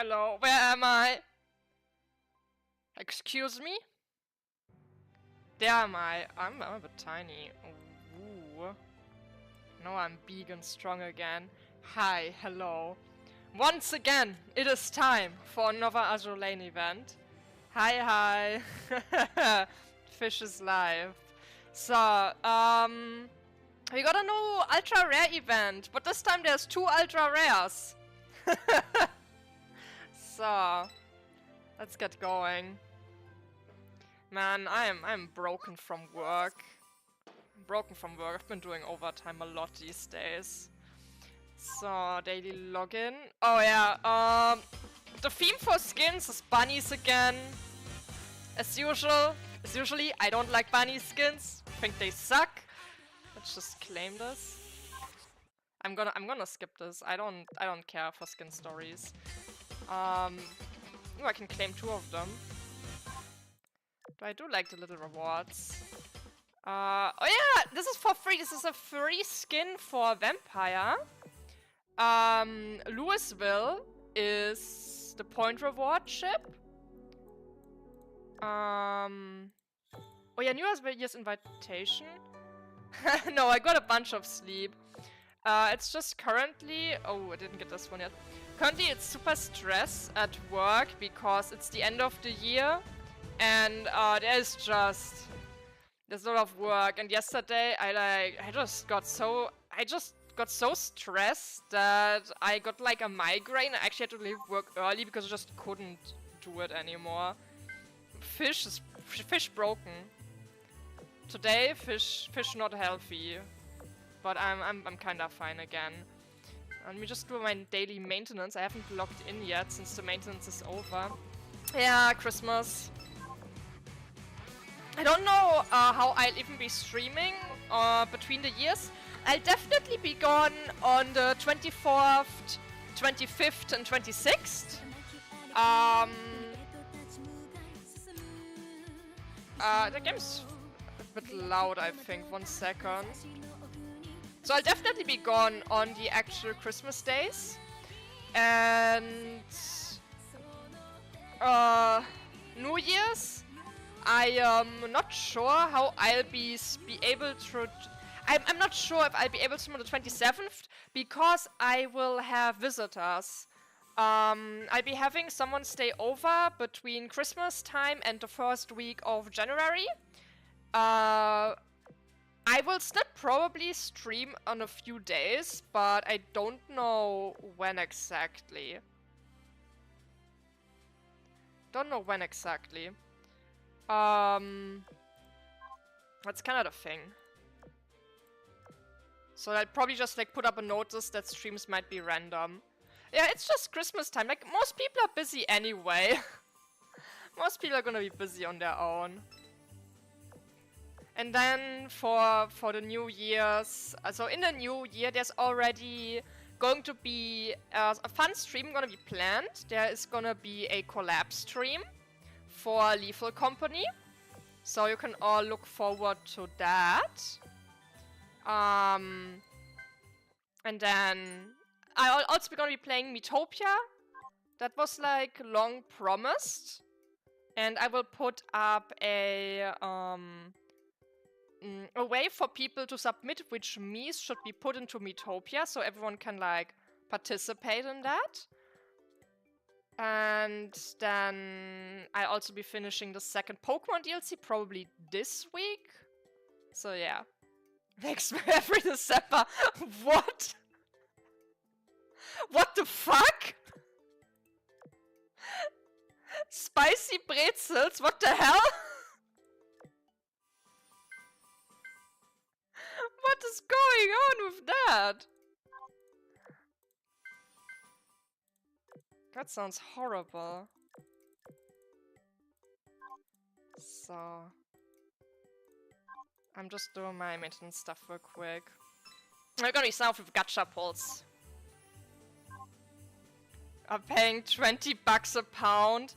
Hello, where am I? Excuse me? There am I. I'm a bit tiny. Ooh. Now I'm big and strong again. Hi, hello. Once again, it is time for another Azur Lane event. Hi, hi. Fish is live. So, we got a new ultra rare event, but this time there's 2 ultra rares. So, let's get going. Man, I'm broken from work. I've been doing overtime a lot these days. So, daily login. Oh yeah, the theme for skins is bunnies again. As usual. As usually, I don't like bunny skins. I think they suck. Let's just claim this. I'm gonna skip this. I don't care for skin stories. Ooh, I can claim 2 of them. But I do like the little rewards. Oh yeah, this is for free. This is a free skin for Vampire. Louisville is the point reward ship. Oh yeah, New Year's invitation. No, I got a bunch of sleep. It's just currently... Oh, I didn't get this one yet. Currently it's super stress at work because it's the end of the year. And there's a lot of work. And yesterday I just got so stressed that I got like a migraine. I actually had to leave work early because I just couldn't do it anymore. Fish broken. Today fish not healthy. But I'm kinda fine again. Let me just do my daily maintenance. I haven't logged in yet since the maintenance is over. Yeah, Christmas. I don't know how I'll even be streaming between the years. I'll definitely be gone on the 24th, 25th and 26th. The game's a bit loud, I think. 1 second. So I'll definitely be gone on the actual Christmas days. And New Year's, I am not sure how I'll be able to... I'm not sure if I'll be able to on the 27th, because I will have visitors. I'll be having someone stay over between Christmas time and the first week of January. I will still probably stream on a few days, but I don't know when exactly. That's kind of the thing. So I'll probably just like put up a notice that streams might be random. Yeah, it's just Christmas time. Like, most people are busy anyway. Most people are gonna be busy on their own. And then for the New Year's, so in the New Year, there's already going to be a fun stream gonna be planned. There is gonna be a collab stream for Lethal Company. So you can all look forward to that. And then I'll also be gonna be playing Metopia. That was like long promised. And I will put up a way for people to submit which Miis should be put into Metopia, so everyone can like participate in that. And then I'll also be finishing the 2nd Pokemon DLC probably this week. So yeah. Next every December. What? What the fuck? Spicy pretzels? What the hell? What is going on with that? That sounds horrible. So... I'm just doing my maintenance stuff real quick. I'm gonna be south with gacha pulls. I'm paying $20 a pound.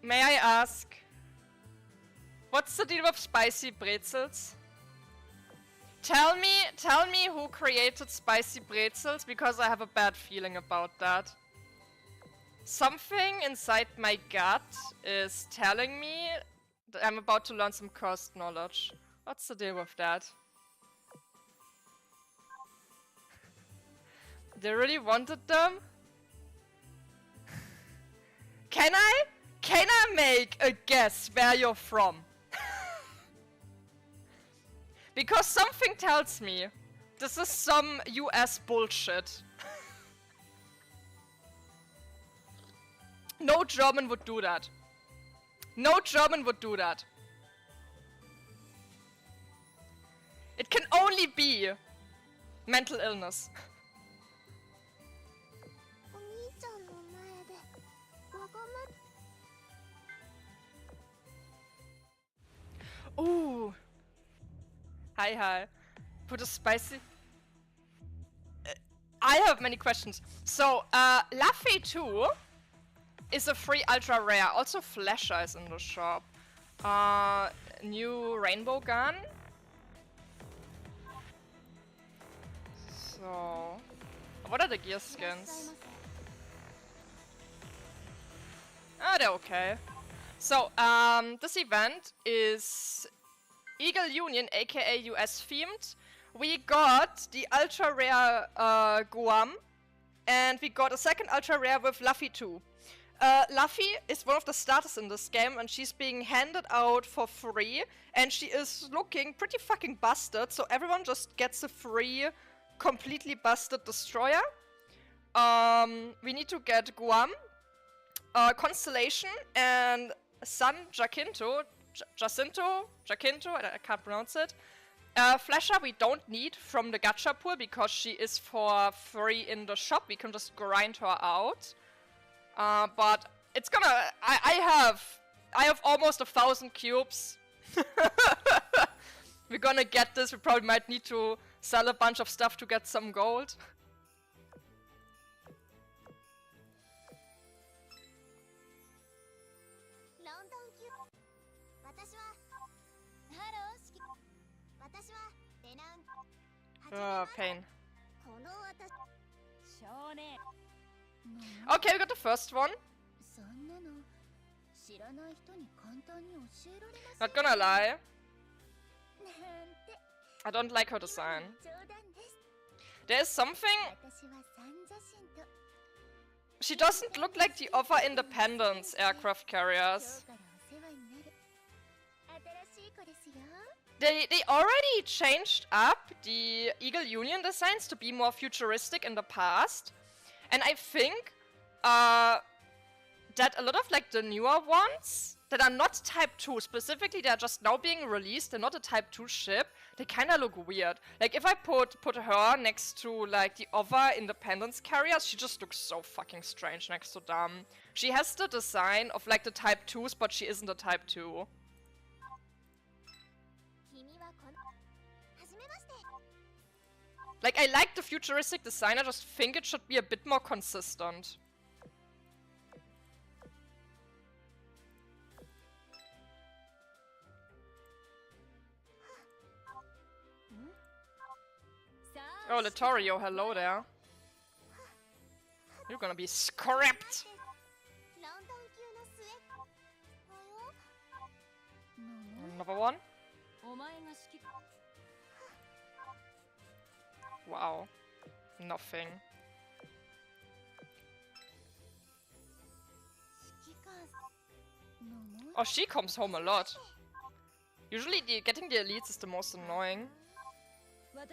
May I ask, what's the deal with spicy pretzels? Tell me tell me who created spicy pretzels, because I have a bad feeling about that. Something inside my gut is telling me that I'm about to learn some cursed knowledge. What's the deal with that? They really wanted them? Can I make a guess where you're from? Because something tells me this is some US bullshit. No German would do that. No German would do that. It can only be mental illness. Ooh. Hi. Put a spicy... I have many questions. So, Luffy 2 is a free ultra rare. Also Flasher is in the shop. New rainbow gun. So... What are the gear skins? Ah, they're okay. So, this event is Eagle Union, aka US themed. We got the ultra rare Guam, and we got a second ultra rare with Luffy 2. Luffy is one of the starters in this game, and she's being handed out for free, and she is looking pretty fucking busted, so everyone just gets a free, completely busted destroyer. We need to get Guam, Constellation, and San Jacinto, I can't pronounce it. Flasher we don't need from the gacha pool because she is for free in the shop. We can just grind her out. But it's gonna... I have almost 1,000 cubes. We're gonna get this. We probably might need to sell a bunch of stuff to get some gold. Oh, pain. Okay, we got the first one. Not gonna lie. I don't like her design. There is something... She doesn't look like the other Independence aircraft carriers. They already changed up the Eagle Union designs to be more futuristic in the past. And I think that a lot of like the newer ones that are not Type 2, specifically they're just now being released, they're not a Type 2 ship, they kinda look weird. Like if I put her next to like the other Independence carriers, she just looks so fucking strange next to them. She has the design of like the Type 2s, but she isn't a Type 2. Like, I like the futuristic design, I just think it should be a bit more consistent. Oh, Littorio, hello there. You're gonna be scrapped! Another one? Wow. Nothing. Oh, she comes home a lot. Usually getting the elites is the most annoying. I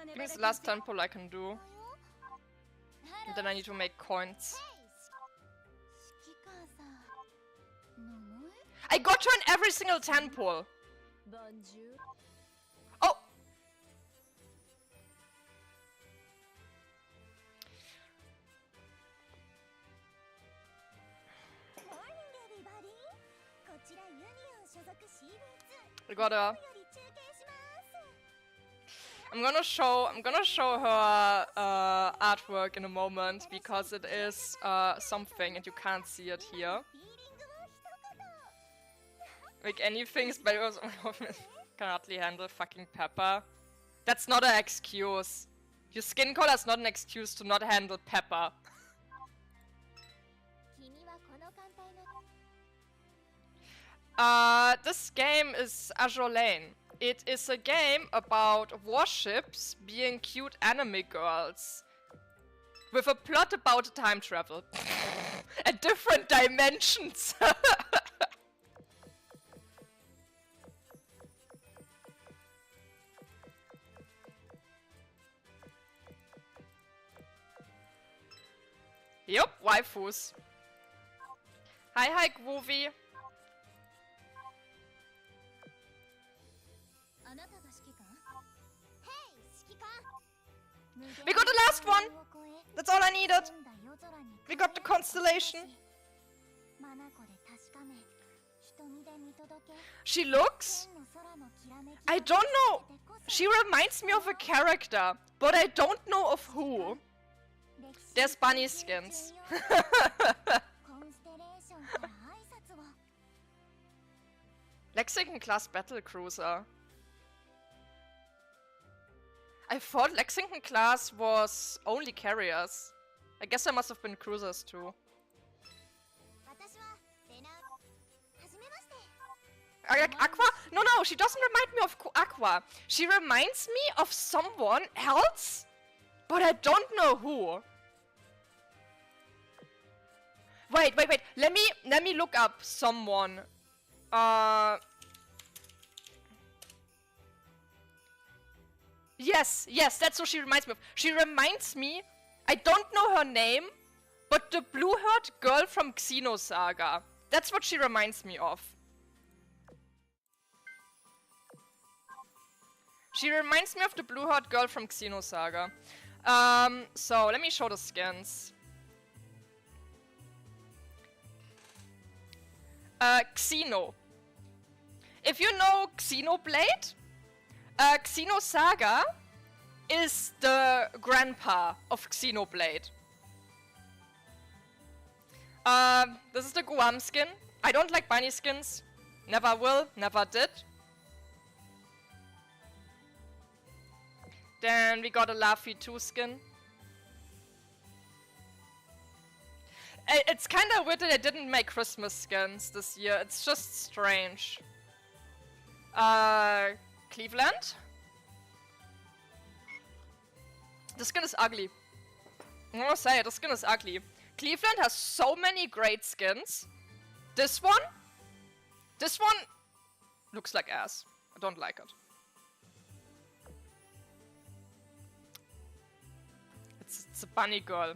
think it's the last temple I can do. And then I need to make coins. I got her in every single temple! Oh! I got her. I'm gonna show her artwork in a moment because it is something and you can't see it here. Like anything, but it was can hardly handle fucking Pepper. That's not an excuse. Your skin color is not an excuse to not handle Pepper. This game is Azur Lane. It is a game about warships being cute anime girls. With a plot about time travel. And different dimensions. Yup, waifus. Hi, Groovy. We got the last one! That's all I needed! We got the constellation. She looks... I don't know! She reminds me of a character, but I don't know of who. There's bunny skins. Lexington class battle cruiser. I thought Lexington class was only carriers. I guess there must have been cruisers too. Aqua? No, she doesn't remind me of Aqua. She reminds me of someone else, but I don't know who. Wait. Let me look up someone. Yes, that's what she reminds me of. She reminds me, I don't know her name, but the blue-haired girl from Xenosaga. That's what she reminds me of. She reminds me of the blue-haired girl from Xenosaga. So let me show the skins. Xeno. If you know Xenoblade, Xenosaga is the grandpa of Xenoblade. This is the Guam skin. I don't like bunny skins. Never will, never did. Then we got a Laffy 2 skin. It's kinda weird that I didn't make Christmas skins this year. It's just strange. Cleveland? The skin is ugly. I'm gonna say it, the skin is ugly. Cleveland has so many great skins. This one looks like ass. I don't like it. It's a bunny girl.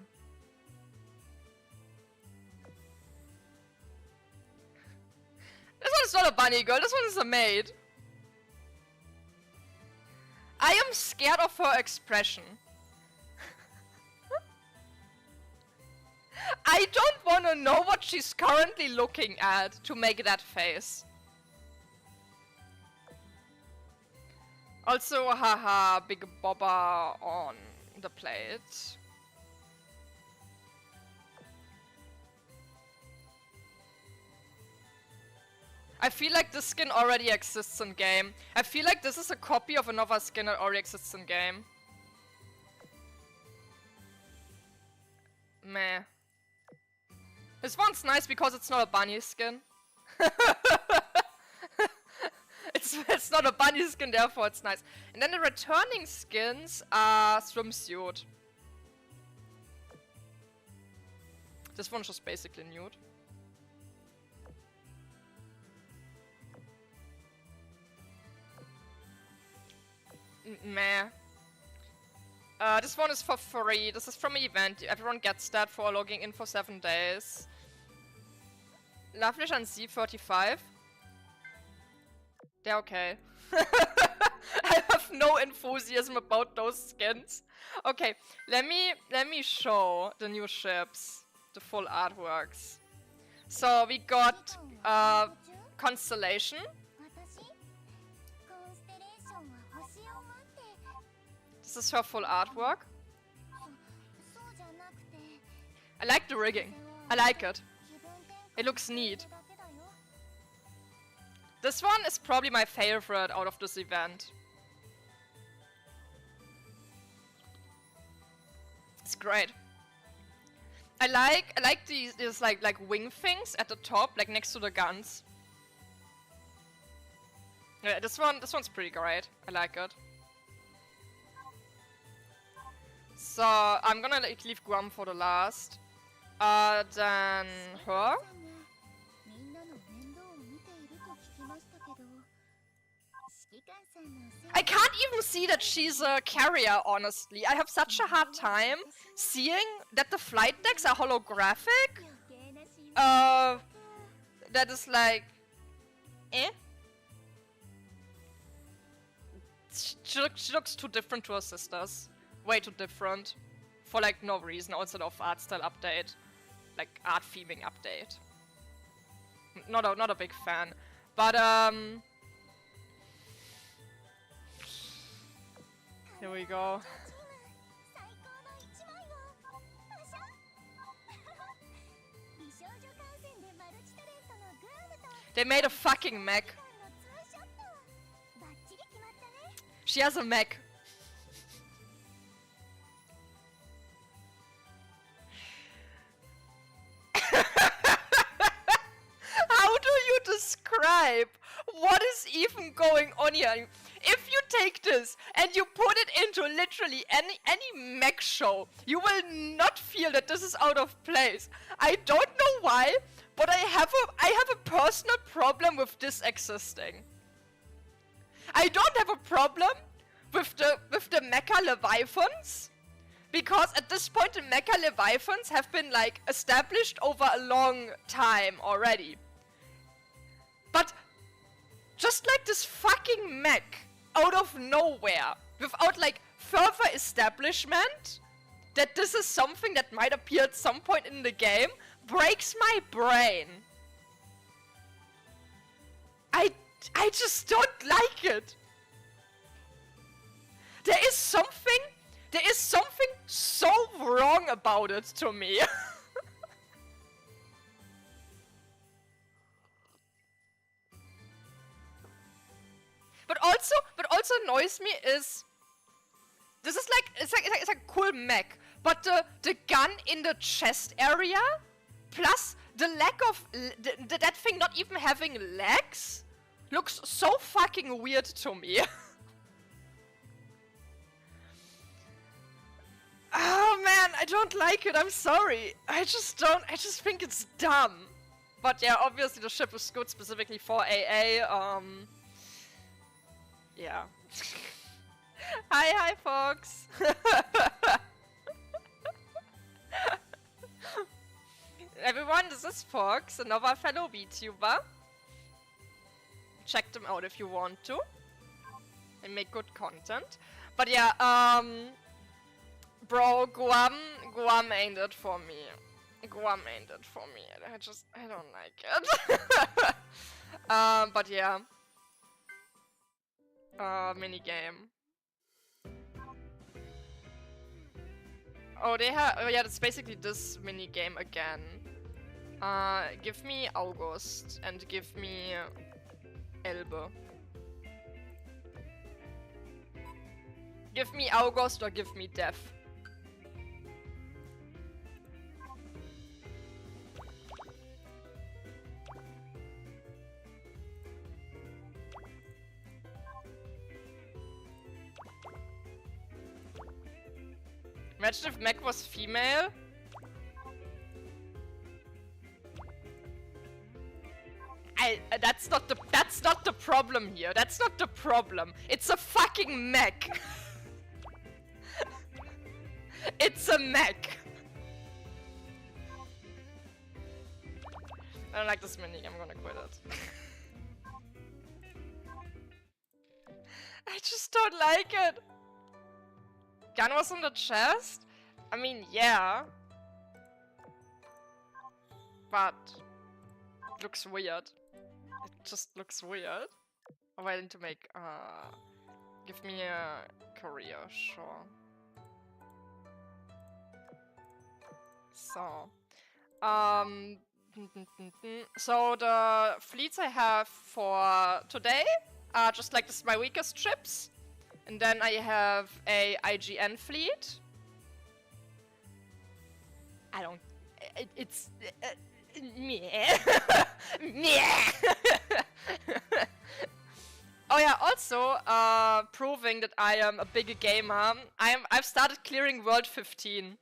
This one is not a bunny girl, this one is a maid. I am scared of her expression. I don't want to know what she's currently looking at to make that face. Also, haha, big bobber on the plate. I feel like this skin already exists in game. I feel like this is a copy of another skin that already exists in game. Meh. This one's nice because it's not a bunny skin. It's not a bunny skin, therefore it's nice. And then the returning skins are swimsuit. This one's just basically nude. Meh. This one is for free. This is from an event. Everyone gets that for logging in for 7 days. Lovely and C35. They're okay. I have no enthusiasm about those skins. Okay, let me show the new ships, the full artworks. So we got Constellation. This is her full artwork. I like the rigging. I like it. It looks neat. This one is probably my favorite out of this event. It's great. I like these like wing things at the top, like next to the guns. Yeah, this one's pretty great. I like it. So I'm gonna like, leave Guam for the last. Then her. I can't even see that she's a carrier, honestly. I have such a hard time seeing that the flight decks are holographic. That is like... eh? She looks too different to her sisters. Way too different. For like no reason, outside of art style update. Like art theming update. Not a big fan. But here we go. They made a fucking mech. She has a mech. How do you describe what is even going on here? If you take this and you put it into literally any mech show, you will not feel that this is out of place. I don't know why, but I have a personal problem with this existing. I don't have a problem with the mecha leviathans, because at this point the mecha leviathans have been like established over a long time already. But just like this fucking mech out of nowhere, without like further establishment that this is something that might appear at some point in the game, breaks my brain. I just don't like it. There is something so wrong about it to me. But also annoys me is this is like it's like a cool mech, but the gun in the chest area plus the lack of that thing not even having legs looks so fucking weird to me. Oh man, I don't like it, I'm sorry. I just think it's dumb. But yeah, obviously the ship is good specifically for AA, yeah. Hi, Fox! Everyone, this is Fox, another fellow VTuber. Check them out if you want to. They make good content. But yeah, bro, Guam ain't it for me. Guam ain't it for me. I don't like it. But yeah. Minigame. Oh, yeah, that's basically this minigame again. Give me August and give me Elbe. Give me August or give me Death. Imagine if Meg was female. That's not the problem here. That's not the problem. It's a fucking mech. It's a mech. I don't like this mini. I'm gonna quit it. I just don't like it. Gun was on the chest? I mean, yeah. But it looks weird. It just looks weird. Oh, I need to make Give me a career, sure. So, so the fleets I have for today are just like this, my weakest ships, and then I have a IGN fleet. I don't. It's meh. Meh. Oh yeah, also proving that I am a big gamer. I've started clearing World 15.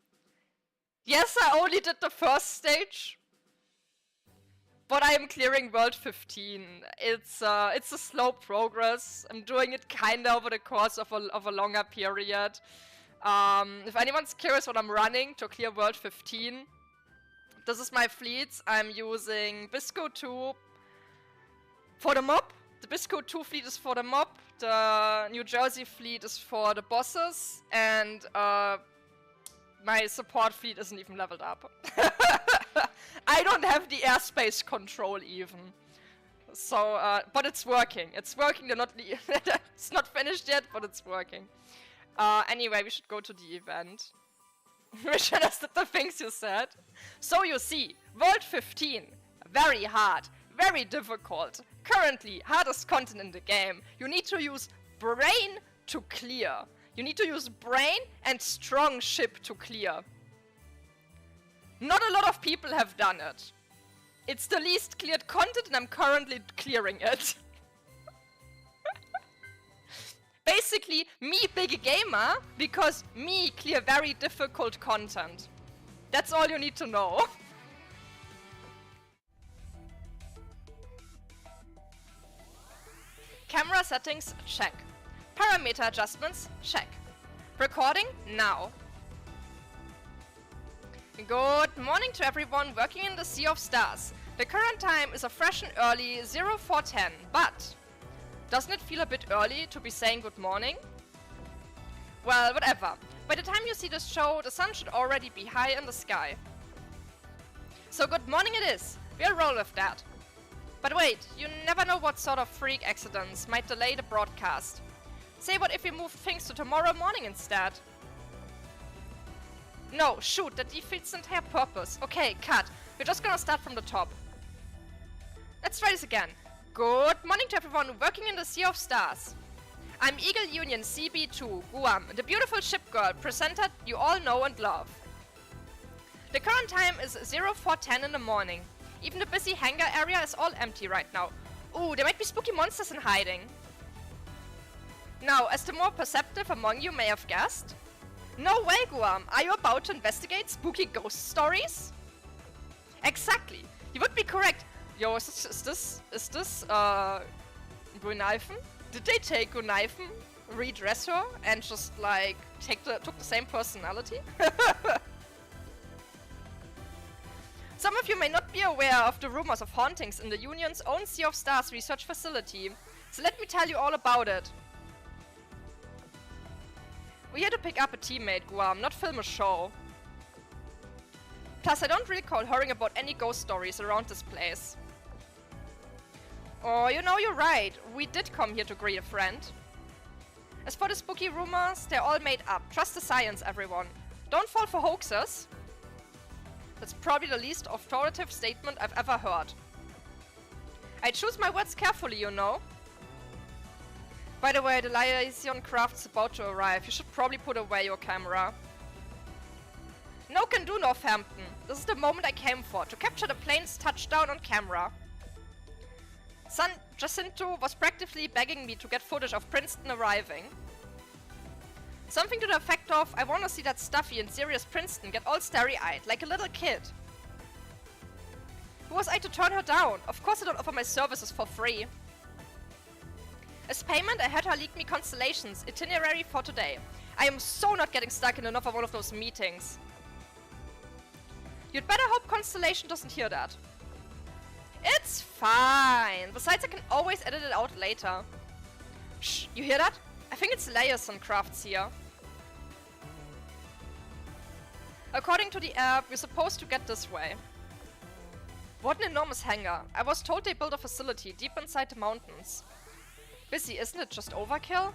Yes, I only did the first stage, but I am clearing World 15. It's a slow progress. I'm doing it kinda over the course of a longer period. If anyone's curious what I'm running to clear World 15, this is my fleets. I'm using Bisco 2 for the mob. The Bisco 2 fleet is for the mob. The New Jersey fleet is for the bosses, and my support fleet isn't even leveled up. I don't have the airspace control even. So, but it's working. It's working. They're not. It's not finished yet, but it's working. Anyway, we should go to the event. Which understood the things you said. So you see, World 15, very hard, very difficult. Currently, hardest content in the game. You need to use brain to clear. You need to use brain and strong ship to clear. Not a lot of people have done it. It's the least cleared content and I'm currently clearing it. Basically, me big gamer, because me clear very difficult content. That's all you need to know. Camera settings, check. Parameter adjustments, check. Recording, now. Good morning to everyone working in the Sea of Stars. The current time is a fresh and early 0410, but doesn't it feel a bit early to be saying good morning? Well, whatever. By the time you see this show, the sun should already be high in the sky. So good morning it is. We'll roll with that. But wait, you never know what sort of freak accidents might delay the broadcast. Say what if we move things to tomorrow morning instead? No, shoot, that defeats the entire purpose. Okay, cut. We're just gonna start from the top. Let's try this again. Good morning to everyone working in the Sea of Stars. I'm Eagle Union CB2, Guam, the beautiful ship girl presenter you all know and love. The current time is 0410 in the morning. Even the busy hangar area is all empty right now. Ooh, there might be spooky monsters in hiding. Now, as the more perceptive among you may have guessed, no way, Guam, are you about to investigate spooky ghost stories? Exactly, you would be correct. Yo, is this Gunneifen? Did they take Gunneifen, redress her, and just like took the same personality? Some of you may not be aware of the rumors of hauntings in the Union's own Sea of Stars research facility, so let me tell you all about it. We're here to pick up a teammate, Guam, not film a show. Plus, I don't recall hearing about any ghost stories around this place. Oh, you know, you're right. We did come here to greet a friend. As for the spooky rumors, they're all made up. Trust the science, everyone. Don't fall for hoaxes. That's probably the least authoritative statement I've ever heard. I choose my words carefully, you know. By the way, the liaison craft's about to arrive. You should probably put away your camera. No can do, Northampton. This is the moment I came for, to capture the plane's touchdown on camera. San Jacinto was practically begging me to get footage of Princeton arriving. Something to the effect of, I want to see that stuffy and serious Princeton get all starry-eyed, like a little kid. Who was I to turn her down? Of course I don't offer my services for free. As payment, I had her leak me Constellation's itinerary for today. I am so not getting stuck in another one of those meetings. You'd better hope Constellation doesn't hear that. It's fine. Besides, I can always edit it out later. Shh, you hear that? I think it's liaison crafts here. According to the app, we're supposed to get this way. What an enormous hangar. I was told they built a facility deep inside the mountains. Busy, isn't it just overkill?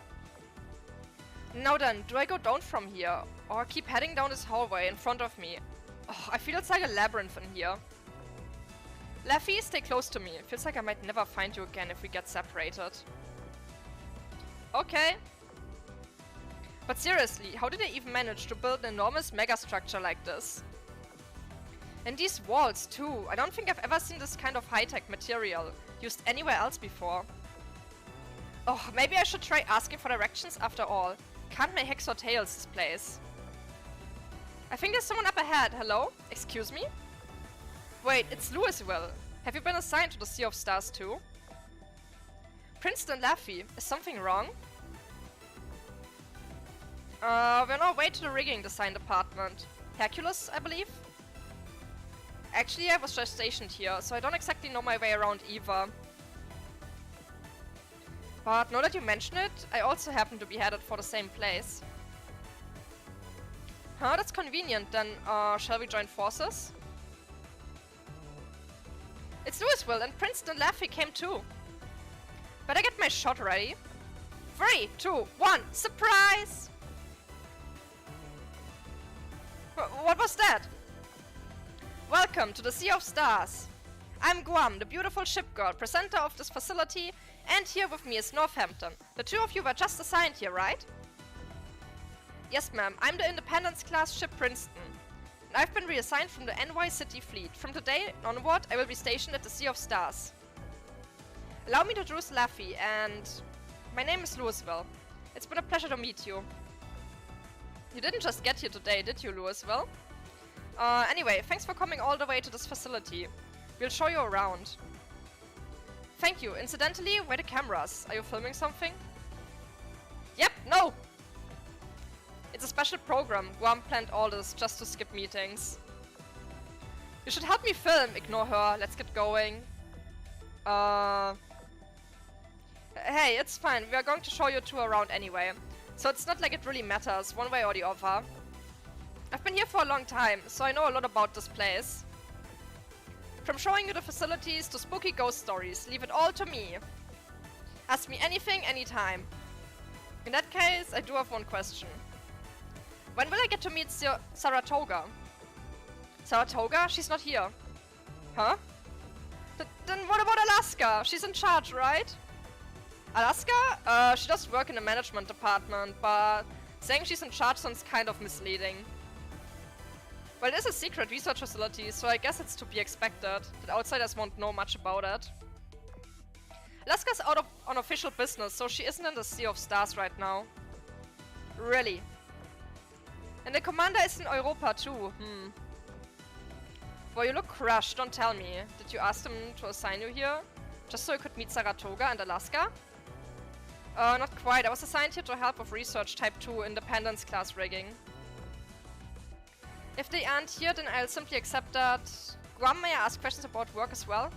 Now then, do I go down from here? Or keep heading down this hallway in front of me? Oh, I feel it's like a labyrinth in here. Laffy, stay close to me. It feels like I might never find you again if we get separated. Okay. But seriously, how did they even manage to build an enormous megastructure like this? And these walls too. I don't think I've ever seen this kind of high-tech material used anywhere else before. Oh, maybe I should try asking for directions after all. Can't my Hex or Tails this place? I think there's someone up ahead. Hello? Excuse me? Wait, it's Louisville. Have you been assigned to the Sea of Stars too? Princeton Laffy, is something wrong? We're on our way to the rigging design department. Hercules, I believe? Actually, I was just stationed here, so I don't exactly know my way around either. But now that you mention it, I also happen to be headed for the same place. Huh, that's convenient. Then, shall we join forces? It's Louisville and Princeton Laffy came too. Better get my shot ready. 3, 2, 1, surprise! What was that? Welcome to the Sea of Stars. I'm Guam, the beautiful ship girl, presenter of this facility, and here with me is Northampton. The two of you were just assigned here, right? Yes, ma'am. I'm the Independence-class ship Princeton. And I've been reassigned from the NY City fleet. From today onward, I will be stationed at the Sea of Stars. Allow me to introduce Laffy, and my name is Louisville. It's been a pleasure to meet you. You didn't just get here today, did you, Louisville? Anyway, thanks for coming all the way to this facility. We'll show you around. Thank you. Incidentally, where are the cameras? Are you filming something? Yep, no! It's a special program. Guam planned all this just to skip meetings. You should help me film. Ignore her. Let's get going. Hey, it's fine. We are going to show you two around anyway. So it's not like it really matters, one way or the other. I've been here for a long time, so I know a lot about this place. From showing you the facilities to spooky ghost stories, leave it all to me. Ask me anything, anytime. In that case, I do have one question. When will I get to meet Saratoga? Saratoga? She's not here. Huh? Then what about Alaska? She's in charge, right? Alaska? She does work in the management department, but saying she's in charge sounds kind of misleading. Well, it is a secret research facility, so I guess it's to be expected that outsiders won't know much about it. Alaska's out on official business, so she isn't in the Sea of Stars right now. Really? And the commander is in Europa too, Well, you look crushed, don't tell me. Did you ask them to assign you here? Just so you could meet Saratoga and Alaska? Not quite. I was assigned here to help with research Type 2 Independence class rigging. If they aren't here, then I'll simply accept that. Guam, may I ask questions about work as well?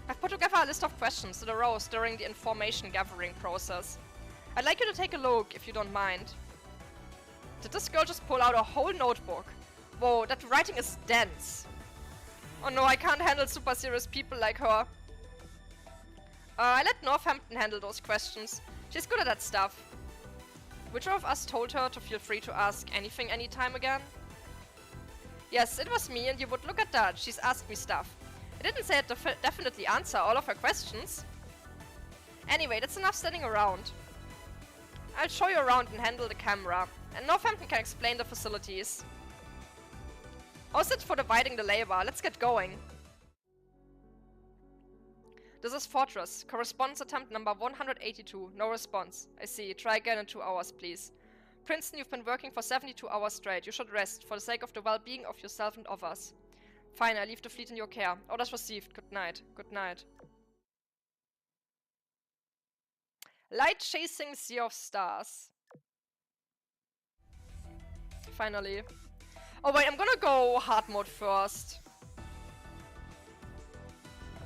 I've put together a list of questions that arose during the information gathering process. I'd like you to take a look, if you don't mind. Did this girl just pull out a whole notebook? Whoa, that writing is dense. Oh no, I can't handle super serious people like her. I let Northampton handle those questions. She's good at that stuff. Which of us told her to feel free to ask anything anytime again? Yes, it was me, and you would look at that. She's asked me stuff. I didn't say I'd definitely answer all of her questions. Anyway, that's enough standing around. I'll show you around and handle the camera, and Northampton can explain the facilities. How's it for dividing the labor? Let's get going. This is Fortress. Correspondence attempt number 182. No response. I see. Try again in 2 hours, please. Princeton, you've been working for 72 hours straight. You should rest, for the sake of the well-being of yourself and others. Fine, I leave the fleet in your care. Orders received. Good night. Good night. Light chasing Sea of Stars. Finally. Oh wait, I'm gonna go hard mode first.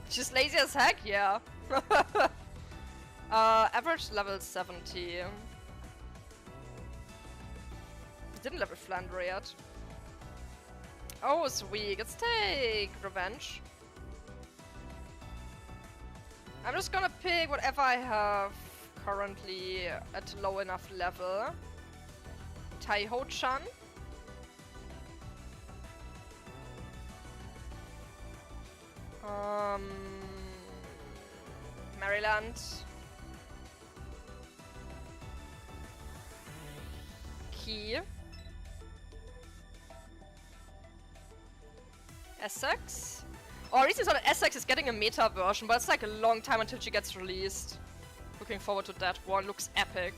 She's lazy as heck, yeah. Average level 70. Didn't level Flandre yet. Oh, sweet. Let's take Revenge. I'm just gonna pick whatever I have currently at low enough level. Taiho-chan. Maryland. Key. Essex. Oh, recently saw that Essex is getting a meta version, but it's like a long time until she gets released. Looking forward to that one. Looks epic.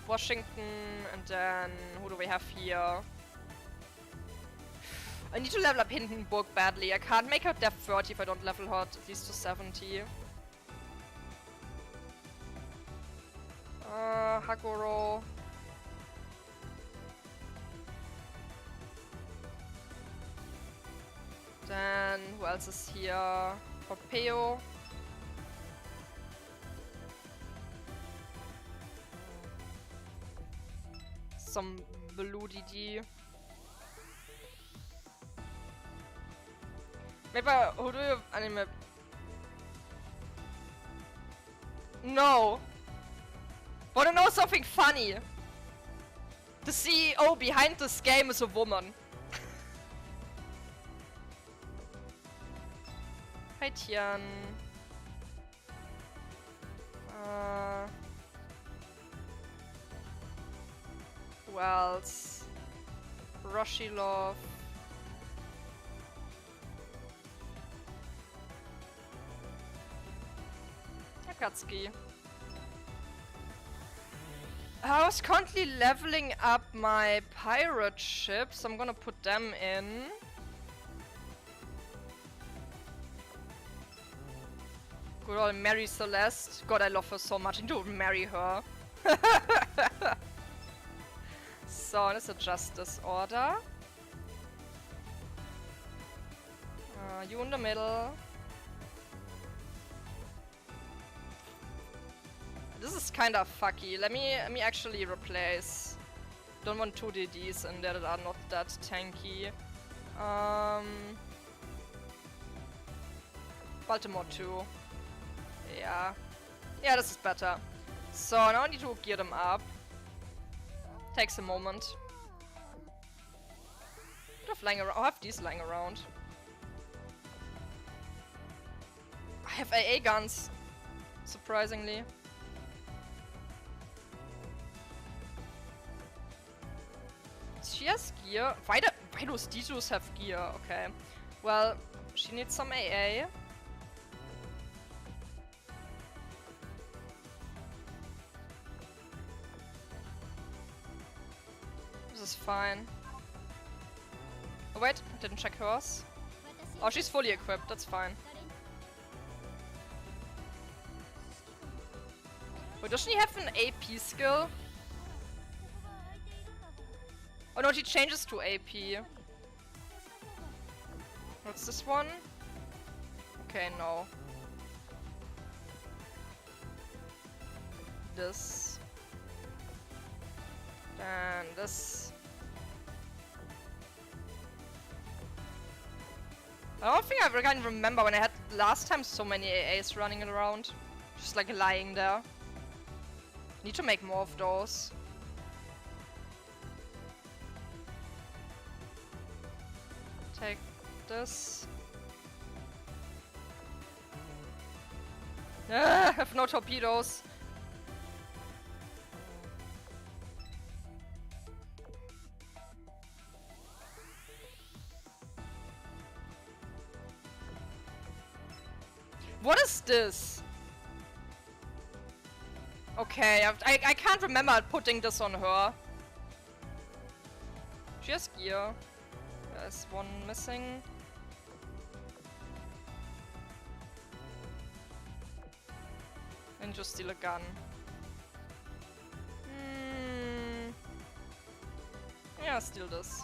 Washington, and then who do we have here? I need to level up Hindenburg badly. I can't make her depth 30 if I don't level her at least to 70. Hagoro. Then, who else is here? Pompeo. Some blue DD. Maybe, who do you anime? No! Wanna know something funny? The CEO behind this game is a woman. Hi Tian. Who else? Roshilov. Akatsuki. I was currently leveling up my pirate ships. I'm gonna put them in. Good old Mary Celeste. God, I love her so much. I need to marry her. So, let's adjust this order. You in the middle. This is kind of fucky. Let me actually replace. Don't want 2 DDs in there that are not that tanky. Baltimore 2. Yeah. Yeah, this is better. So now I need to gear them up. Takes a moment. I have these lying around. I have AA guns. Surprisingly. She has gear. Why those D2s have gear? Okay. Well, she needs some AA. This is fine. Oh wait, I didn't check hers. Oh, she's fully equipped, that's fine. Wait, does she have an AP skill? Oh no, she changes to AP. What's this one? Okay, no. This. And this. I don't think I can remember when I had last time so many AAs running around. Just like lying there. Need to make more of those. Take this. I have no torpedoes. What is this? Okay, I can't remember putting this on her. She has gear. There's one missing. And just steal a gun. Yeah, steal this.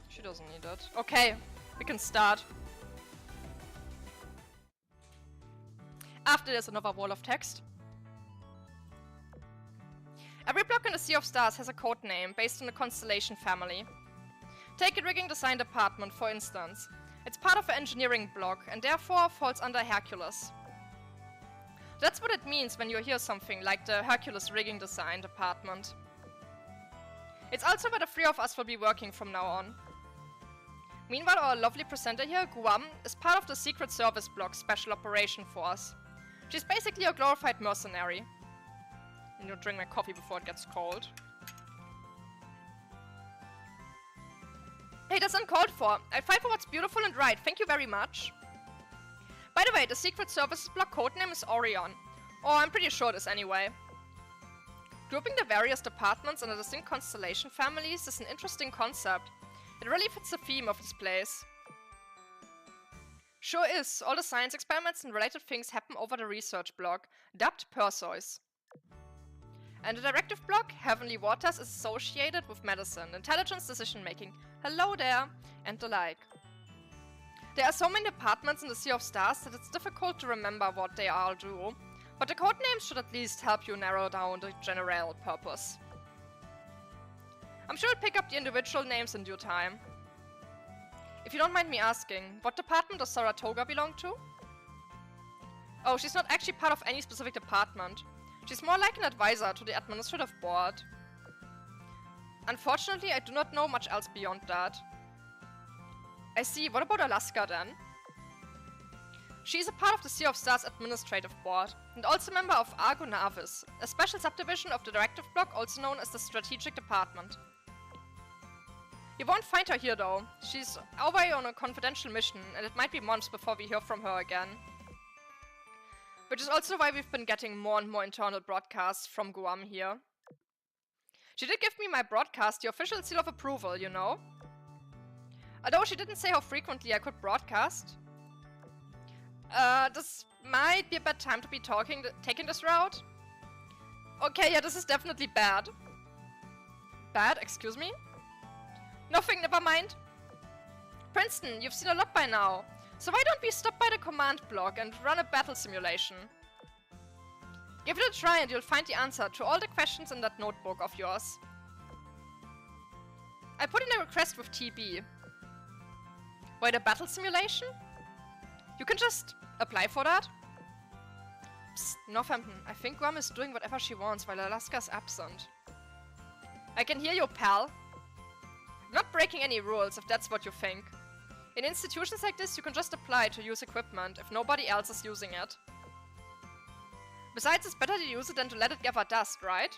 She doesn't need it. Okay, we can start. After there's another wall of text. Every block in the Sea of Stars has a code name based on the constellation family. Take a rigging design department, for instance. It's part of an engineering block, and therefore falls under Hercules. That's what it means when you hear something like the Hercules rigging design department. It's also where the three of us will be working from now on. Meanwhile, our lovely presenter here, Guam, is part of the Secret Service block Special Operation Force. She's basically a glorified mercenary. I'm gonna drink my coffee before it gets cold. Hey, that's uncalled for. I fight for what's beautiful and right. Thank you very much. By the way, the Secret Services block codename is Orion. Or I'm pretty sure it is anyway. Grouping the various departments under distinct constellation families is an interesting concept. It really fits the theme of this place. Sure is. All the science experiments and related things happen over the research block, dubbed Perseus. And the directive block, Heavenly Waters, is associated with medicine, intelligence, decision-making, hello there, and the like. There are so many departments in the Sea of Stars that it's difficult to remember what they all do, but the codenames should at least help you narrow down the general purpose. I'm sure I'll pick up the individual names in due time. If you don't mind me asking, what department does Saratoga belong to? Oh, she's not actually part of any specific department. She's more like an advisor to the administrative board. Unfortunately, I do not know much else beyond that. I see, what about Alaska then? She is a part of the Sea of Stars administrative board, and also a member of Argo Navis, a special subdivision of the directive block also known as the strategic department. You won't find her here though. She's away on a confidential mission, and it might be months before we hear from her again. Which is also why we've been getting more and more internal broadcasts from Guam here. She did give me my broadcast the official seal of approval, you know? Although she didn't say how frequently I could broadcast. This might be a bad time to be taking this route. Okay, yeah, this is definitely bad. Bad? Excuse me? Nothing, never mind. Princeton, you've seen a lot by now. So why don't we stop by the command block and run a battle simulation? Give it a try and you'll find the answer to all the questions in that notebook of yours. I put in a request with TB. Wait, a battle simulation? You can just apply for that? Psst, Northampton, I think Guam is doing whatever she wants while Alaska's absent. I can hear you, pal. I'm not breaking any rules if that's what you think. In institutions like this, you can just apply to use equipment if nobody else is using it. Besides, it's better to use it than to let it gather dust, right?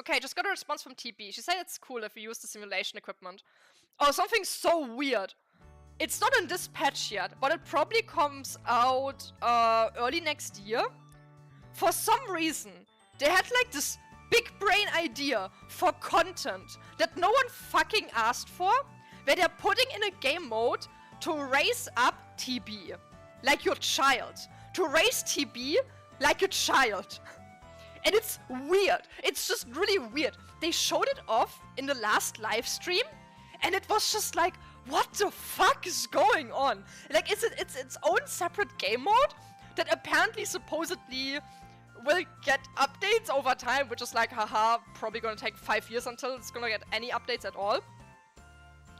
Okay, just got a response from TB. She said it's cool if we use the simulation equipment. Oh, something so weird. It's not in this patch yet, but it probably comes out early next year. For some reason, they had like this big brain idea for content that no one fucking asked for, where they're putting in a game mode to raise up TB. Like your child. To raise TB like a child. And it's weird. It's just really weird. They showed it off in the last live stream, and it was just like, what the fuck is going on? Like, it's its own separate game mode that apparently, supposedly, will get updates over time, which is like, haha, probably gonna take 5 years until it's gonna get any updates at all.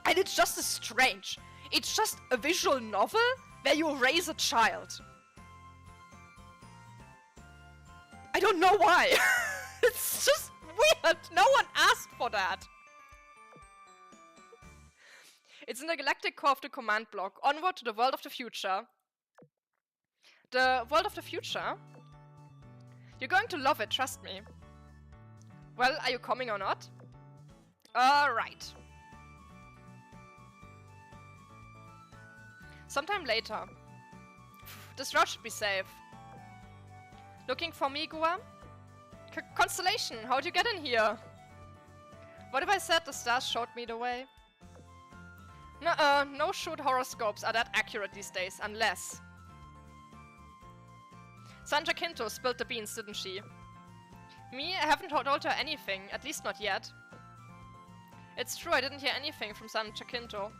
And it's just as strange. It's just a visual novel where you raise a child. I don't know why. It's just weird. No one asked for that. It's in the galactic core of the command block, onward to the world of the future. The world of the future? You're going to love it, trust me. Well, are you coming or not? Right. Sometime later. This route should be safe. Looking for me, Guam? Constellation, how'd you get in here? What if I said the stars showed me the way? No shoot horoscopes are that accurate these days, unless... San Jacinto spilled the beans, didn't she? Me? I haven't told her anything, at least not yet. It's true, I didn't hear anything from San Jacinto.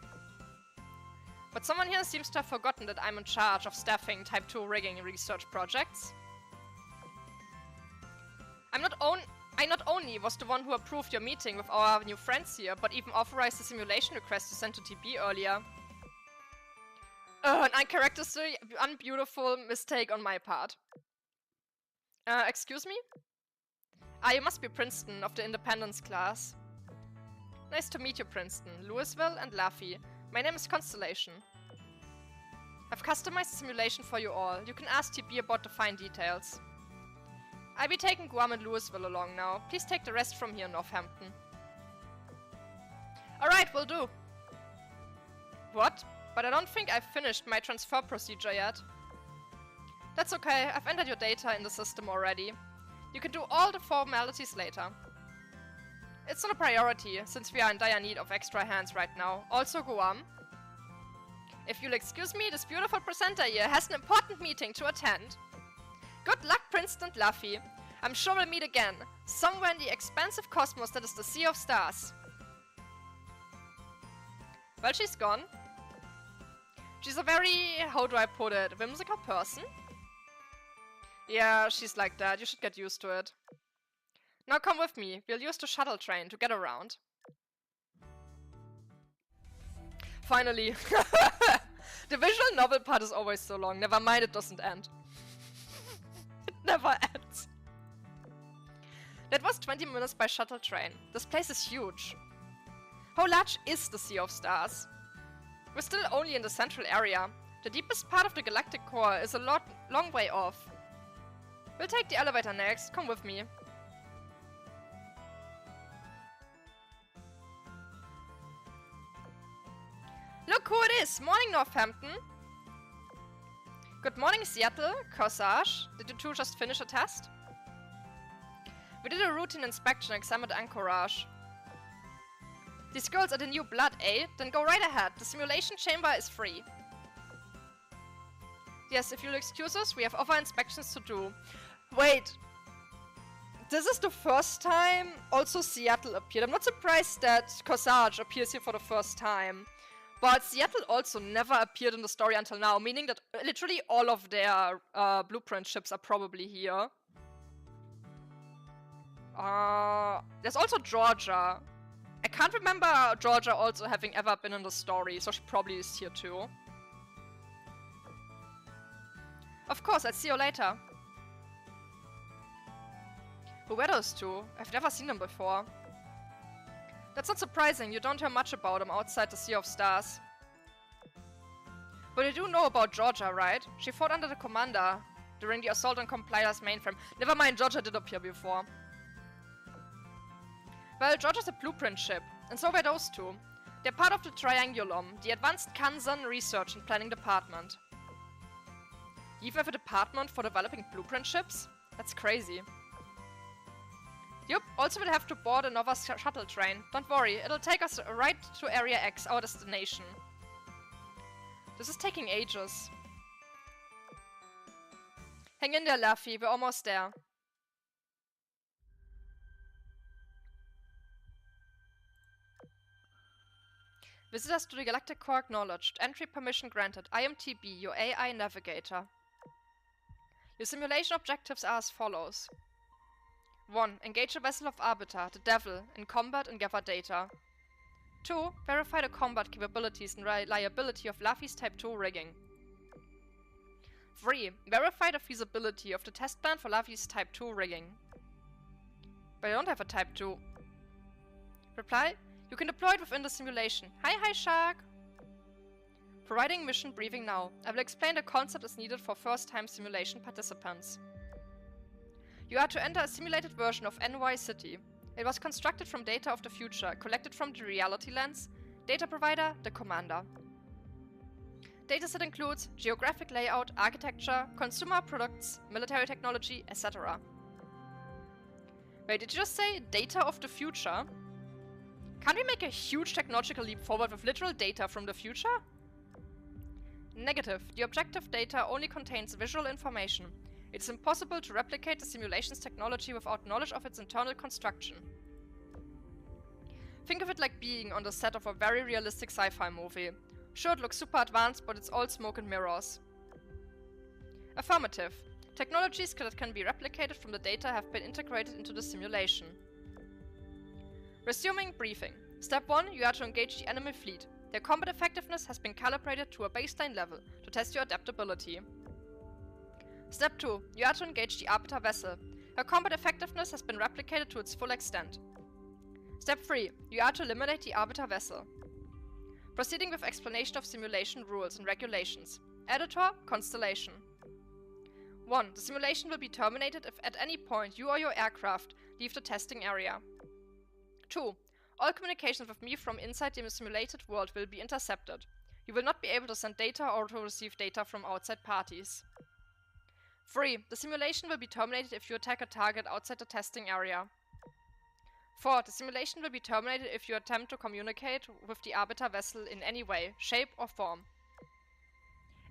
But someone here seems to have forgotten that I'm in charge of staffing Type 2 rigging research projects. I not only was the one who approved your meeting with our new friends here, but even authorized the simulation request you sent to TB earlier. An uncharacteristically unbeautiful mistake on my part. Excuse me? Ah, you must be Princeton of the Independence class. Nice to meet you, Princeton, Louisville, and Laffy. My name is Constellation. I've customized the simulation for you all. You can ask TB about the fine details. I'll be taking Guam and Louisville along now. Please take the rest from here, Northampton. Alright, will do. What? But I don't think I've finished my transfer procedure yet. That's okay, I've entered your data in the system already. You can do all the formalities later. It's not a priority, since we are in dire need of extra hands right now. Also Guam. If you'll excuse me, this beautiful presenter here has an important meeting to attend. Good luck, Princeton and Laffy. I'm sure we'll meet again, somewhere in the expansive cosmos that is the Sea of Stars. Well, she's gone. She's a very, how do I put it, whimsical person? Yeah, she's like that. You should get used to it. Now come with me. We'll use the shuttle train to get around. Finally. The visual novel part is always so long. Never mind, it doesn't end. It never ends. That was 20 minutes by shuttle train. This place is huge. How large is the Sea of Stars? We're still only in the central area. The deepest part of the galactic core is a long way off. We'll take the elevator next. Come with me. Look who it is! Morning, Northampton! Good morning, Seattle, Corsage. Did you two just finish a test? We did a routine inspection and examined Anchorage. These girls are the new blood, eh? Then go right ahead. The simulation chamber is free. Yes, if you'll excuse us, we have other inspections to do. Wait. This is the first time also Seattle appeared. I'm not surprised that Corsage appears here for the first time. But Seattle also never appeared in the story until now, meaning that literally all of their blueprint ships are probably here. There's also Georgia. I can't remember Georgia also having ever been in the story, so she probably is here too. Of course, I'll see you later. Who were those two? I've never seen them before. That's not surprising, you don't hear much about them outside the Sea of Stars. But you do know about Georgia, right? She fought under the commander during the assault on Compiler's mainframe. Never mind, Georgia did appear before. Well, Georgia's a blueprint ship, and so were those two. They're part of the Triangulum, the Advanced Kansan Research and Planning Department. You even have a department for developing blueprint ships? That's crazy. Yup, also we'll have to board another shuttle train. Don't worry, it'll take us right to Area X, our destination. This is taking ages. Hang in there, Laffy, we're almost there. Visitors to the Galactic Core acknowledged. Entry permission granted. I am TB, your AI navigator. Your simulation objectives are as follows. 1. Engage a vessel of Arbiter, the Devil, in combat and gather data. 2. Verify the combat capabilities and reliability of Laffy's Type 2 rigging. 3. Verify the feasibility of the test plan for Laffy's Type 2 rigging. But I don't have a Type 2. Reply. You can deploy it within the simulation. Hi, Shark! Providing mission briefing now. I will explain the concept as needed for first-time simulation participants. You are to enter a simulated version of NY City. It was constructed from data of the future, collected from the reality lens. Data provider, the commander. Dataset includes geographic layout, architecture, consumer products, military technology, etc. Wait, did you just say data of the future? Can't we make a huge technological leap forward with literal data from the future? Negative. The objective data only contains visual information. It is impossible to replicate the simulation's technology without knowledge of its internal construction. Think of it like being on the set of a very realistic sci-fi movie. Sure, it looks super advanced, but it's all smoke and mirrors. Affirmative. Technologies that can be replicated from the data have been integrated into the simulation. Resuming briefing. Step 1, you are to engage the enemy fleet. Their combat effectiveness has been calibrated to a baseline level to test your adaptability. Step 2, you are to engage the Arbiter vessel. Her combat effectiveness has been replicated to its full extent. Step 3, you are to eliminate the Arbiter vessel. Proceeding with explanation of simulation rules and regulations. Editor, Constellation. 1. The simulation will be terminated if at any point you or your aircraft leave the testing area. 2. All communications with me from inside the simulated world will be intercepted. You will not be able to send data or to receive data from outside parties. 3. The simulation will be terminated if you attack a target outside the testing area. 4. The simulation will be terminated if you attempt to communicate with the Arbiter vessel in any way, shape or form.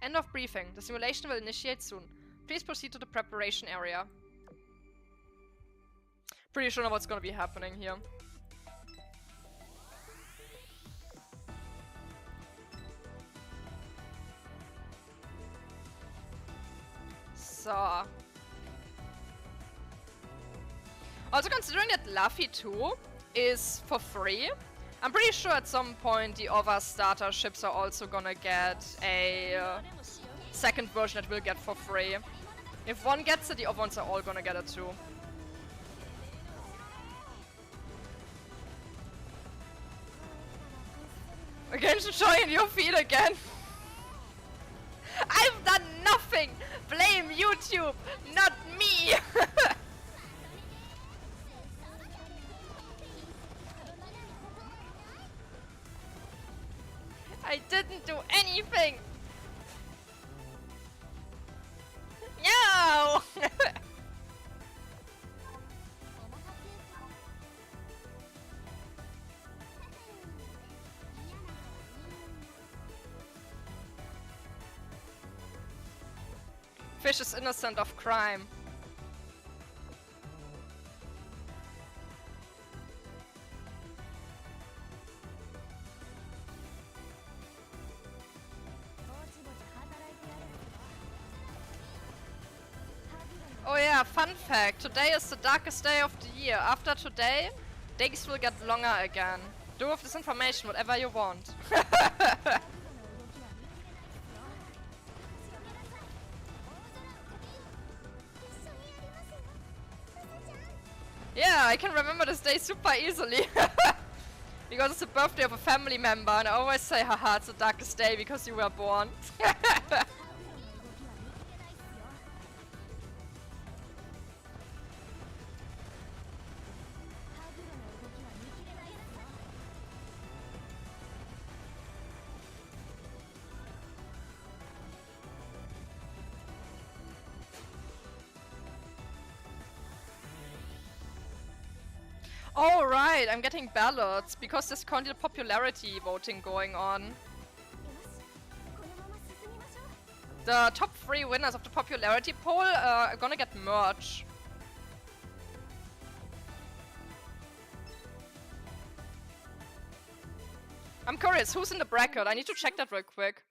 End of briefing. The simulation will initiate soon. Please proceed to the preparation area. Pretty sure know what's gonna be happening here. So. Also considering that Luffy 2 is for free, I'm pretty sure at some point the other starter ships are also gonna get a second version that we'll get for free. If one gets it, the other ones are all gonna get it too. Again, showing your feet again. I've done nothing! Blame YouTube, not me! I didn't do anything! No! Fish is innocent of crime. Oh yeah, fun fact. Today is the darkest day of the year. After today, days will get longer again. Do with this information whatever you want. Yeah, I can remember this day super easily. Because it's the birthday of a family member and I always say, haha, it's the darkest day because you were born. Oh right, I'm getting ballots because there's currently the popularity voting going on. The top 3 winners of the popularity poll are gonna get merch. I'm curious, who's in the bracket? I need to check that real quick.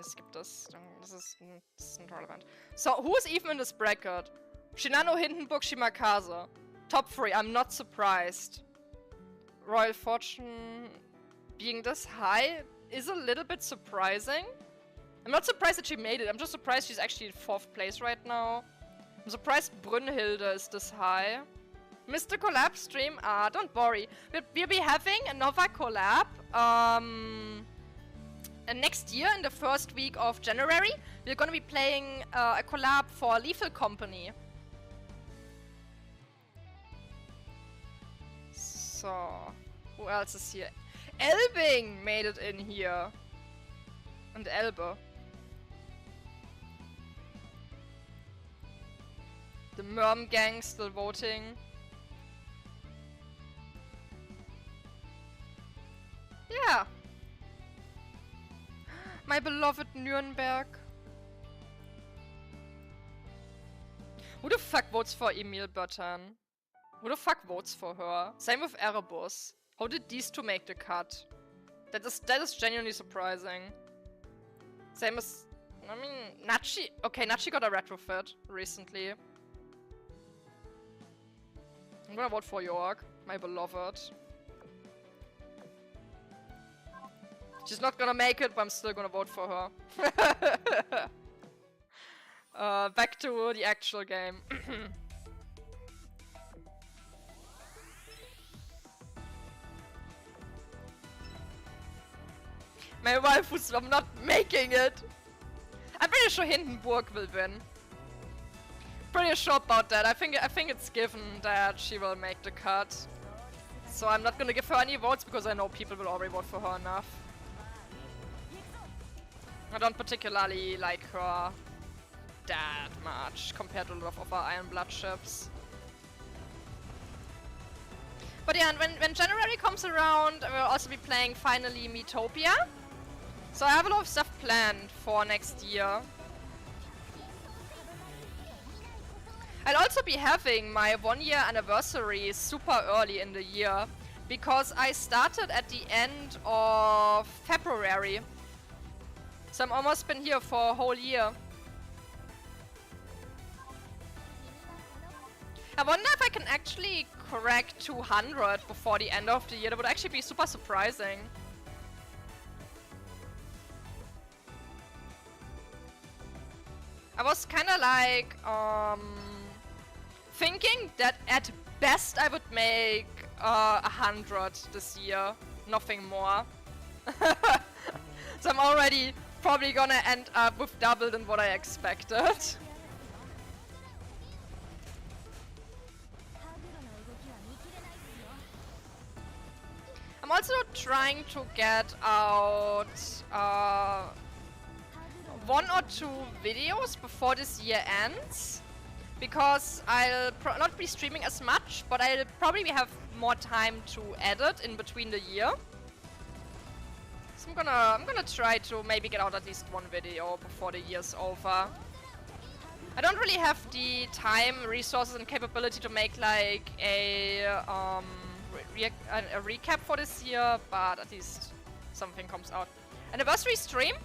Skip this. This is not relevant. So, who is even in this bracket? Shinano, Hindenburg, Shimakaze. Top 3, I'm not surprised. Royal Fortune being this high is a little bit surprising. I'm not surprised that she made it, I'm just surprised she's actually in 4th place right now. I'm surprised Brünnhilde is this high. Mr. Collab stream? Don't worry. We'll be having another collab next year in the first week of January. We're gonna be playing a collab for Lethal Company. So, who else is here? Elbing made it in here. And Elbe. The Merm gang still voting. Yeah. My beloved Nürnberg. Who the fuck votes for Emil Button? Who the fuck votes for her? Same with Erebus. How did these two make the cut? That is genuinely surprising. Same as, I mean, Nachi. Okay, Nachi got a retrofit recently. I'm gonna vote for York, my beloved. She's not gonna make it, but I'm still gonna vote for her. Back to the actual game. My waifus, I'm not making it. I'm pretty sure Hindenburg will win. Pretty sure about that. I think it's given that she will make the cut. So I'm not gonna give her any votes because I know people will already vote for her enough. I don't particularly like her that much compared to a lot of other Iron Blood ships. But yeah, and when January comes around, we'll also be playing finally Metopia. So I have a lot of stuff planned for next year. I'll also be having my 1-year anniversary super early in the year, because I started at the end of February. So I'm almost been here for a whole year. I wonder if I can actually crack 200 before the end of the year. That would actually be super surprising. I was kinda like, thinking that at best I would make 100 this year, nothing more. So I'm already probably gonna end up with double than what I expected. I'm also trying to get out 1 or 2 videos before this year ends, because I'll not be streaming as much, but I'll probably have more time to edit in between the year. So I'm gonna try to maybe get out at least 1 video before the year's over. I don't really have the time, resources, and capability to make like a recap for this year, but at least something comes out. Anniversary stream?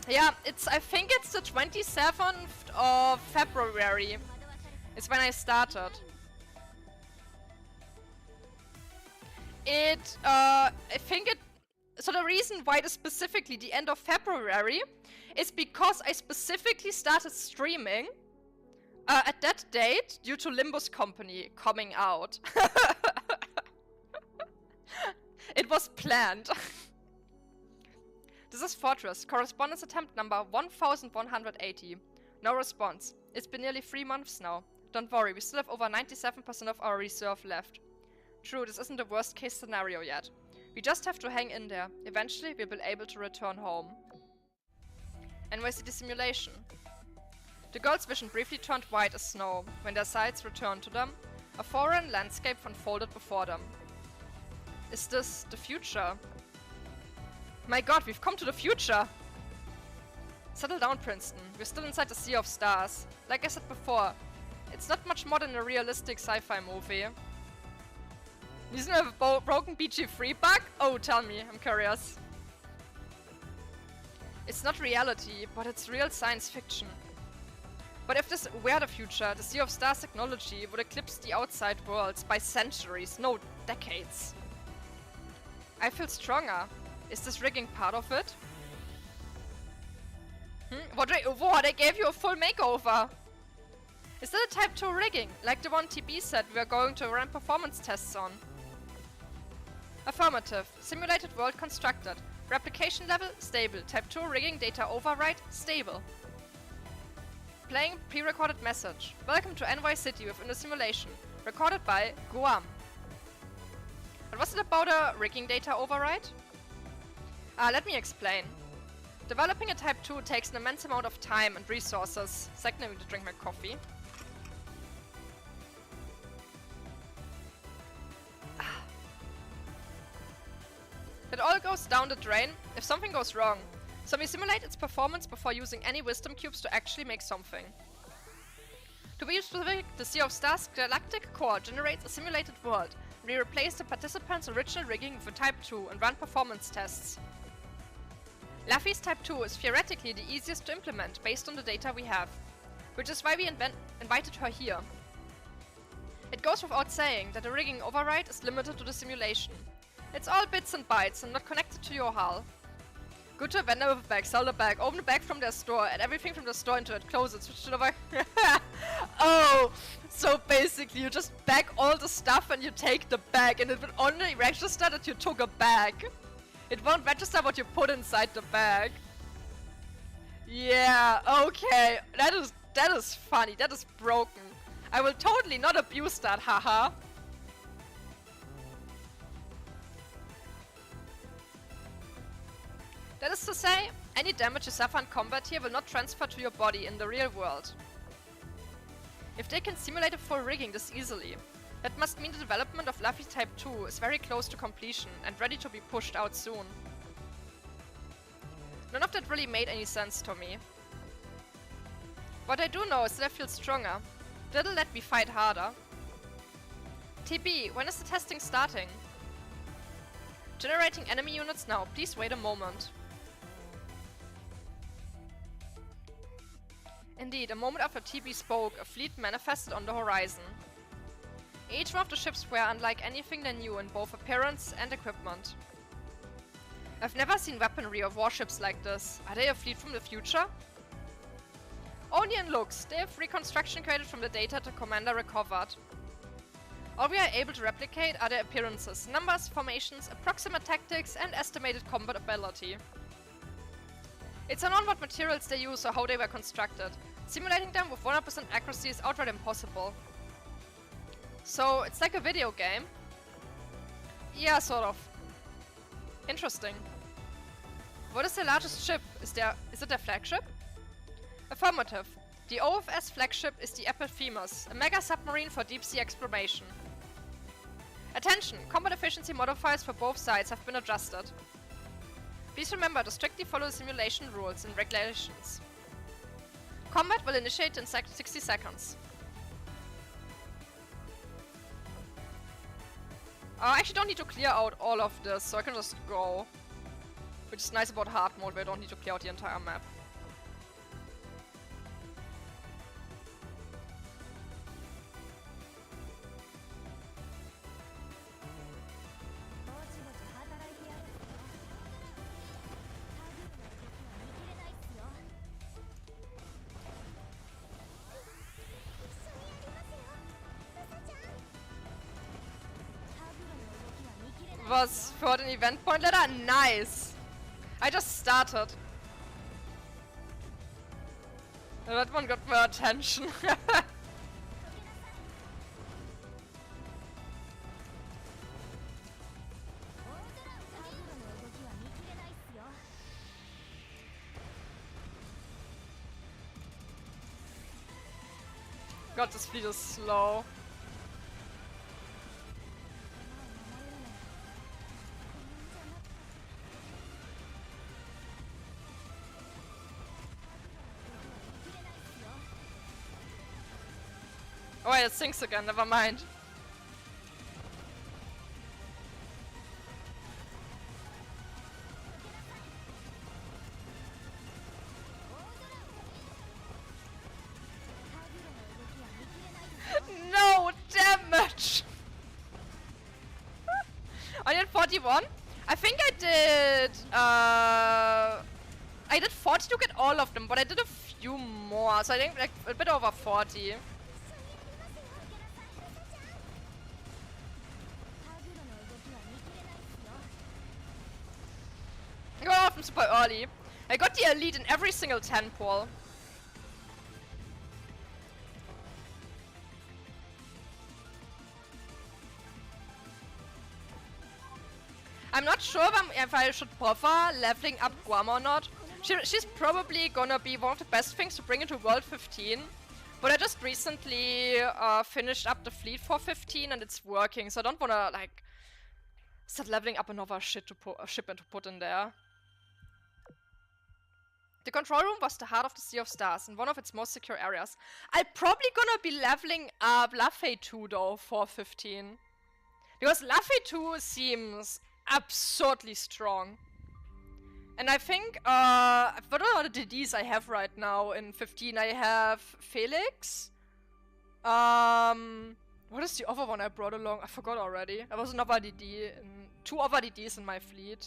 Yeah, I think it's the 27th of February. It's when I started. So the reason why it is specifically the end of February is because I specifically started streaming at that date due to Limbus Company coming out. It was planned. This is Fortress. Correspondence attempt number 1180. No response. It's been nearly 3 months now. Don't worry, we still have over 97% of our reserve left. True, this isn't the worst case scenario yet. We just have to hang in there. Eventually, we'll be able to return home. And where's the simulation? The girl's vision briefly turned white as snow. When their sights returned to them, a foreign landscape unfolded before them. Is this the future? My god, we've come to the future! Settle down, Princeton. We're still inside the Sea of Stars. Like I said before, it's not much more than a realistic sci-fi movie. Isn't it a broken BG3 bug? Oh, tell me, I'm curious. It's not reality, but it's real science fiction. But if this were the future, the Sea of Stars technology would eclipse the outside worlds by centuries, no, decades. I feel stronger. Is this rigging part of it? Whoa, they gave you a full makeover! Is that a Type 2 rigging, like the one TB said we are going to run performance tests on? Affirmative. Simulated world constructed. Replication level, stable. Type 2 rigging data override, stable. Playing pre-recorded message. Welcome to NY City within the simulation. Recorded by Guam. But was it about a rigging data override? Let me explain. Developing a Type 2 takes an immense amount of time and resources. Second, I need to drink my coffee. It all goes down the drain if something goes wrong. So we simulate its performance before using any wisdom cubes to actually make something. To be specific, the Sea of Stars galactic core generates a simulated world. we replace the participants' original rigging with a Type 2 and run performance tests. Luffy's Type 2 is theoretically the easiest to implement based on the data we have, which is why we invited her here. It goes without saying that the rigging override is limited to the simulation. It's all bits and bytes and not connected to your hull. Go to a vendor with a bag, sell the bag, open the bag from their store, add everything from the store into it, close it, switch it over. Oh, so basically you just bag all the stuff and you take the bag and it will only register that you took a bag. It won't register what you put inside the bag. Yeah, okay, that is funny, that is broken. I will totally not abuse that, haha. That is to say, any damage you suffer in combat here will not transfer to your body in the real world. If they can simulate a full rigging this easily, that must mean the development of Luffy Type 2 is very close to completion and ready to be pushed out soon. None of that really made any sense to me. What I do know is that I feel stronger. That'll let me fight harder. TB, when is the testing starting? Generating enemy units now, please wait a moment. Indeed, a moment after TB spoke, a fleet manifested on the horizon. Each one of the ships were unlike anything they knew in both appearance and equipment. I've never seen weaponry or warships like this. Are they a fleet from the future? Only in looks, they have reconstruction created from the data the commander recovered. All we are able to replicate are their appearances, numbers, formations, approximate tactics, and estimated combat ability. It's unknown what materials they use or how they were constructed. Simulating them with 100% accuracy is outright impossible. So, it's like a video game? Yeah, sort of. Interesting. What is their largest ship? Is it their flagship? Affirmative. The OFS flagship is the Epiphemus, a mega submarine for deep sea exploration. Attention! Combat efficiency modifiers for both sides have been adjusted. Please remember to strictly follow the simulation rules and regulations. Combat will initiate in 60 seconds. I actually don't need to clear out all of this, so I can just go. Which is nice about hard mode, where I don't need to clear out the entire map. Was for an event point letter? Nice! I just started. That one got my attention. God, this fleet is slow. Oh wait, it sinks again, never mind. No damage! I did 41? I think I did I did 40 to get all of them, but I did a few more, so I think like a bit over 40. I got all of them super early. I got the elite in every single 10 pull. I'm not sure if I should bother leveling up Guam or not. She's probably gonna be one of the best things to bring into World 15. But I just recently finished up the fleet for 15 and it's working, so I don't wanna like start leveling up another ship and to put in there. The control room was the heart of the Sea of Stars and one of its most secure areas. I'm probably gonna be leveling up Luffy 2 though for 15. Because Luffy 2 seems absurdly strong. And I think, what are the DDs I have right now in 15? I have Felix. What is the other one I brought along? I forgot already. There was another DD, two other DDs in my fleet.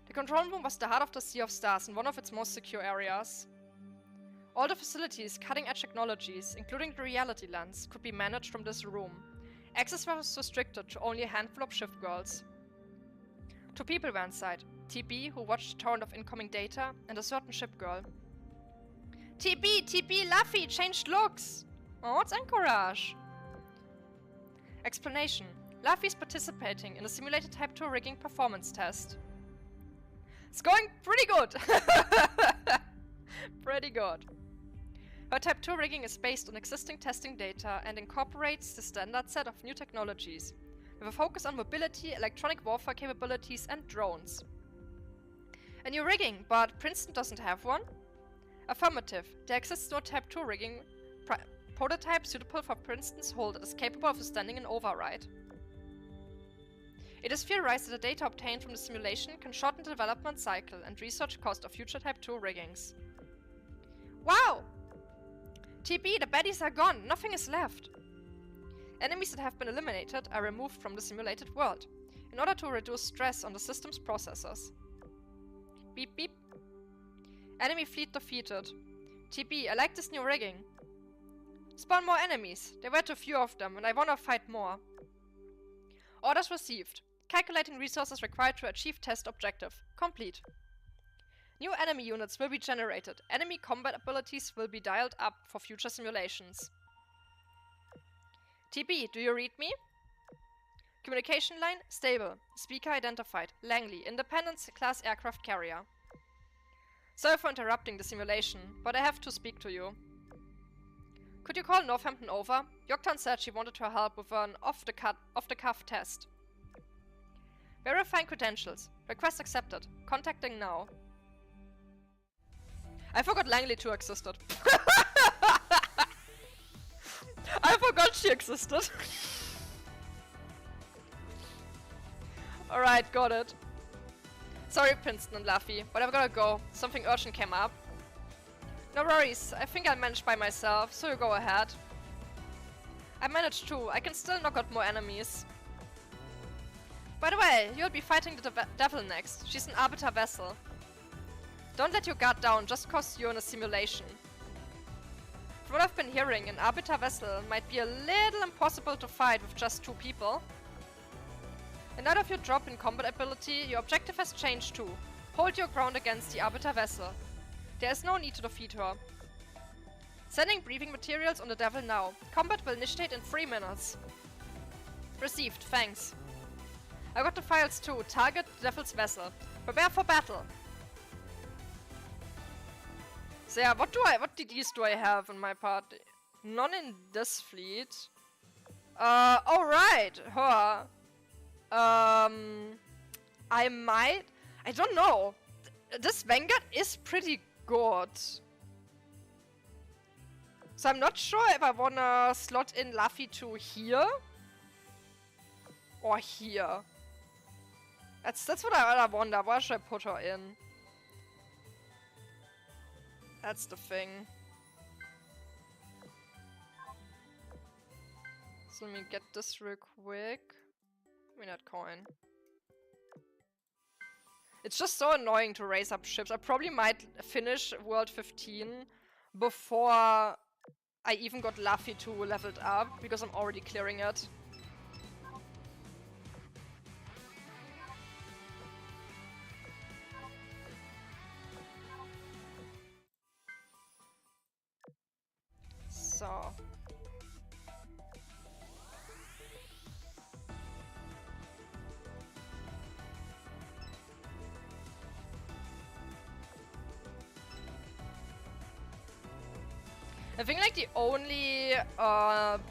The control room was the heart of the Sea of Stars and one of its most secure areas. All the facilities, cutting-edge technologies, including the reality lens, could be managed from this room. Access was restricted to only a handful of shift girls. 2 people were inside. TB, who watched a torrent of incoming data, and a certain ship girl. TB, Luffy, changed looks! Oh, it's Anchorage! Explanation. Luffy's participating in a simulated Type 2 rigging performance test. It's going pretty good! Pretty good. Her Type 2 rigging is based on existing testing data and incorporates the standard set of new technologies, with a focus on mobility, electronic warfare capabilities, and drones. A new rigging, but Princeton doesn't have one? Affirmative. There exists no Type 2 rigging prototype suitable for Princeton's hold that is capable of withstanding an override. It is theorized that the data obtained from the simulation can shorten the development cycle and research cost of future Type 2 riggings. Wow! TB, the baddies are gone, nothing is left. Enemies that have been eliminated are removed from the simulated world, in order to reduce stress on the system's processors. Beep beep. Enemy fleet defeated. TB, I like this new rigging. Spawn more enemies. There were too few of them, and I wanna fight more. Orders received. Calculating resources required to achieve test objective. Complete. New enemy units will be generated. Enemy combat abilities will be dialed up for future simulations. TB, do you read me? Communication line, stable. Speaker identified. Langley, Independence class aircraft carrier. Sorry for interrupting the simulation, but I have to speak to you. Could you call Northampton over? Yorktown said she wanted her help with an off-the-cuff test. Verifying credentials. Request accepted. Contacting now. I forgot Langley 2 existed. I forgot she existed. Alright, got it. Sorry, Princeton and Luffy, but I've gotta go. Something urgent came up. No worries, I think I'll manage by myself, so you go ahead. I managed too, I can still knock out more enemies. By the way, you'll be fighting the devil next. She's an arbiter vessel. Don't let your guard down just cause you're in a simulation. From what I've been hearing, an arbiter vessel might be a little impossible to fight with just 2 people. In light of your drop in combat ability, your objective has changed too. Hold your ground against the arbiter vessel. There is no need to defeat her. Sending briefing materials on the devil now. Combat will initiate in 3 minutes. Received, thanks. I got the files too. Target the devil's vessel. Prepare for battle. So yeah, what DDs do I have in my party? None in this fleet. Oh right, her. I don't know. This Vanguard is pretty good. So I'm not sure if I wanna slot in Luffy to here. Or here. That's what I wonder. Where should I put her in? That's the thing. So let me get this real quick. Give me that coin. It's just so annoying to raise up ships. I probably might finish World 15 before I even got Luffy 2 leveled up, because I'm already clearing it. So... I think like the only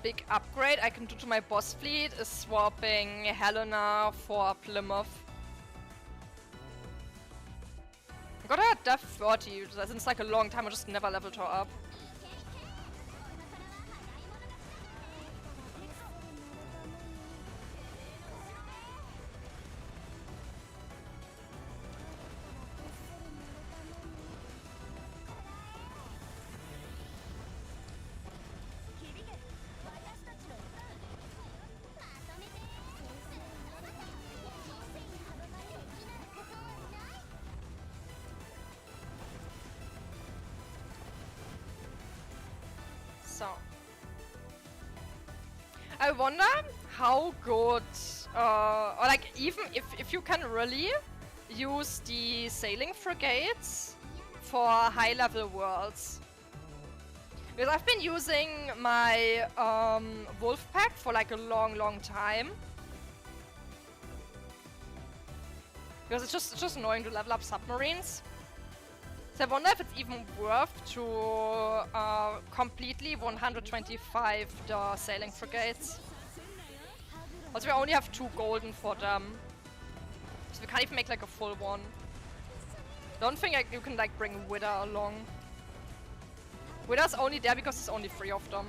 big upgrade I can do to my boss fleet is swapping Helena for Plymouth. I got her at Death 30 since like a long time, I just never leveled her up. So I wonder how good, or like even if you can really use the sailing frigates for high-level worlds. Because I've been using my wolf pack for like a long time. Because it's just annoying to level up submarines. So I wonder if it's even worth to completely 125 the sailing frigates. Also we only have 2 golden for them. So we can't even make like a full one. Don't think you can like bring Wither along. Wither's only there because there's only 3 of them.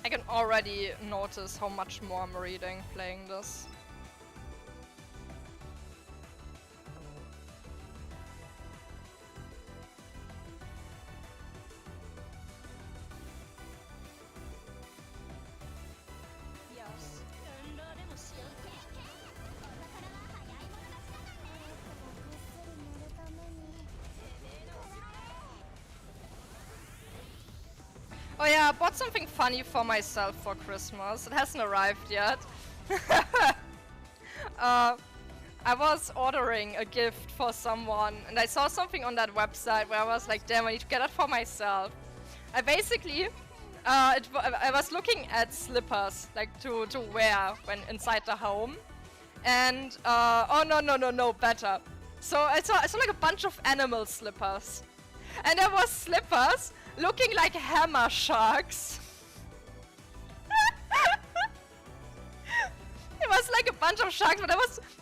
I can already notice how much more I'm reading playing this. Oh yeah, I bought something funny for myself for Christmas. It hasn't arrived yet. I was ordering a gift for someone and I saw something on that website where I was like, damn, I need to get it for myself. I basically, I was looking at slippers, like to wear when inside the home. And, oh no, better. So I saw like a bunch of animal slippers. And there was slippers looking like hammer sharks. It was like a bunch of sharks, but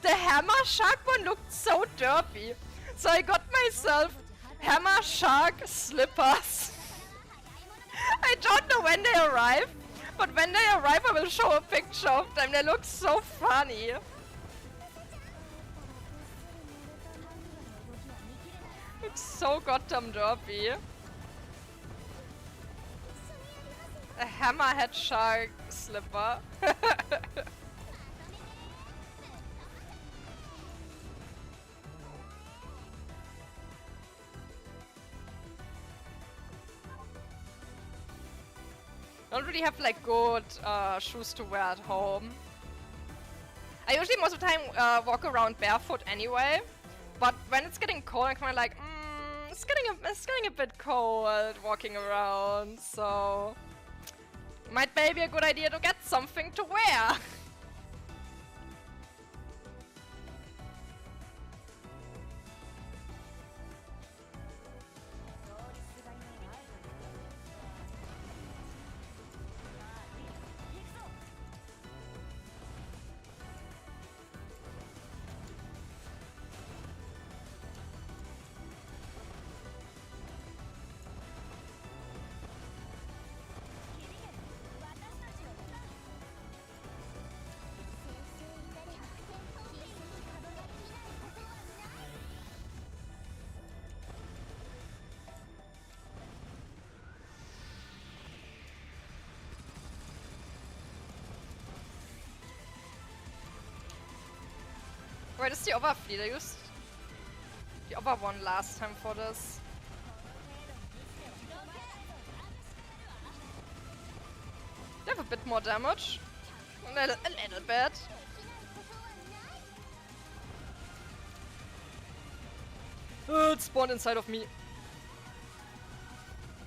the hammer shark one looked so derpy. So I got myself hammer shark slippers. I don't know when they arrive, but when they arrive I will show a picture of them. They look so funny. Looks so goddamn derpy. A hammerhead shark slipper. Don't really have like good shoes to wear at home. I usually most of the time walk around barefoot anyway, but when it's getting cold, I'm kind of like, it's getting a bit cold walking around, so might maybe a good idea to get something to wear. Wait, is the other fleet? I used the other one last time for this. They have a bit more damage. A little bit. It spawned inside of me.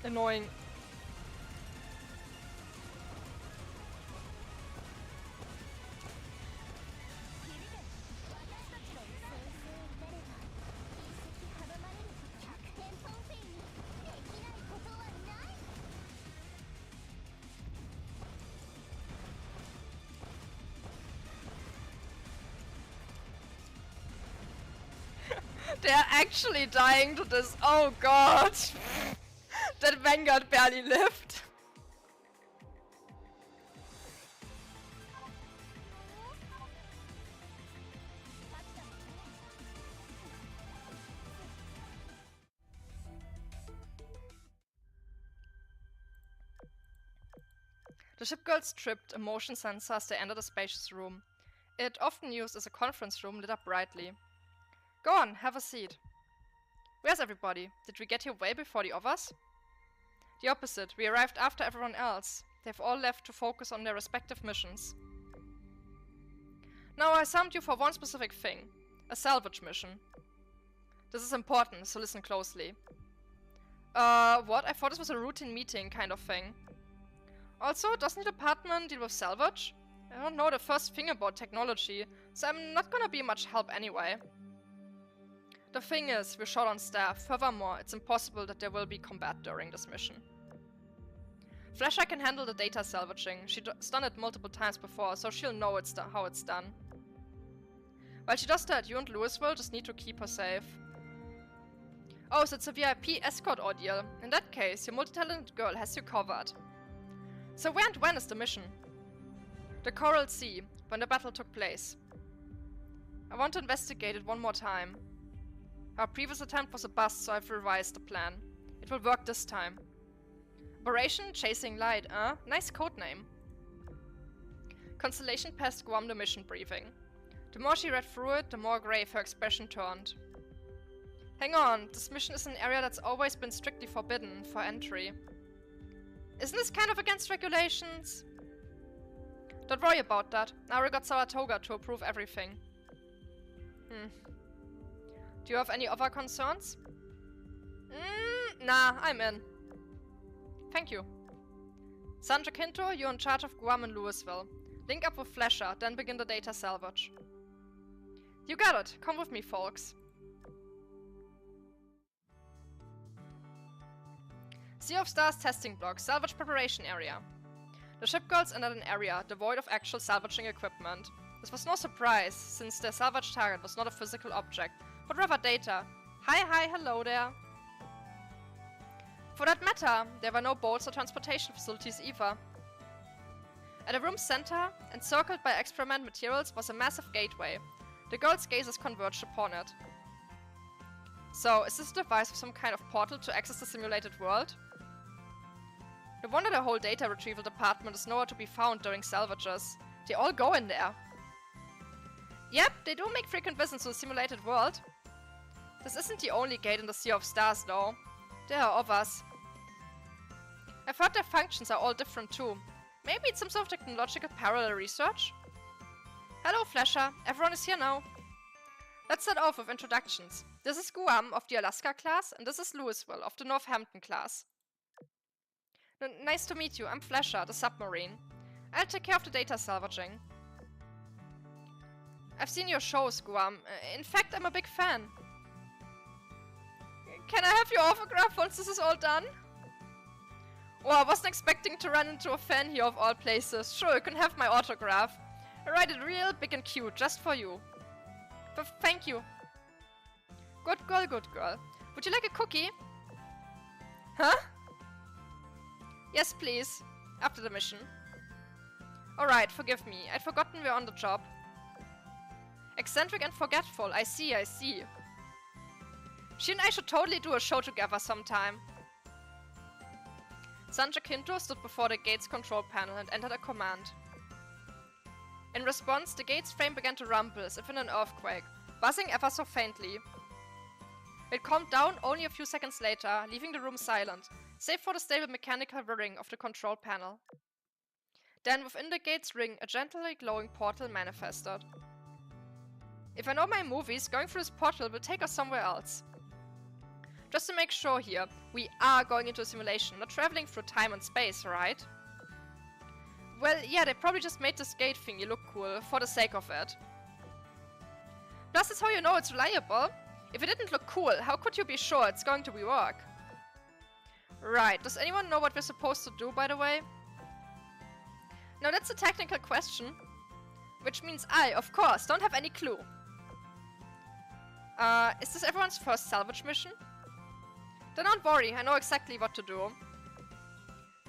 Annoying. They're actually dying to this. Oh god. That Vanguard barely lived. The ship girls tripped a motion sensor as they entered a spacious room. It, often used as a conference room, lit up brightly. Go on, have a seat. Where's everybody? Did we get here way before the others? The opposite, we arrived after everyone else. They've all left to focus on their respective missions. Now I summoned you for one specific thing. A salvage mission. This is important, so listen closely. What? I thought this was a routine meeting kind of thing. Also, doesn't the department deal with salvage? I don't know the first thing about technology, so I'm not gonna be much help anyway. The thing is, we're short on staff. Furthermore, it's impossible that there will be combat during this mission. Flasher can handle the data salvaging. She's done it multiple times before, so she'll know how it's done. While she does that, you and Lewis will just need to keep her safe. Oh, so it's a VIP escort ordeal. In that case, your multi-talented girl has you covered. So where and when is the mission? The Coral Sea, when the battle took place. I want to investigate it one more time. Our previous attempt was a bust, so I've revised the plan. It will work this time. Operation Chasing Light, Nice codename. Constellation passed Guam the mission briefing. The more she read through it, the more grave her expression turned. Hang on, this mission is an area that's always been strictly forbidden for entry. Isn't this kind of against regulations? Don't worry about that. I already got Saratoga to approve everything. Do you have any other concerns? Nah, I'm in. Thank you. San Jacinto, you're in charge of Guam and Louisville. Link up with Flasher, then begin the data salvage. You got it. Come with me, folks. Sea of Stars testing block, salvage preparation area. The ship girls entered an area devoid of actual salvaging equipment. This was no surprise, since their salvage target was not a physical object, but rather data. Hi, hello there. For that matter, there were no boats or transportation facilities either. At the room's center, encircled by experiment materials, was a massive gateway. The girls' gazes converged upon it. So, is this a device of some kind of portal to access the simulated world? No wonder the whole data retrieval department is nowhere to be found during salvages. They all go in there. Yep, they do make frequent visits to the simulated world. This isn't the only gate in the Sea of Stars, though. There are others. I've heard their functions are all different too. Maybe it's some sort of technological parallel research? Hello, Flasher. Everyone is here now. Let's start off with introductions. This is Guam of the Alaska class, and this is Louisville of the Northampton class. Nice to meet you. I'm Flasher, the submarine. I'll take care of the data salvaging. I've seen your shows, Guam. In fact, I'm a big fan. Can I have your autograph once this is all done? Oh, I wasn't expecting to run into a fan here of all places. Sure, you can have my autograph. I write it real big and cute, just for you. But thank you. Good girl, good girl. Would you like a cookie? Huh? Yes, please. After the mission. Alright, forgive me. I'd forgotten we're on the job. Eccentric and forgetful. I see, I see. She and I should totally do a show together sometime. San Jacinto stood before the gate's control panel and entered a command. In response, the gate's frame began to rumble as if in an earthquake, buzzing ever so faintly. It calmed down only a few seconds later, leaving the room silent, save for the stable mechanical whirring of the control panel. Then, within the gate's ring, a gently glowing portal manifested. If I know my movies, going through this portal will take us somewhere else. Just to make sure here, we are going into a simulation, not traveling through time and space, right? Well, yeah, they probably just made this gate thingy look cool, for the sake of it. Plus, that's how you know it's reliable. If it didn't look cool, how could you be sure it's going to work? Right, does anyone know what we're supposed to do, by the way? Now that's a technical question. Which means I, of course, don't have any clue. Is this everyone's first salvage mission? Then don't worry, I know exactly what to do.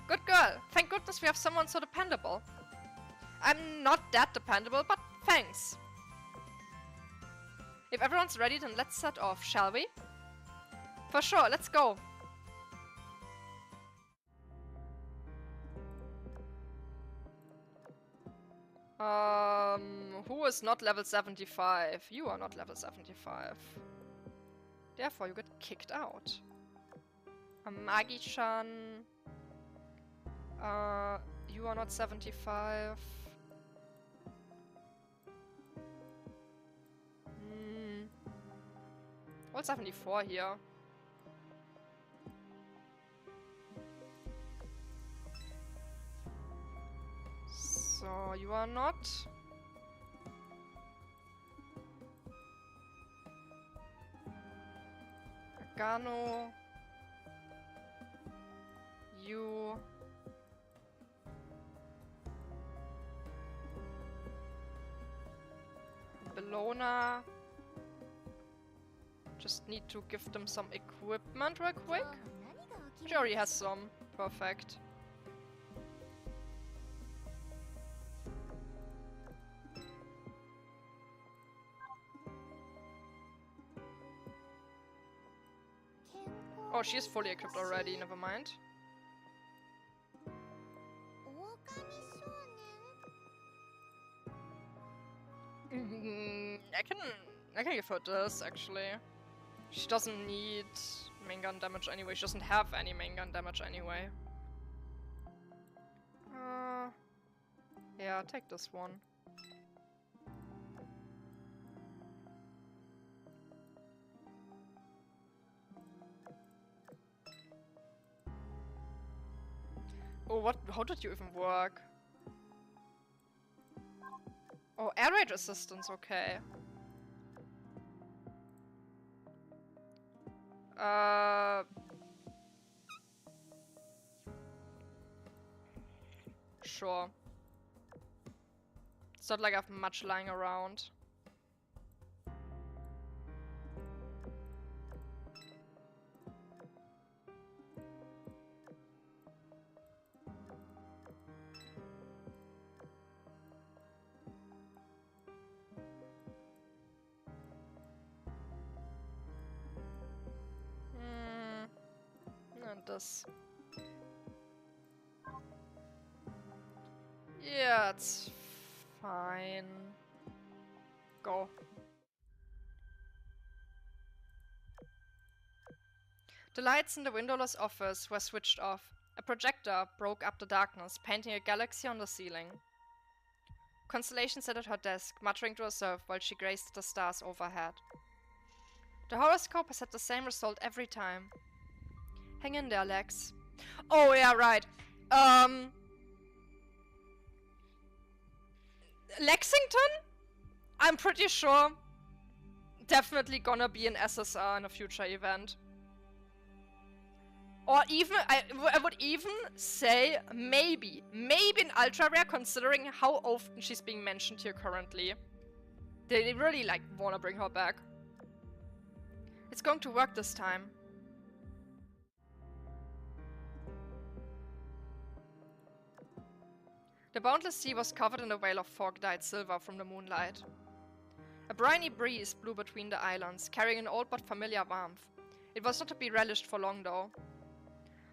Good girl. Thank goodness we have someone so dependable. I'm not that dependable, but thanks. If everyone's ready, then let's set off, shall we? For sure, let's go. Who is not level 75? You are not level 75. Therefore, you get kicked out. Magi-chan. You are not 75. All 74 here. So, you are not. Agano. You. Bellona. Just need to give them some equipment real quick. She already has some. Perfect. Oh, she is fully equipped already, never mind. I can give her this, actually. She doesn't need main gun damage anyway. She doesn't have any main gun damage anyway. Yeah, take this one. Oh, what? How did you even work? Oh, air raid resistance, okay. Sure. It's not like I have much lying around. And this. Yeah, it's fine. Go. The lights in the windowless office were switched off. A projector broke up the darkness, painting a galaxy on the ceiling. Constellation sat at her desk, muttering to herself while she gazed at the stars overhead. The horoscope has had the same result every time. Hang in there, Lex. Oh, yeah, right. Lexington? I'm pretty sure definitely gonna be an SSR in a future event. Or even, I would even say maybe an ultra rare, considering how often she's being mentioned here currently. They really like wanna bring her back. It's going to work this time. The boundless sea was covered in a veil of fog-dyed silver from the moonlight. A briny breeze blew between the islands, carrying an old but familiar warmth. It was not to be relished for long, though.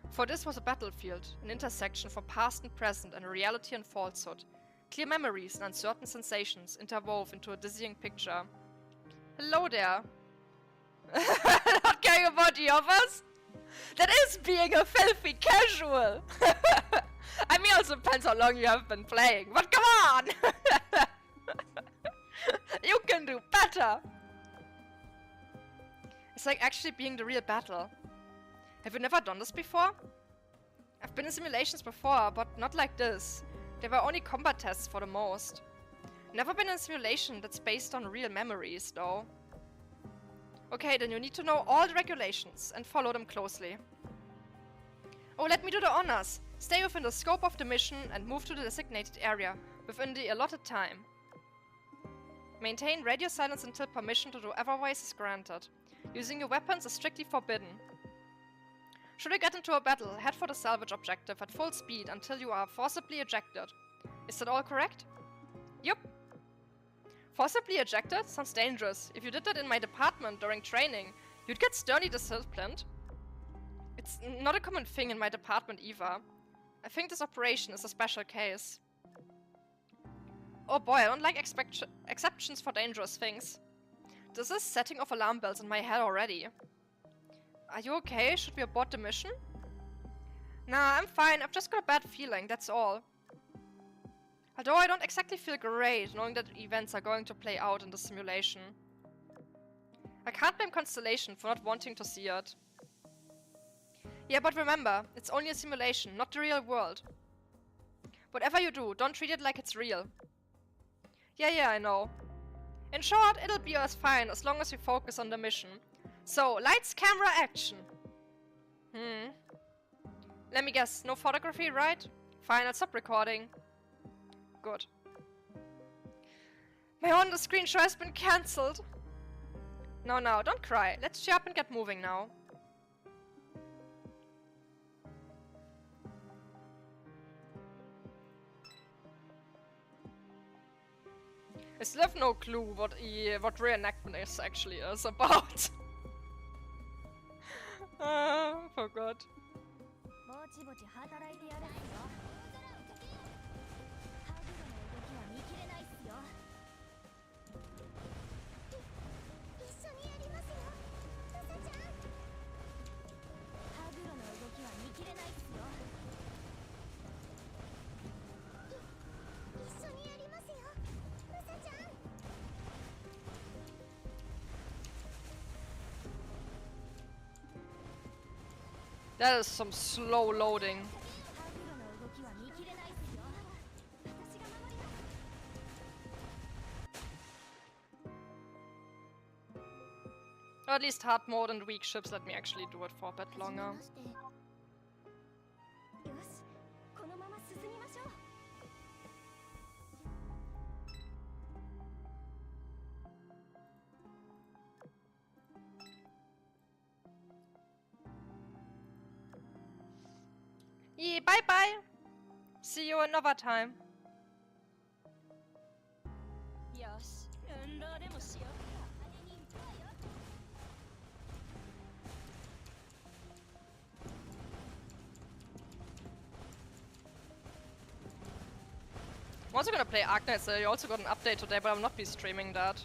For this was a battlefield, an intersection for past and present, and reality and falsehood. Clear memories and uncertain sensations interwove into a dizzying picture. Hello there. Not caring about the others? That is being a filthy casual! I mean, also depends how long you have been playing, but come on! You can do better! It's like actually being the real battle. Have you never done this before? I've been in simulations before, but not like this. They were only combat tests for the most. Never been in a simulation that's based on real memories, though. Okay, then you need to know all the regulations and follow them closely. Oh, let me do the honors. Stay within the scope of the mission and move to the designated area within the allotted time. Maintain radio silence until permission to do otherwise is granted. Using your weapons is strictly forbidden. Should you get into a battle, head for the salvage objective at full speed until you are forcibly ejected. Is that all correct? Yup. Forcibly ejected? Sounds dangerous. If you did that in my department during training, you'd get sternly disciplined. It's not a common thing in my department either. I think this operation is a special case. Oh boy, I don't like exceptions for dangerous things. This is setting off alarm bells in my head already. Are you okay? Should we abort the mission? Nah, I'm fine. I've just got a bad feeling, that's all. Although I don't exactly feel great knowing that events are going to play out in the simulation. I can't blame Constellation for not wanting to see it. Yeah, but remember, it's only a simulation, not the real world. Whatever you do, don't treat it like it's real. Yeah, I know. In short, it'll be as fine as long as we focus on the mission. So, lights, camera, action. Let me guess, no photography, right? Fine, I'll stop recording. Good. My on the screen show has been cancelled. No, don't cry. Let's cheer up and get moving now. I still have no clue what reenactment actually is about. Forgot. That is some slow loading. Or at least hard mode and weak ships let me actually do it for a bit longer. Yeah, bye bye. See you another time. I'm also gonna play Arknights. I also got an update today, but I will not be streaming that.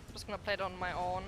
I'm just gonna play it on my own.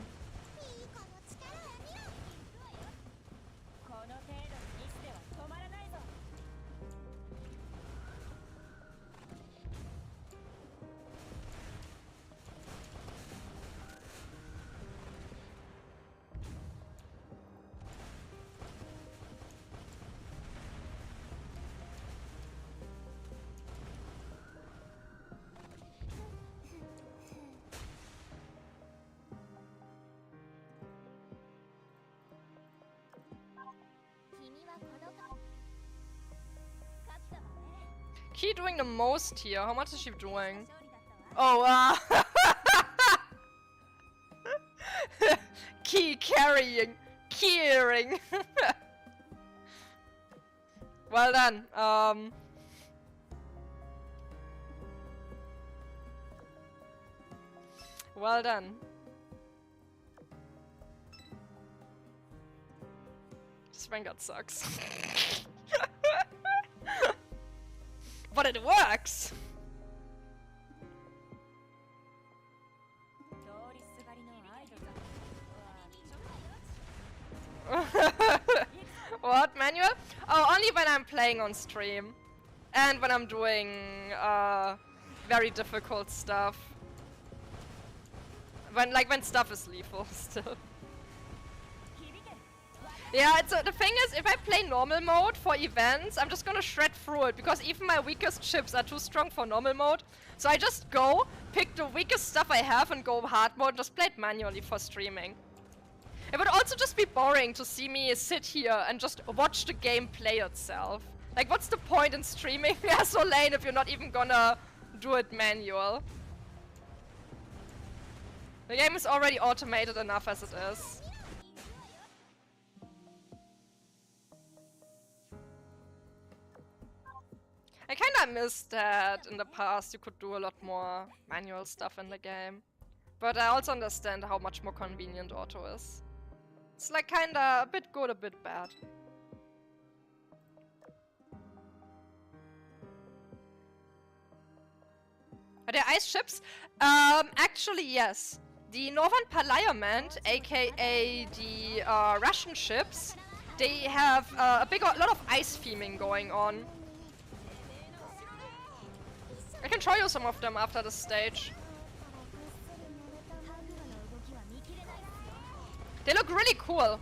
Key doing the most here. How much is she doing? Oh, Key carrying. Keying. Well done. Well done. This Vanguard sucks. But it works! What? Manual? Oh, only when I'm playing on stream. And when I'm doing very difficult stuff. When stuff is lethal still. Yeah, the thing is, if I play normal mode for events, I'm just gonna shred through it, because even my weakest ships are too strong for normal mode. So I just go, pick the weakest stuff I have and go hard mode and just play it manually for streaming. It would also just be boring to see me sit here and just watch the game play itself. Like, what's the point in streaming Azur Lane if you're not even gonna do it manual? The game is already automated enough as it is. I kinda missed that in the past you could do a lot more manual stuff in the game. But I also understand how much more convenient auto is. It's like kinda a bit good, a bit bad. Are there ice ships? Actually yes. The Northern Parliament, aka the Russian ships, they have a lot of ice theming going on. I can show you some of them after this stage. They look really cool.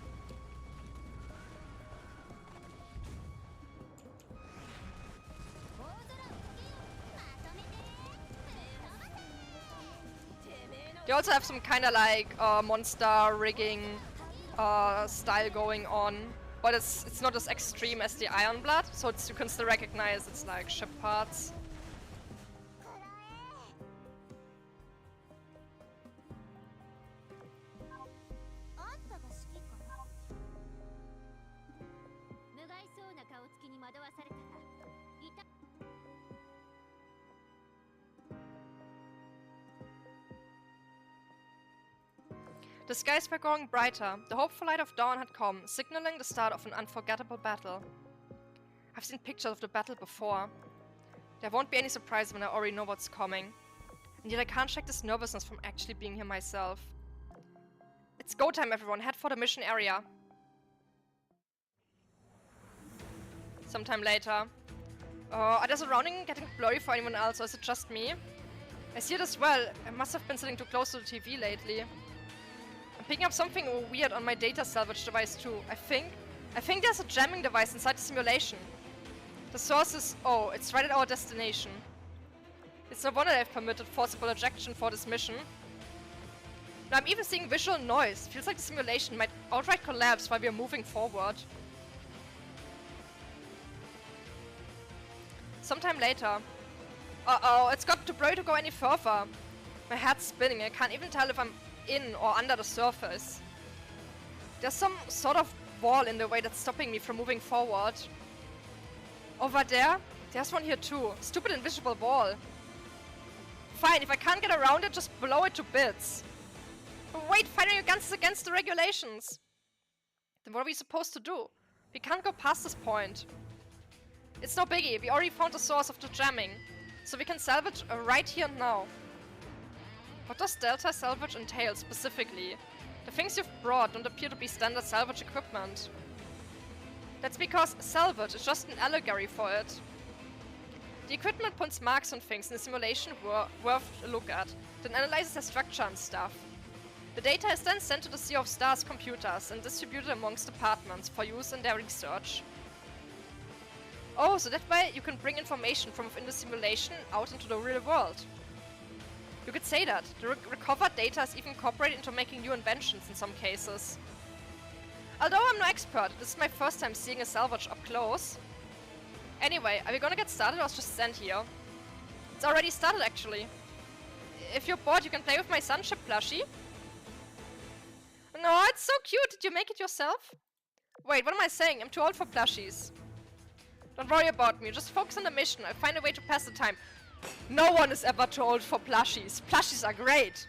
They also have some kind of like monster rigging style going on, but it's not as extreme as the Ironblood, so you can still recognize it's like ship parts. The skies were growing brighter. The hopeful light of dawn had come, signaling the start of an unforgettable battle. I've seen pictures of the battle before. There won't be any surprise when I already know what's coming. And yet I can't shake this nervousness from actually being here myself. It's go time, everyone. Head for the mission area. Sometime later. Are the surroundings getting blurry for anyone else, or is it just me? I see it as well. I must have been sitting too close to the TV lately. I'm picking up something weird on my data salvage device too. I think there's a jamming device inside the simulation. The source is... oh, it's right at our destination. It's no wonder they've permitted forcible ejection for this mission. Now I'm even seeing visual noise. Feels like the simulation might outright collapse while we are moving forward. Sometime later. Uh-oh, it's got too blurry to go any further. My head's spinning. I can't even tell if I'm in or under the surface. There's some sort of wall in the way that's stopping me from moving forward. Over there? There's one here too. Stupid invisible wall. Fine, if I can't get around it, just blow it to bits. But wait, firing your guns is against the regulations. Then what are we supposed to do? We can't go past this point. It's no biggie, we already found the source of the jamming. So we can salvage right here and now. What does Delta salvage entail specifically? The things you've brought don't appear to be standard salvage equipment. That's because salvage is just an allegory for it. The equipment puts marks on things in the simulation worth a look at, then analyzes their structure and stuff. The data is then sent to the Sea of Stars computers and distributed amongst departments for use in their research. Oh, so that way you can bring information from within the simulation out into the real world. You could say that. The recovered data is even incorporated into making new inventions in some cases. Although I'm no expert, this is my first time seeing a salvage up close. Anyway, are we gonna get started or just stand here? It's already started actually. If you're bored, you can play with my sunship plushie. No, it's so cute. Did you make it yourself? Wait, what am I saying? I'm too old for plushies. Don't worry about me, just focus on the mission. I'll find a way to pass the time. No one is ever too old for plushies. Plushies are great.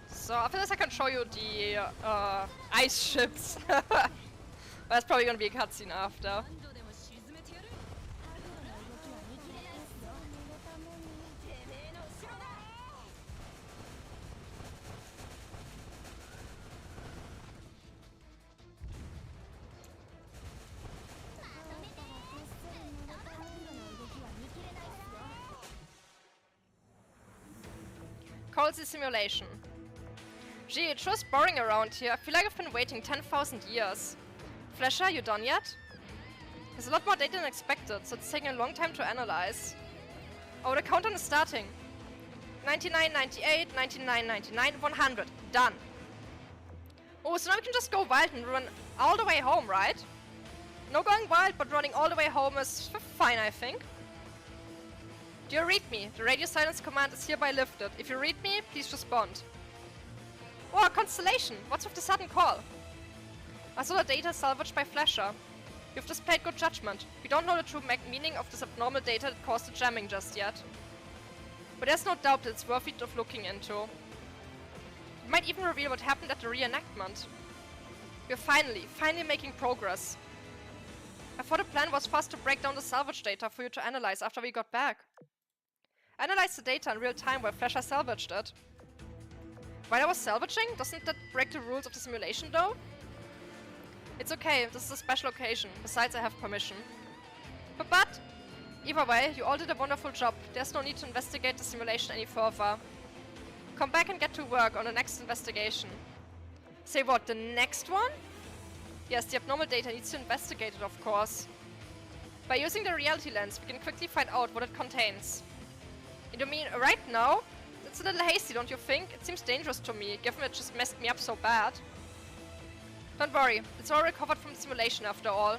So after this I can show you the ice ships. That's probably gonna be a cutscene after. Calls the simulation. Gee, it's just boring around here. I feel like I've been waiting 10,000 years. Flesher, you done yet? There's a lot more data than expected, so it's taking a long time to analyze. Oh, the countdown is starting. 99, 98, 99, 99, 100. Done. Oh, so now we can just go wild and run all the way home, right? No going wild, but running all the way home is fine, I think. Do you read me? The radio silence command is hereby lifted. If you read me, please respond. Oh, a constellation! What's with the sudden call? I saw the data salvaged by Flesher. You've displayed good judgment. We don't know the true meaning of this abnormal data that caused the jamming just yet. But there's no doubt that it's worthy of looking into. It might even reveal what happened at the reenactment. We're finally making progress. I thought the plan was for us to break down the salvage data for you to analyze after we got back. Analyze the data in real time while Flesher salvaged it. While I was salvaging, doesn't that break the rules of the simulation though? It's okay, this is a special occasion. Besides, I have permission. But either way, you all did a wonderful job. There's no need to investigate the simulation any further. Come back and get to work on the next investigation. Say what, the next one? Yes, the abnormal data needs to investigate it, of course. By using the reality lens, we can quickly find out what it contains. You mean right now? It's a little hasty, don't you think? It seems dangerous to me, given it just messed me up so bad. Don't worry, it's all recovered from the simulation after all.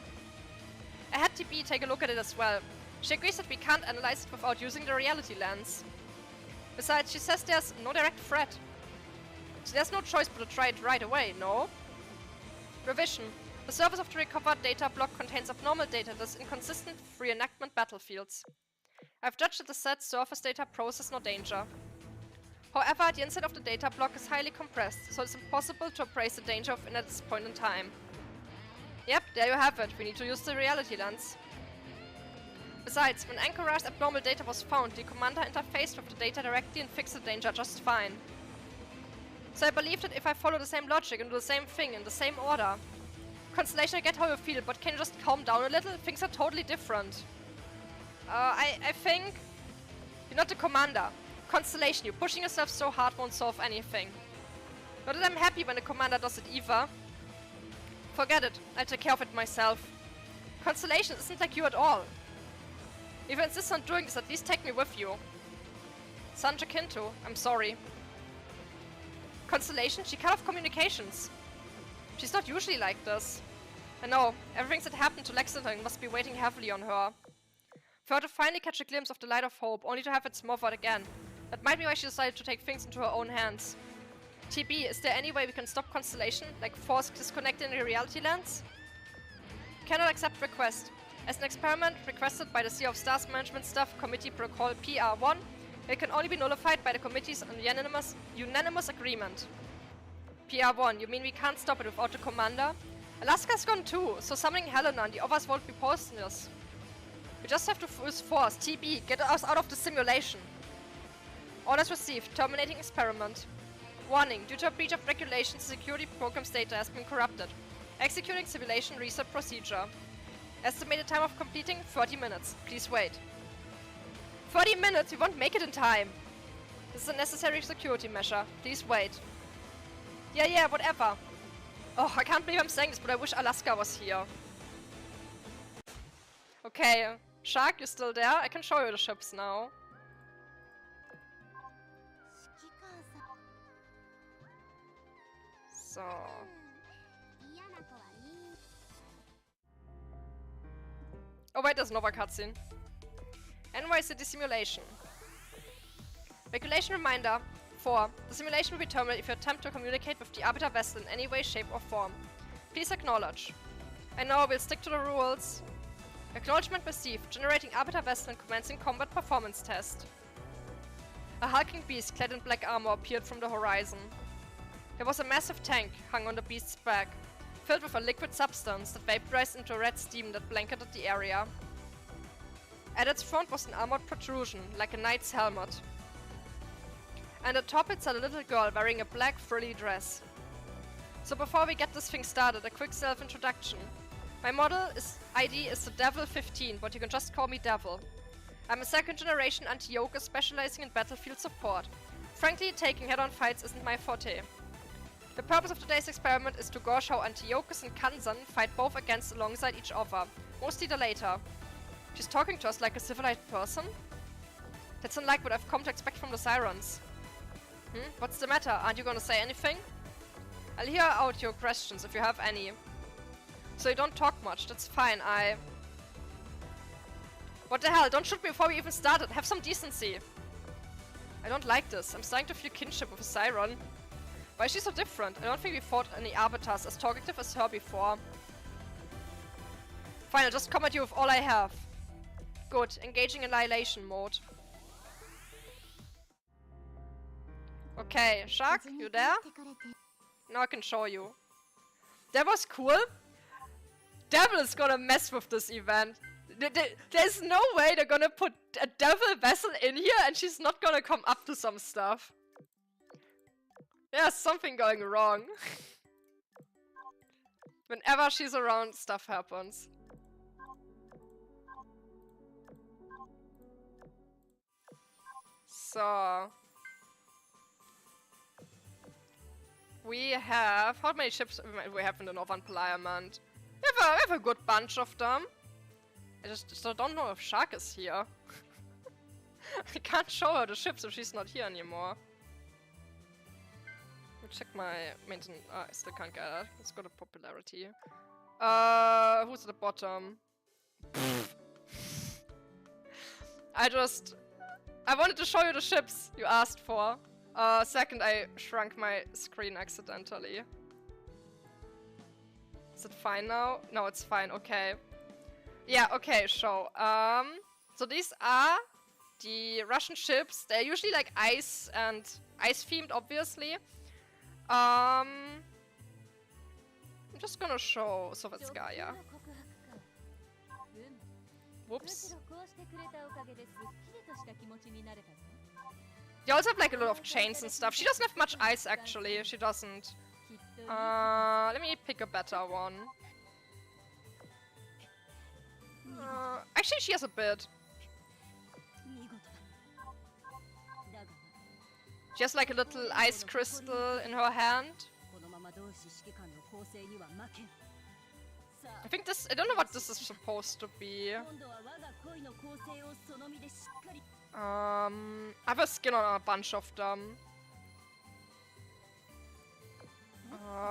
I had TB take a look at it as well. She agrees that we can't analyze it without using the reality lens. Besides, she says there's no direct threat. So there's no choice but to try it right away, no? Revision. The surface of the recovered data block contains abnormal data that is inconsistent with reenactment battlefields. I've judged that the said surface data poses no danger. However, the inside of the data block is highly compressed, so it's impossible to appraise the danger of it at this point in time. Yep, there you have it. We need to use the reality lens. Besides, when Anchorar's abnormal data was found, the commander interfaced with the data directly and fixed the danger just fine. So I believe that if I follow the same logic and do the same thing in the same order... Constellation, I get how you feel, but can you just calm down a little? Things are totally different. I think... You're not the commander. Constellation, you pushing yourself so hard won't solve anything. Not that I'm happy when the commander does it either. Forget it, I'll take care of it myself. Constellation isn't like you at all. If you insist on doing this, at least take me with you. San Jacinto, I'm sorry. Constellation, she cut off communications. She's not usually like this. I know, everything that happened to Lexington must be weighing heavily on her. For her to finally catch a glimpse of the light of hope, only to have it smothered again. That might be why she decided to take things into her own hands. TB, is there any way we can stop Constellation, like force disconnecting the reality lens? Cannot accept request. As an experiment requested by the Sea of Stars Management Staff Committee Protocol PR1, it can only be nullified by the committee's unanimous agreement. PR1, you mean we can't stop it without the commander? Alaska's gone too, so summoning Helena and the others won't be poisonous. We just have to use force. TB, get us out of the simulation. Orders received. Terminating experiment. Warning, due to a breach of regulations, the security program's data has been corrupted. Executing simulation reset procedure. Estimated time of completing, 30 minutes. Please wait. 30 minutes? We won't make it in time. This is a necessary security measure. Please wait. Yeah, whatever. Oh, I can't believe I'm saying this, but I wish Alaska was here. Okay, Shark, you still there? I can show you the ships now. So... Oh wait, there's another cutscene. Envoy City Simulation. Regulation reminder 4. The simulation will be terminated if you attempt to communicate with the Arbiter vessel in any way, shape or form. Please acknowledge. I know, we'll stick to the rules. Acknowledgement received. Generating Arbiter vessel and commencing combat performance test. A hulking beast clad in black armor appeared from the horizon. There was a massive tank hung on the beast's back, filled with a liquid substance that vaporized into red steam that blanketed the area. At its front was an armored protrusion, like a knight's helmet. And atop it sat a little girl wearing a black frilly dress. So before we get this thing started, a quick self-introduction. My ID is the Devil 15, but you can just call me Devil. I'm a second generation anti-Yoker specializing in battlefield support. Frankly, taking head-on fights isn't my forte. The purpose of today's experiment is to gauge how Antiochus and Kansan fight both against alongside each other. Mostly the later. She's talking to us like a civilized person? That's unlike what I've come to expect from the Sirens. What's the matter? Aren't you gonna say anything? I'll hear out your questions if you have any. So you don't talk much, that's fine, What the hell? Don't shoot me before we even started. Have some decency. I don't like this. I'm starting to feel kinship with a Siren. Why is she so different? I don't think we fought any arbiters as talkative as her before. Fine, I'll just come at you with all I have. Good. Engaging in annihilation mode. Okay, Shark, you there? Now I can show you. That was cool. Devil is gonna mess with this event. There's no way they're gonna put a devil vessel in here and she's not gonna come up to some stuff. There's something going wrong. Whenever she's around, stuff happens. So... we have... how many ships we have in the Northern Parliament? We have a good bunch of them. I just don't know if Shark is here. I can't show her the ships if she's not here anymore. Let me check my maintenance. I still can't get it. Let's go to popularity. Who's at the bottom? I wanted to show you the ships you asked for. Second, I shrunk my screen accidentally. Is it fine now? No, it's fine, okay. Yeah, okay, show. So these are the Russian ships. They're usually like ice and ice-themed, obviously. I'm just gonna show Sovetskaya. Whoops. They also have like a lot of chains and stuff. She doesn't have much ice actually. She doesn't. Let me pick a better one. Actually, she has a bit. She has like a little ice crystal in her hand. I think this... I don't know what this is supposed to be. I have a skin on a bunch of them.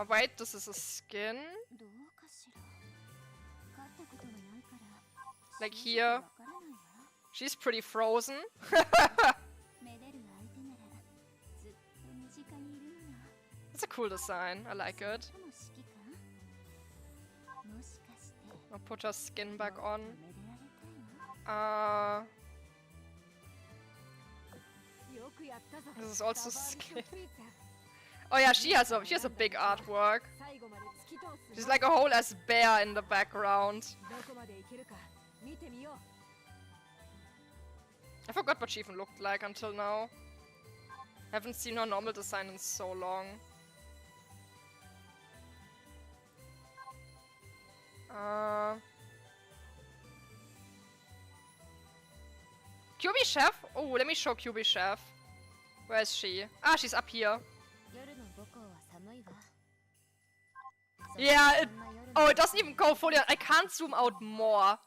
Wait, this is a skin? Like here. She's pretty frozen. It's a cool design, I like it. I'll put her skin back on. This is also skin. Oh yeah, she has a big artwork. She's like a whole ass bear in the background. I forgot what she even looked like until now. Haven't seen her normal design in so long. QB Chef? Oh, let me show QB Chef. Where is she? Ah, she's up here. Yeah, it doesn't even go fully. I can't zoom out more.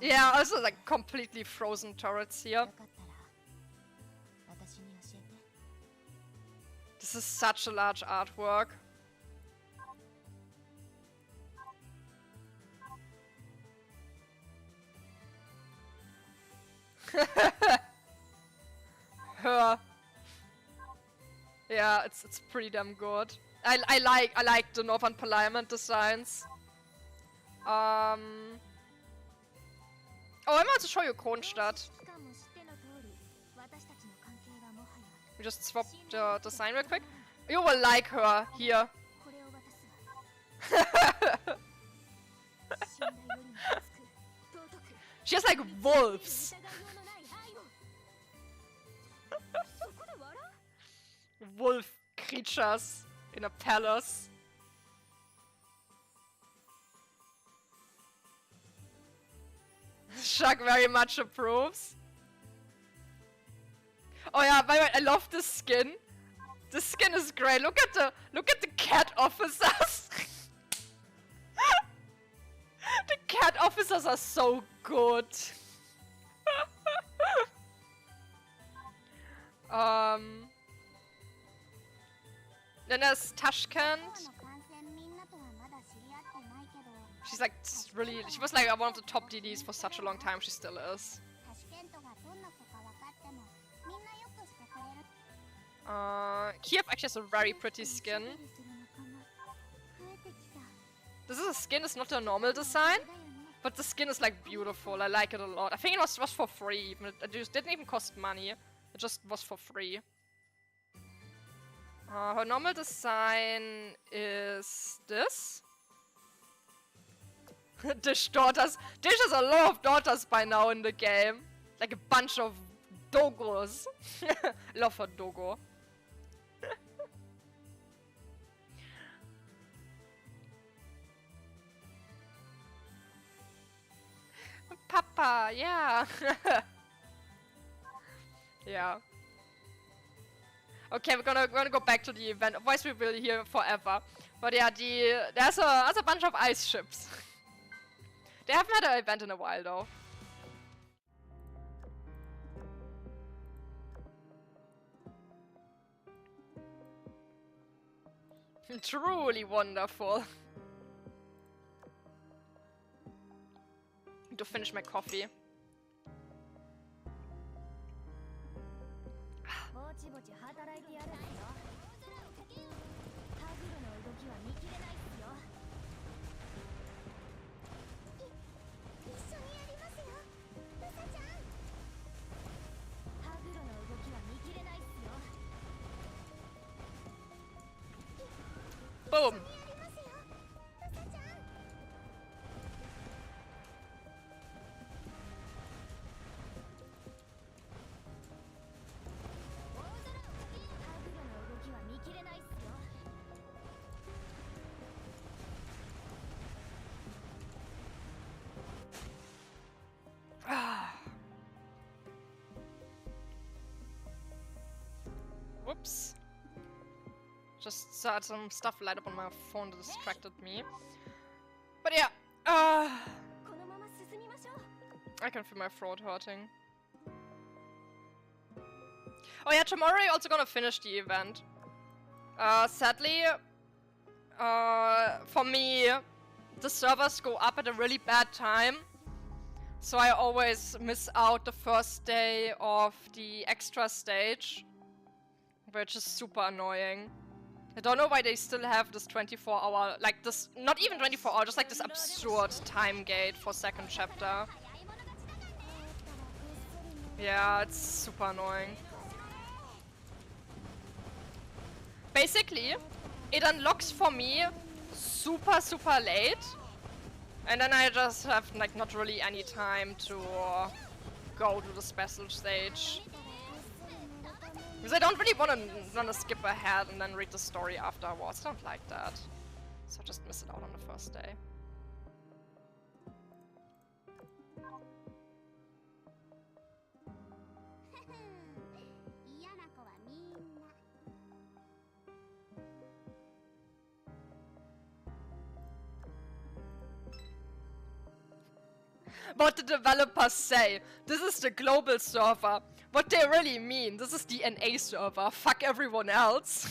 Yeah, also like completely frozen turrets here. This is such a large artwork. Her. Yeah, it's pretty damn good. I like the Northern Parliament designs. Oh, I'm about to show you Kronstadt. We just swap the design real quick. You will like her here. She has like wolves. Wolf creatures in a palace. Shug very much approves. Oh yeah, by the way, I love this skin. The skin is great. Look at the cat officers. The cat officers are so good. Then there's Tashkent. She's like really. She was like one of the top DDs for such a long time. She still is. Kiev actually has a very pretty skin. This is a skin, it's not a normal design, but the skin is like beautiful. I like it a lot. I think it was for free even. It just didn't even cost money. It just was for free. Her normal design is this. Dish daughters. Dish has a lot of daughters by now in the game. Like a bunch of dogos. Love her dogo. Papa, yeah. Yeah. Okay, we're gonna go back to the event. Otherwise we will be here forever. But yeah, there's a bunch of ice ships. They haven't had an event in a while though. Truly wonderful. Need to finish my coffee. Boom! Whoops. Just had some stuff light up on my phone that distracted me. But yeah, I can feel my throat hurting. Oh yeah, tomorrow I'm also gonna finish the event. Sadly, for me, the servers go up at a really bad time. So I always miss out the first day of the extra stage. Which is super annoying. I don't know why they still have this 24-hour, like this, not even 24-hour, just like this absurd time gate for second chapter. Yeah, it's super annoying. Basically, it unlocks for me super late. And then I just have like not really any time to go to the special stage. Because I don't really want to skip ahead and then read the story afterwards. I don't like that. So I just miss it out on the first day. What the developers say. This is the global server. What they really mean, this is the NA server. Fuck everyone else.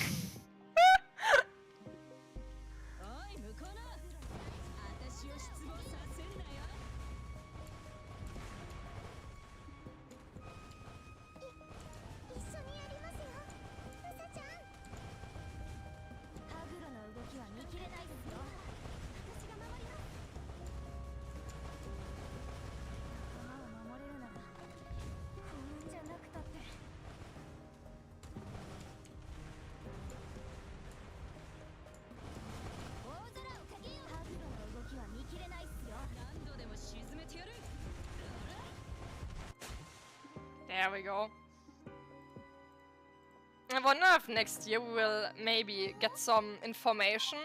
There we go. I wonder if next year we will maybe get some information,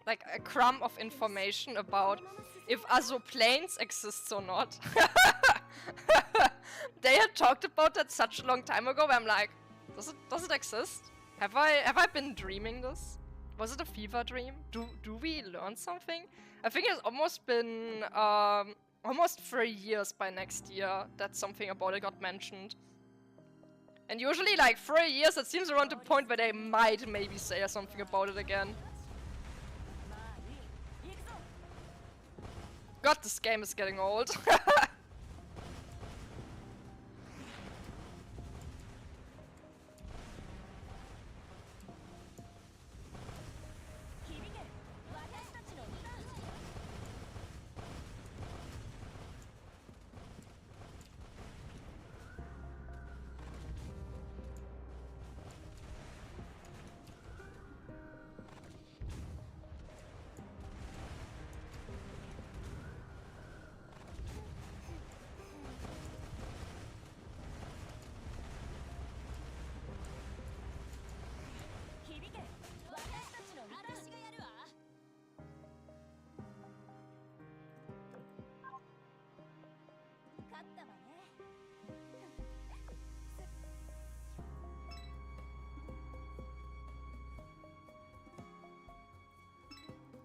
like a crumb of information about if Azur planes exists or not. They had talked about that such a long time ago, where I'm like, does it exist? Have I been dreaming this? Was it a fever dream? Do we learn something? I think it's almost been almost 3 years by next year that something about it got mentioned. And usually like 3 years it seems around the point where they might maybe say something about it again. God, this game is getting old.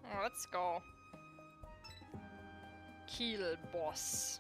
Oh, let's go. Kill boss.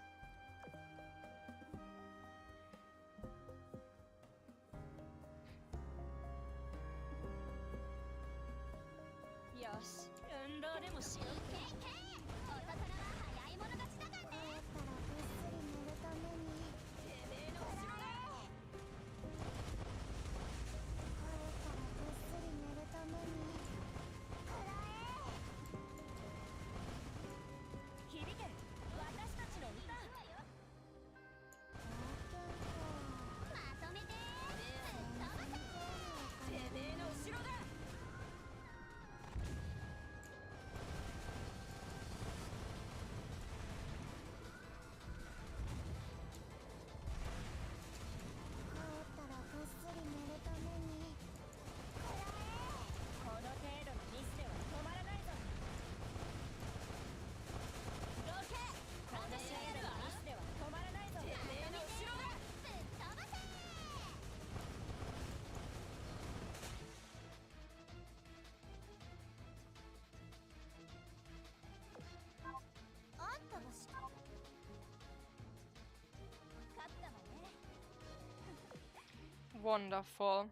Wonderful.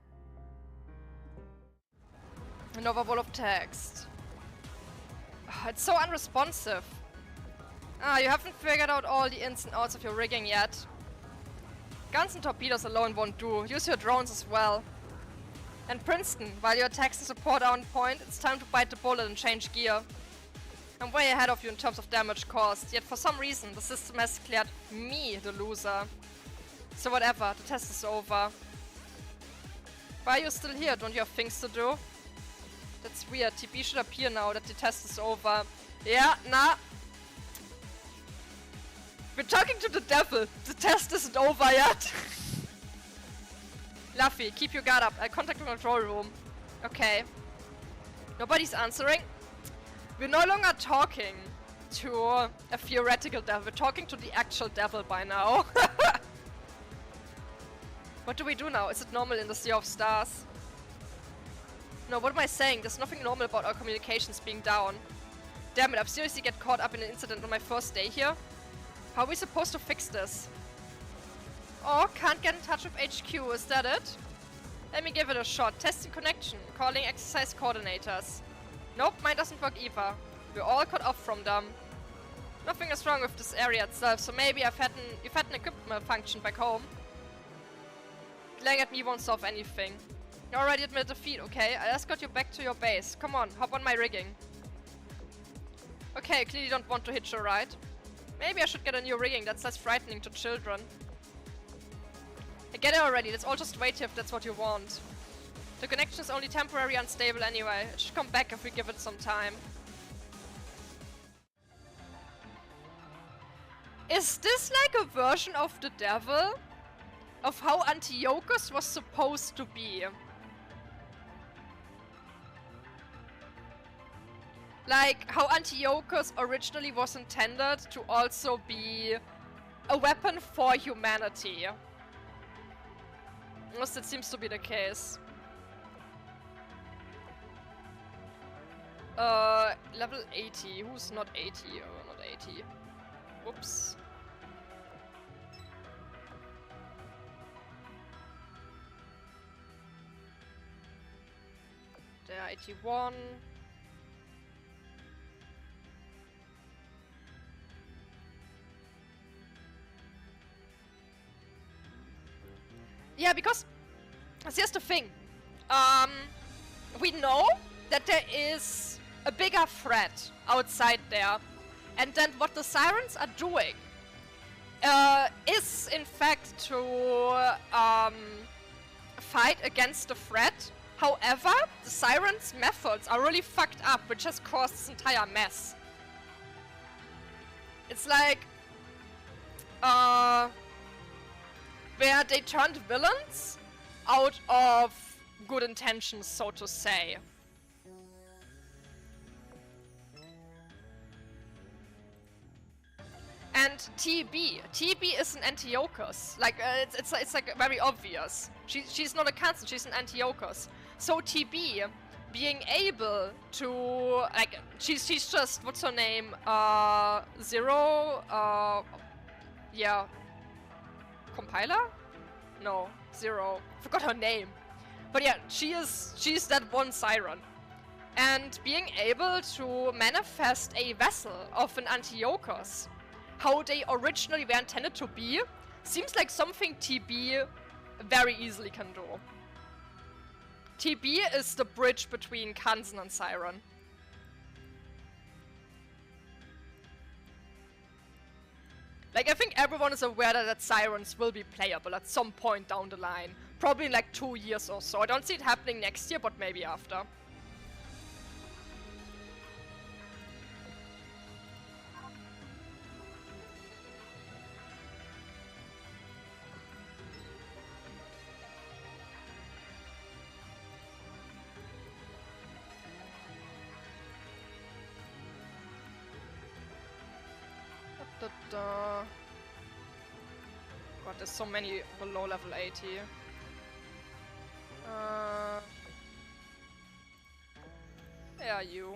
Another wall of text. Oh, it's so unresponsive. Ah, you haven't figured out all the ins and outs of your rigging yet. Guns and torpedoes alone won't do. Use your drones as well. And Princeton, while your attacks and support are on point, it's time to bite the bullet and change gear. I'm way ahead of you in terms of damage caused, yet for some reason the system has declared me the loser. So whatever, the test is over. Why are you still here? Don't you have things to do? That's weird. TP should appear now that the test is over. Yeah, nah. We're talking to the devil. The test isn't over yet. Luffy, keep your guard up. I'll contact the control room. Okay. Nobody's answering. We're no longer talking to a theoretical devil. We're talking to the actual devil by now. What do we do now? Is it normal in the Sea of Stars? No, what am I saying? There's nothing normal about our communications being down. Damn it, I've seriously get caught up in an incident on my first day here. How are we supposed to fix this? Oh, can't get in touch with HQ, is that it? Let me give it a shot. Testing connection. Calling exercise coordinators. Nope, mine doesn't work either. We're all cut off from them. Nothing is wrong with this area itself, so maybe you've had an equipment malfunction back home. Glaring at me won't solve anything. You already admitted defeat, okay? I'll escort you back to your base. Come on, hop on my rigging. Okay, clearly don't want to hitch a ride. Maybe I should get a new rigging that's less frightening to children. I get it already, let's all just wait here if that's what you want. The connection is only temporarily unstable anyway. It should come back if we give it some time. Is this like a version of the devil? Of how Antiochus was supposed to be? Like, how Antiochus originally was intended to also be a weapon for humanity. Unless that seems to be the case. Level 80. Who's not 80? Oh, not 80. Whoops. There, 81. Yeah, because here's the thing. We know that there is a bigger threat outside there, and then what the Sirens are doing is in fact to fight against the threat. However, the Sirens' methods are really fucked up, which has caused this entire mess. It's like where they turned villains out of good intentions, so to say. And TB is an Antiochus. Like it's like very obvious. She's not a Cancer, she's an Antiochus. So TB being able to like she's just, what's her name? Zero. Yeah. Compiler? No, Zero. Forgot her name. But yeah, she's that one Siren. And being able to manifest a vessel of an Antiochus, how they originally were intended to be, seems like something TB very easily can do. TB is the bridge between Kansen and Siren. Like, I think everyone is aware that Sirens will be playable at some point down the line. Probably in like 2 years or so. I don't see it happening next year, but maybe after. God, there's so many below level 80. Where are you?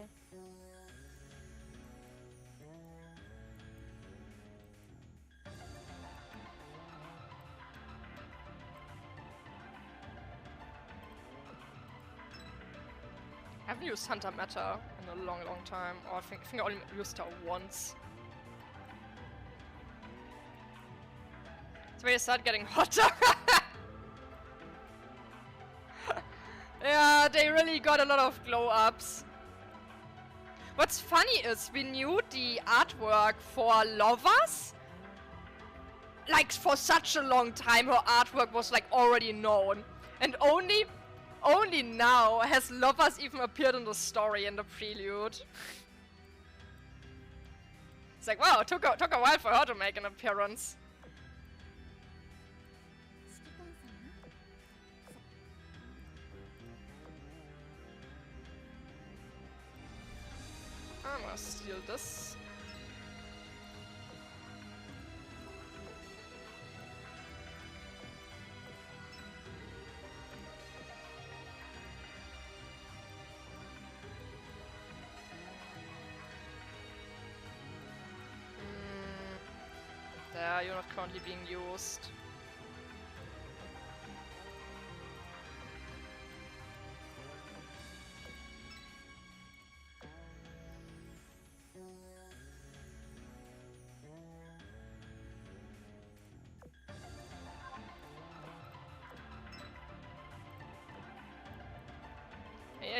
I haven't used Hunter Meta in a long time, or I think I only used her once. It's where you start getting hotter. Yeah, they really got a lot of glow-ups. What's funny is we knew the artwork for Lovers. Like, for such a long time, her artwork was like already known. And only now has Lovers even appeared in the story in the prelude. It's like, wow, it took a while for her to make an appearance. I'm gonna steal this. There, you're not currently being used.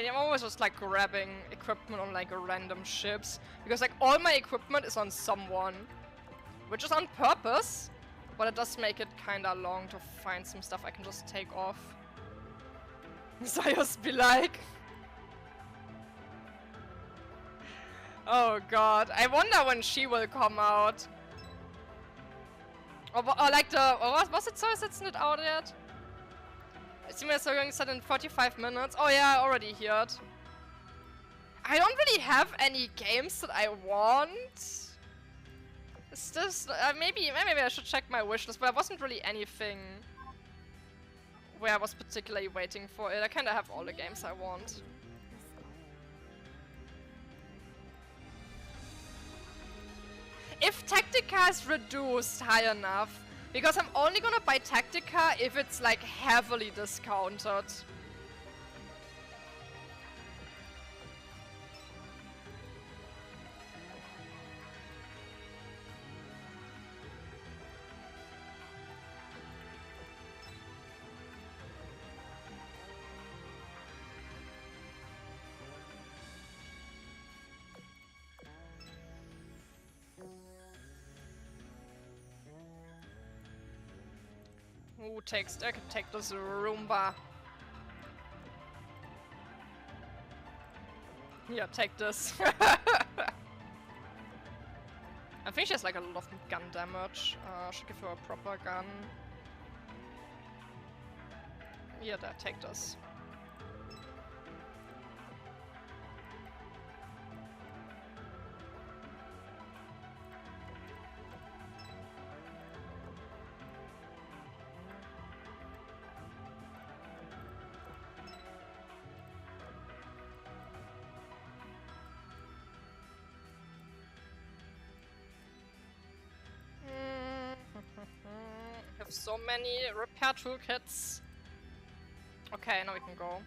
I'm always just like grabbing equipment on like random ships, because like all my equipment is on someone, which is on purpose, but it does make it kinda long to find some stuff I can just take off. So I just be like, oh god, I wonder when she will come out. Or like the, or was it so it's not out yet? Simulator so going set in 45 minutes. Oh yeah, I already heard. I don't really have any games that I want. Is this... maybe I should check my wish list, but there wasn't really anything where I was particularly waiting for it. I kinda have all the games I want. If Tactica is reduced high enough, because I'm only gonna buy Tactica if it's like heavily discounted. Who takes? I could take this Roomba. Yeah, take this. I think she has like a lot of gun damage. Should give her a proper gun. Yeah, there, take this. Have so many repair toolkits. Okay, now we can go.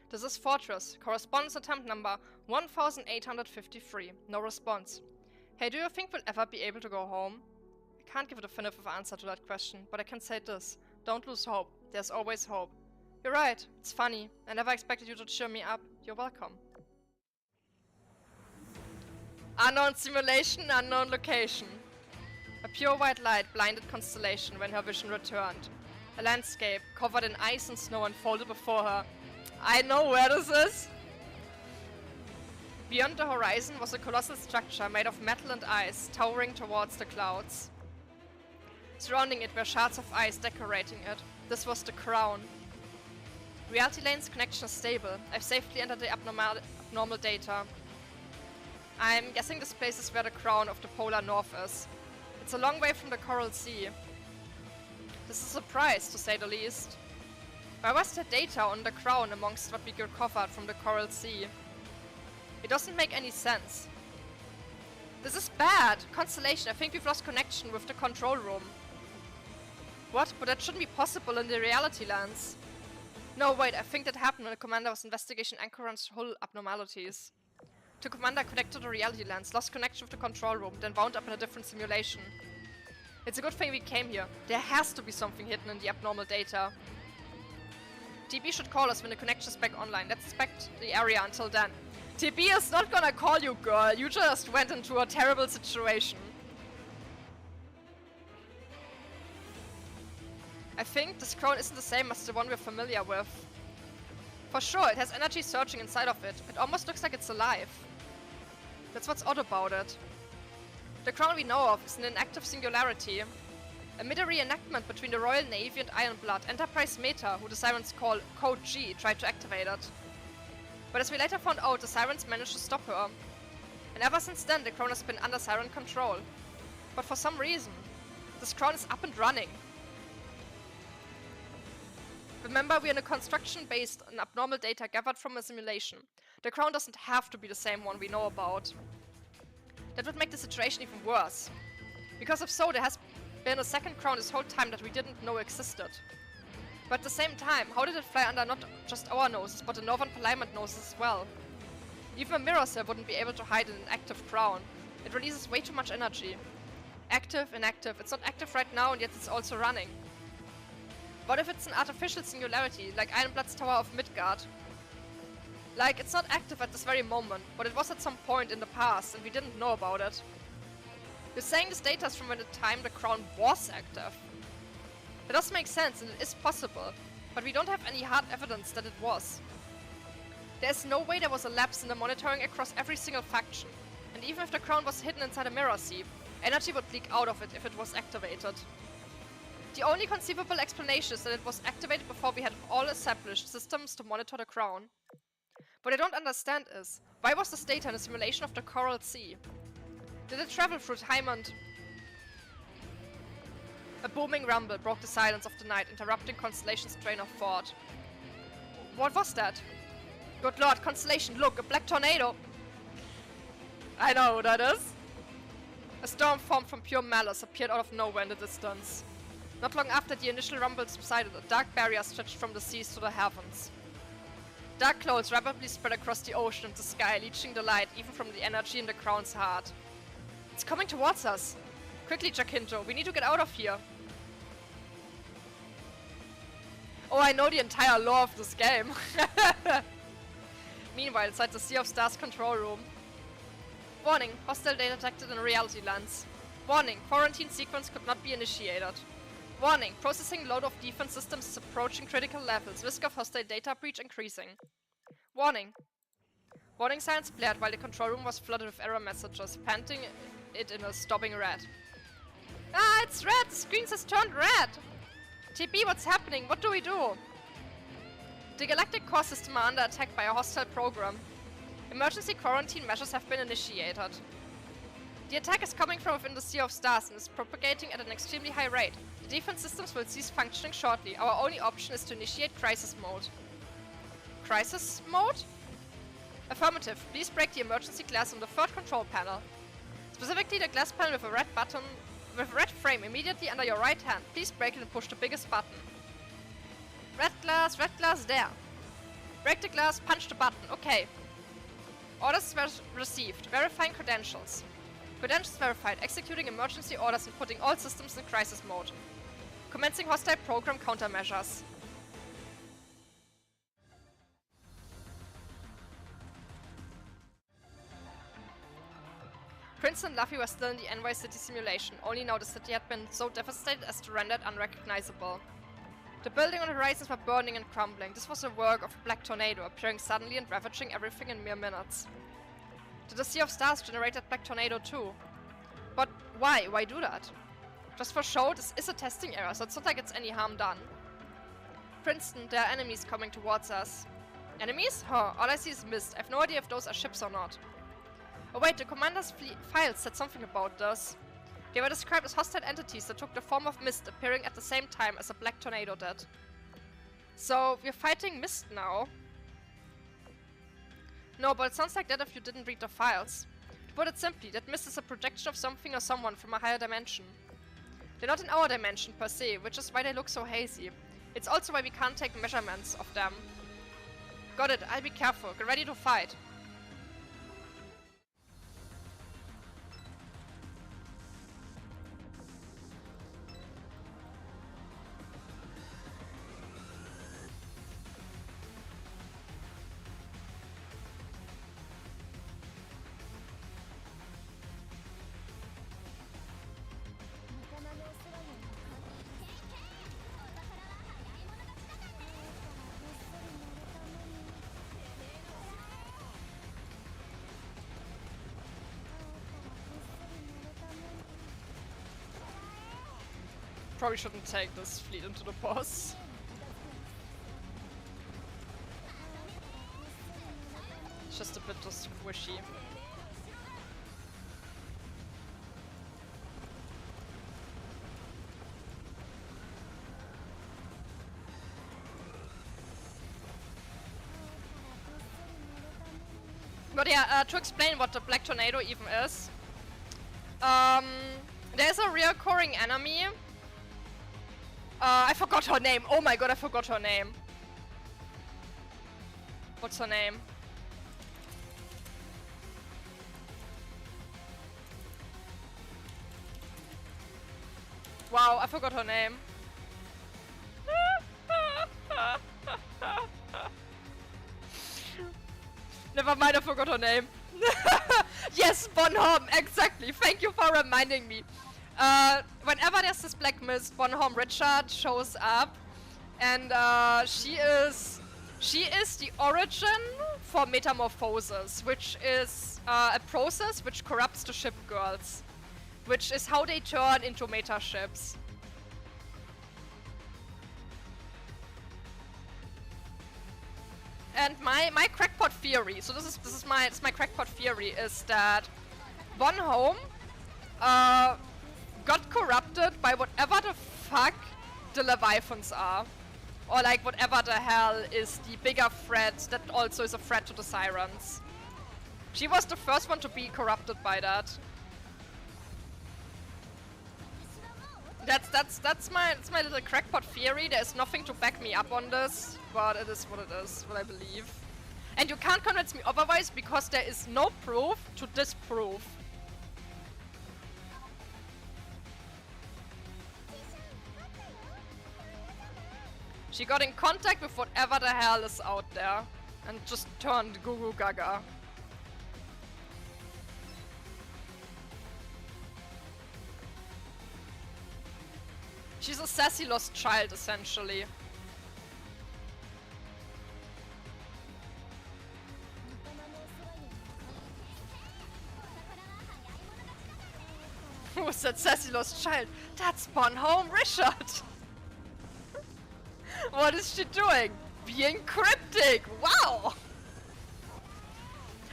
This is Fortress. Correspondence attempt number 1853. No response. Hey, do you think we'll ever be able to go home? I can't give a definitive answer to that question, but I can say this. Don't lose hope. There's always hope. You're right. It's funny. I never expected you to cheer me up. You're welcome. Unknown simulation, unknown location. A pure white light blinded Constellation when her vision returned. A landscape covered in ice and snow unfolded before her. I know where this is! Beyond the horizon was a colossal structure made of metal and ice, towering towards the clouds. Surrounding it were shards of ice decorating it. This was the crown. Reality Lane's connection is stable. I've safely entered the abnormal data. I'm guessing this place is where the crown of the polar north is. It's a long way from the Coral Sea. This is a surprise, to say the least. Why was there data on the crown amongst what we recovered from the Coral Sea? It doesn't make any sense. This is bad! Constellation, I think we've lost connection with the control room. What? But that shouldn't be possible in the reality lands. No, wait, I think that happened when the commander was investigating Anchoran's hull abnormalities. The commander connected to the reality lens, lost connection with the control room, then wound up in a different simulation. It's a good thing we came here. There has to be something hidden in the abnormal data. TB should call us when the connection is back online. Let's inspect the area until then. TB is not gonna call you, girl. You just went into a terrible situation. I think this crown isn't the same as the one we're familiar with. For sure, it has energy surging inside of it. It almost looks like it's alive. That's what's odd about it. The crown we know of is an inactive singularity. A mid-reenactment between the Royal Navy and Ironblood, Enterprise Meta, who the Sirens call Code G, tried to activate it. But as we later found out, the Sirens managed to stop her. And ever since then, the crown has been under Siren control. But for some reason, this crown is up and running. Remember, we're in a construction based on abnormal data gathered from a simulation. The crown doesn't have to be the same one we know about. That would make the situation even worse. Because if so, there has been a second crown this whole time that we didn't know existed. But at the same time, how did it fly under not just our noses, but the Northern Parliament noses as well? Even a mirror cell wouldn't be able to hide in an active crown. It releases way too much energy. Active, inactive. It's not active right now, and yet it's also running. What if it's an artificial singularity, like Ironblood's Tower of Midgard? Like, it's not active at this very moment, but it was at some point in the past, and we didn't know about it. You're saying this data is from when the time the crown was active. That does make sense, and it is possible, but we don't have any hard evidence that it was. There's no way there was a lapse in the monitoring across every single faction, and even if the crown was hidden inside a mirror sieve, energy would leak out of it if it was activated. The only conceivable explanation is that it was activated before we had all established systems to monitor the crown. What I don't understand is, why was this data in a simulation of the Coral Sea? Did it travel through Haimond? A booming rumble broke the silence of the night, interrupting Constellation's train of thought. What was that? Good lord, Constellation, look, a black tornado! I know who that is. A storm formed from pure malice appeared out of nowhere in the distance. Not long after the initial rumble subsided, a dark barrier stretched from the seas to the heavens. Dark clouds rapidly spread across the ocean and the sky, leeching the light even from the energy in the crown's heart. It's coming towards us! Quickly, Jacinto, we need to get out of here! Oh, I know the entire lore of this game! Meanwhile, inside the Sea of Stars control room. Warning, hostile data detected in a reality lens. Warning, quarantine sequence could not be initiated. Warning, processing load of defense systems is approaching critical levels, risk of hostile data breach increasing. Warning. Warning signs blared while the control room was flooded with error messages, panting it in a stopping red. Ah, it's red! The screen has turned red! TP, what's happening? What do we do? The Galactic Core System are under attack by a hostile program. Emergency quarantine measures have been initiated. The attack is coming from within the Sea of Stars and is propagating at an extremely high rate. The defense systems will cease functioning shortly. Our only option is to initiate crisis mode. Crisis mode? Affirmative. Please break the emergency glass on the third control panel. Specifically the glass panel with a red button with a red frame immediately under your right hand. Please break it and push the biggest button. Red glass, there. Break the glass, punch the button. Okay. Orders were received. Verifying credentials. Credentials verified. Executing emergency orders and putting all systems in crisis mode. Commencing hostile program countermeasures. Prince and Luffy were still in the NY City simulation, only now the city had been so devastated as to render it unrecognizable. The buildings on the horizons were burning and crumbling. This was the work of a black tornado, appearing suddenly and ravaging everything in mere minutes. Did the Sea of Stars generate that black tornado too? But why? Why do that? Just for show, this is a testing error, so it's not like it's any harm done. Princeton, there are enemies coming towards us. Enemies? Huh, all I see is mist. I have no idea if those are ships or not. Oh wait, the commander's files said something about this. They were described as hostile entities that took the form of mist, appearing at the same time as a black tornado did. So, we're fighting mist now. No, but it sounds like that if you didn't read the files. To put it simply, that mist is a projection of something or someone from a higher dimension. They're not in our dimension per se, which is why they look so hazy. It's also why we can't take measurements of them. Got it, I'll be careful. Get ready to fight. Probably shouldn't take this fleet into the boss. It's just a bit too squishy. But yeah, to explain what the Black Tornado even is. There's a reoccurring enemy. I forgot her name. Oh my god, I forgot her name. What's her name? Wow, I forgot her name. Never mind, I forgot her name. Yes, Bonhomme, exactly. Thank you for reminding me. Whenever there's this black mist, Bonhomme Richard shows up, and she is the origin for metamorphosis, which is a process which corrupts the ship girls, which is how they turn into meta ships. And my crackpot theory, so this is my crackpot theory, is that One Home got corrupted by whatever the fuck the Leviathans are. Or like whatever the hell is the bigger threat that also is a threat to the Sirens. She was the first one to be corrupted by that. That's my little crackpot theory. There's nothing to back me up on this, but it is, what I believe. And you can't convince me otherwise because there is no proof to disprove. She got in contact with whatever the hell is out there and just turned goo goo gaga. She's a sassy lost child, essentially. Who's that sassy lost child? That's Bon Home Richard! What is she doing? Being cryptic! Wow!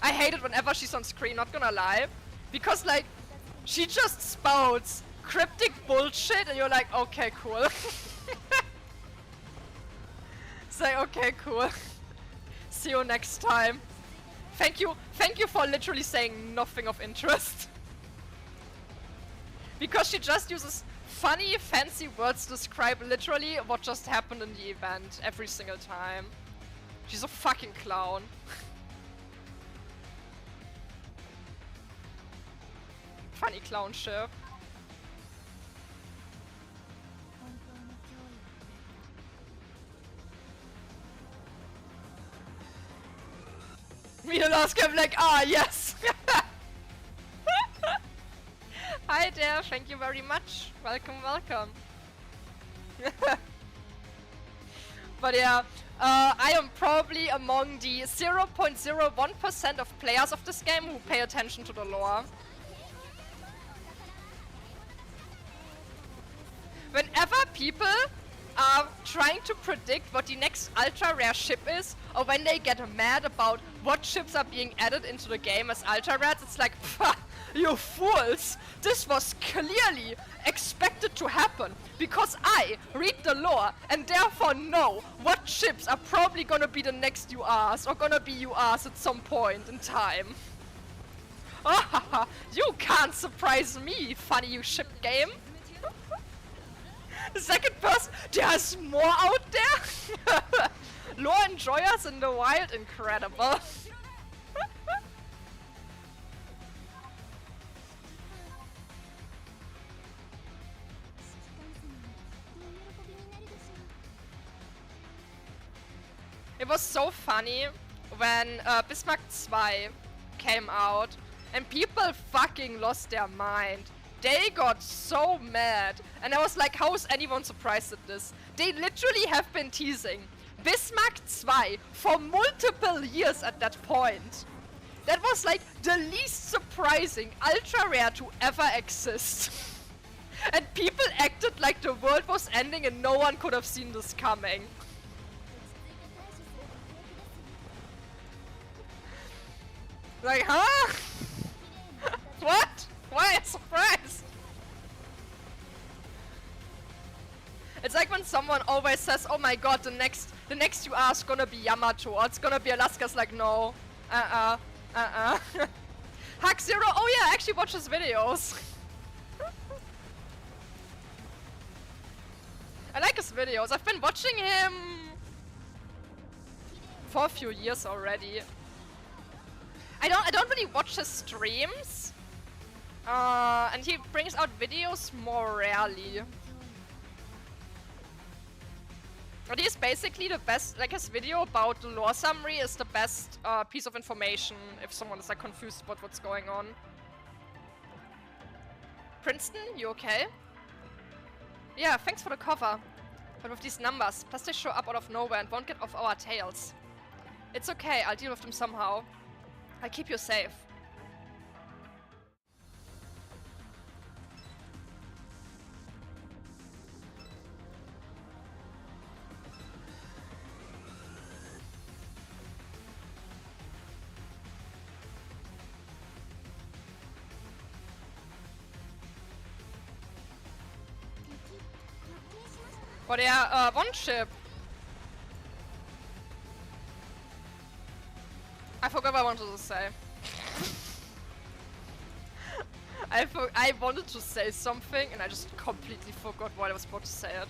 I hate it whenever she's on screen, not gonna lie. Because, like, she just spouts cryptic bullshit and you're like, okay, cool. It's like, okay, cool. See you next time. Thank you for literally saying nothing of interest. Because she just uses funny, fancy words to describe literally what just happened in the event every single time. She's a fucking clown. Funny clown ship. Me and Oscar like, ah, yes! Hi there, thank you very much. Welcome, welcome. But yeah, I am probably among the 0.01% of players of this game who pay attention to the lore. Whenever people are trying to predict what the next ultra rare ship is, or when they get mad about what ships are being added into the game as ultra rares, it's like, pah, you fools! This was clearly expected to happen, because I read the lore and therefore know what ships are probably gonna be the next URs, or gonna be URs at some point in time. Ah, you can't surprise me, funny you ship game! The second person, there's more out there? Lore enjoyers in the wild, incredible. It was so funny when Bismarck 2 came out and people fucking lost their mind. They got so mad, and I was like, how is anyone surprised at this? They literally have been teasing Bismarck 2 for multiple years at that point. That was like the least surprising ultra rare to ever exist. And people acted like the world was ending and no one could have seen this coming. Like, huh? What? Why a surprise? It's like when someone always says, oh my god, the next UR is gonna be Yamato, or it's gonna be Alaska's like, no. Hack Zero, oh yeah, I actually watch his videos. I like his videos. I've been watching him for a few years already. I don't really watch his streams. And he brings out videos more rarely. But he's basically the best, like his video about the lore summary is the best piece of information if someone is like confused about what's going on. Princeton, you okay? Yeah, thanks for the cover. But with these numbers, plus they show up out of nowhere and won't get off our tails. It's okay, I'll deal with them somehow. I'll keep you safe. But yeah, one chip. I forgot what I wanted to say. I wanted to say something and I just completely forgot what I was about to say it.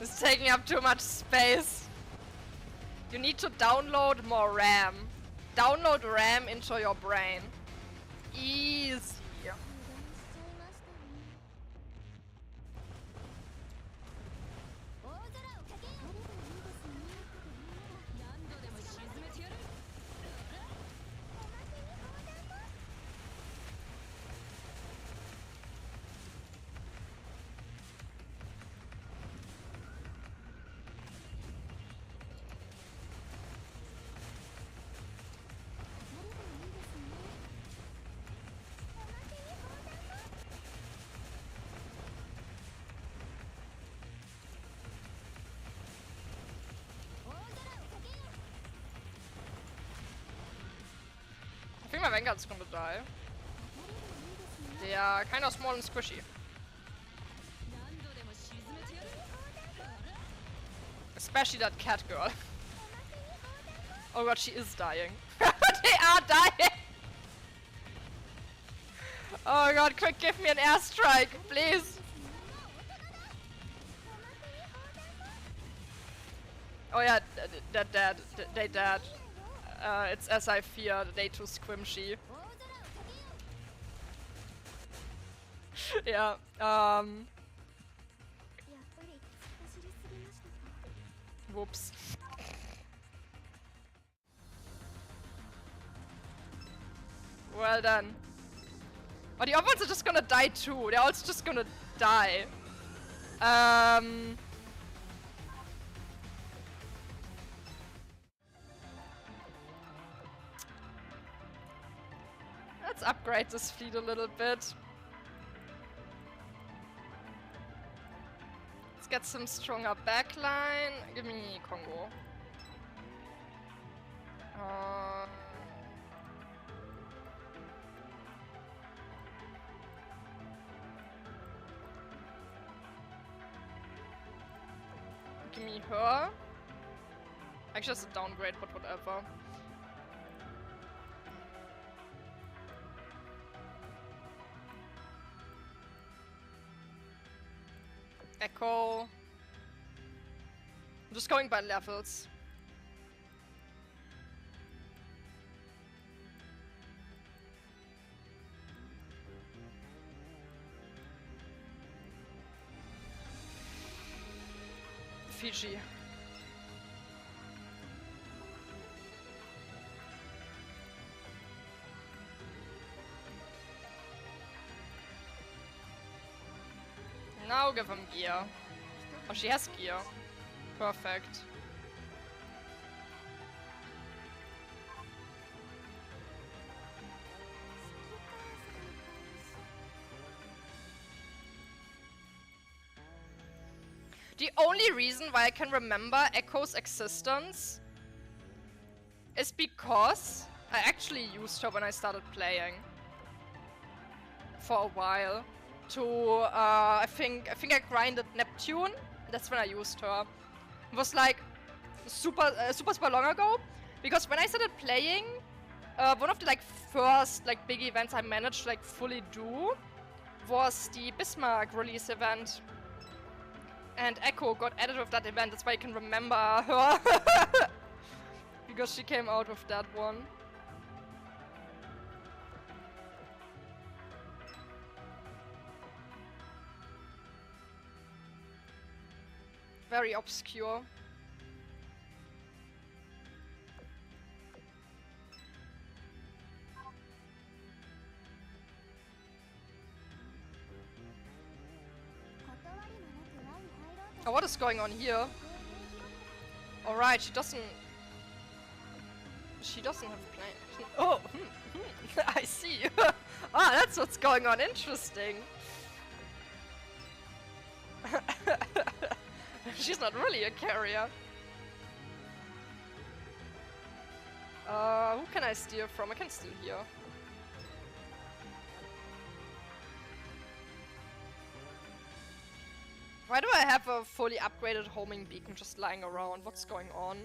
It's taking up too much space. You need to download more RAM. Download RAM into your brain. Easy. I think my Vanguard's gonna die. They are kind of small and squishy. Especially that cat girl. Oh god, she is dying. They are dying! Oh god, quick, give me an airstrike, please! Oh yeah, they're dead. They dead. It's as I feared, they too squishy. Yeah, whoops. Well done. Oh, the other ones are just gonna die too. They're also just gonna die. Let's upgrade this fleet a little bit. Let's get some stronger backline. Give me Congo. Give me her. Actually, that's a downgrade, but whatever. Echo. I'm just going by levels. Fiji. Now give him gear. Oh, she has gear. Perfect. The only reason why I can remember Echo's existence is because I actually used her when I started playing. For a while. To, I think I grinded Neptune. That's when I used her. It was like super long ago. Because when I started playing, one of the like first like big events I managed to like fully do was the Bismarck release event. And Echo got added with that event, that's why I can remember her. Because she came out with that one. Very obscure. Oh, what is going on here? Alright, she doesn't have a plan. Oh, I see. Ah, that's what's going on. Interesting. She's not really a carrier. Who can I steal from? I can steal here. Why do I have a fully upgraded homing beacon just lying around. What's going on?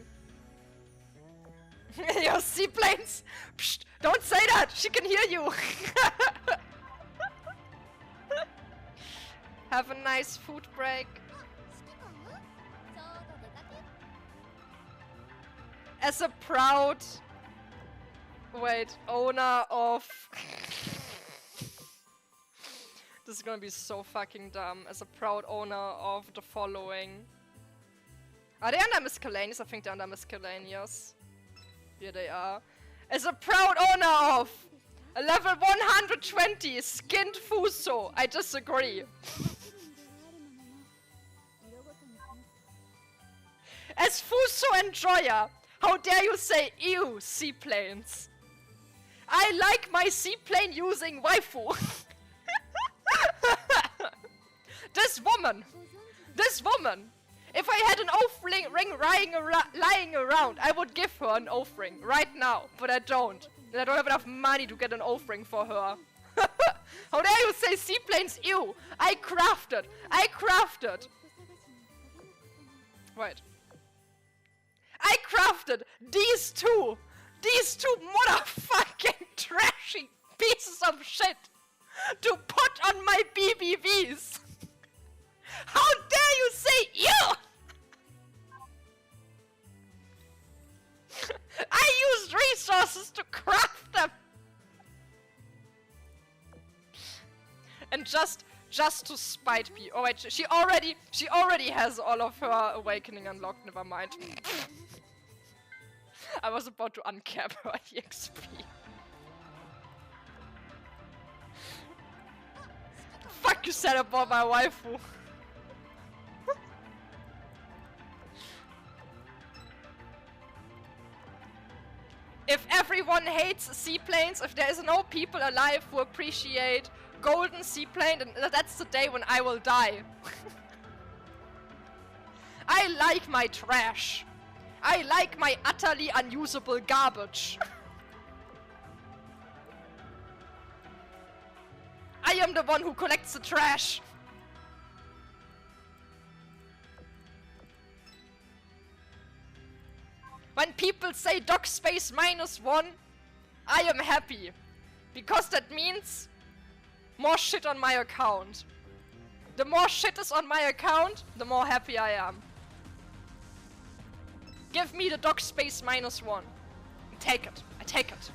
Your seaplanes! Psst! Don't say that! She can hear you! Have a nice food break. As a proud... Wait, owner of... This is gonna be so fucking dumb. As a proud owner of the following... Are they under miscellaneous? I think they're under miscellaneous. Here they are. As a proud owner of a level 120 skinned Fuso. I disagree. As Fuso enjoyer, how dare you say ew, seaplanes? I like my seaplane using waifu. This woman, if I had an oath ring lying around, I would give her an oath ring right now, but I don't. And I don't have enough money to get an oath ring for her. How dare you say seaplanes ew? I crafted. Wait. I crafted these two motherfucking trashy pieces of shit to put on my BBVs. How dare you say ew? I used resources to craft them. And just to spite me. Oh wait, she already has all of her awakening unlocked, never mind. I was about to uncap her EXP. Fuck you said about my waifu. If everyone hates seaplanes, if there is no people alive who appreciate golden seaplane, then that's the day when I will die. I like my trash. I like my utterly unusable garbage. I am the one who collects the trash. When people say dock space -1, I am happy. Because that means more shit on my account. The more shit is on my account, the more happy I am. Give me the dock space -1. Take it. I take it.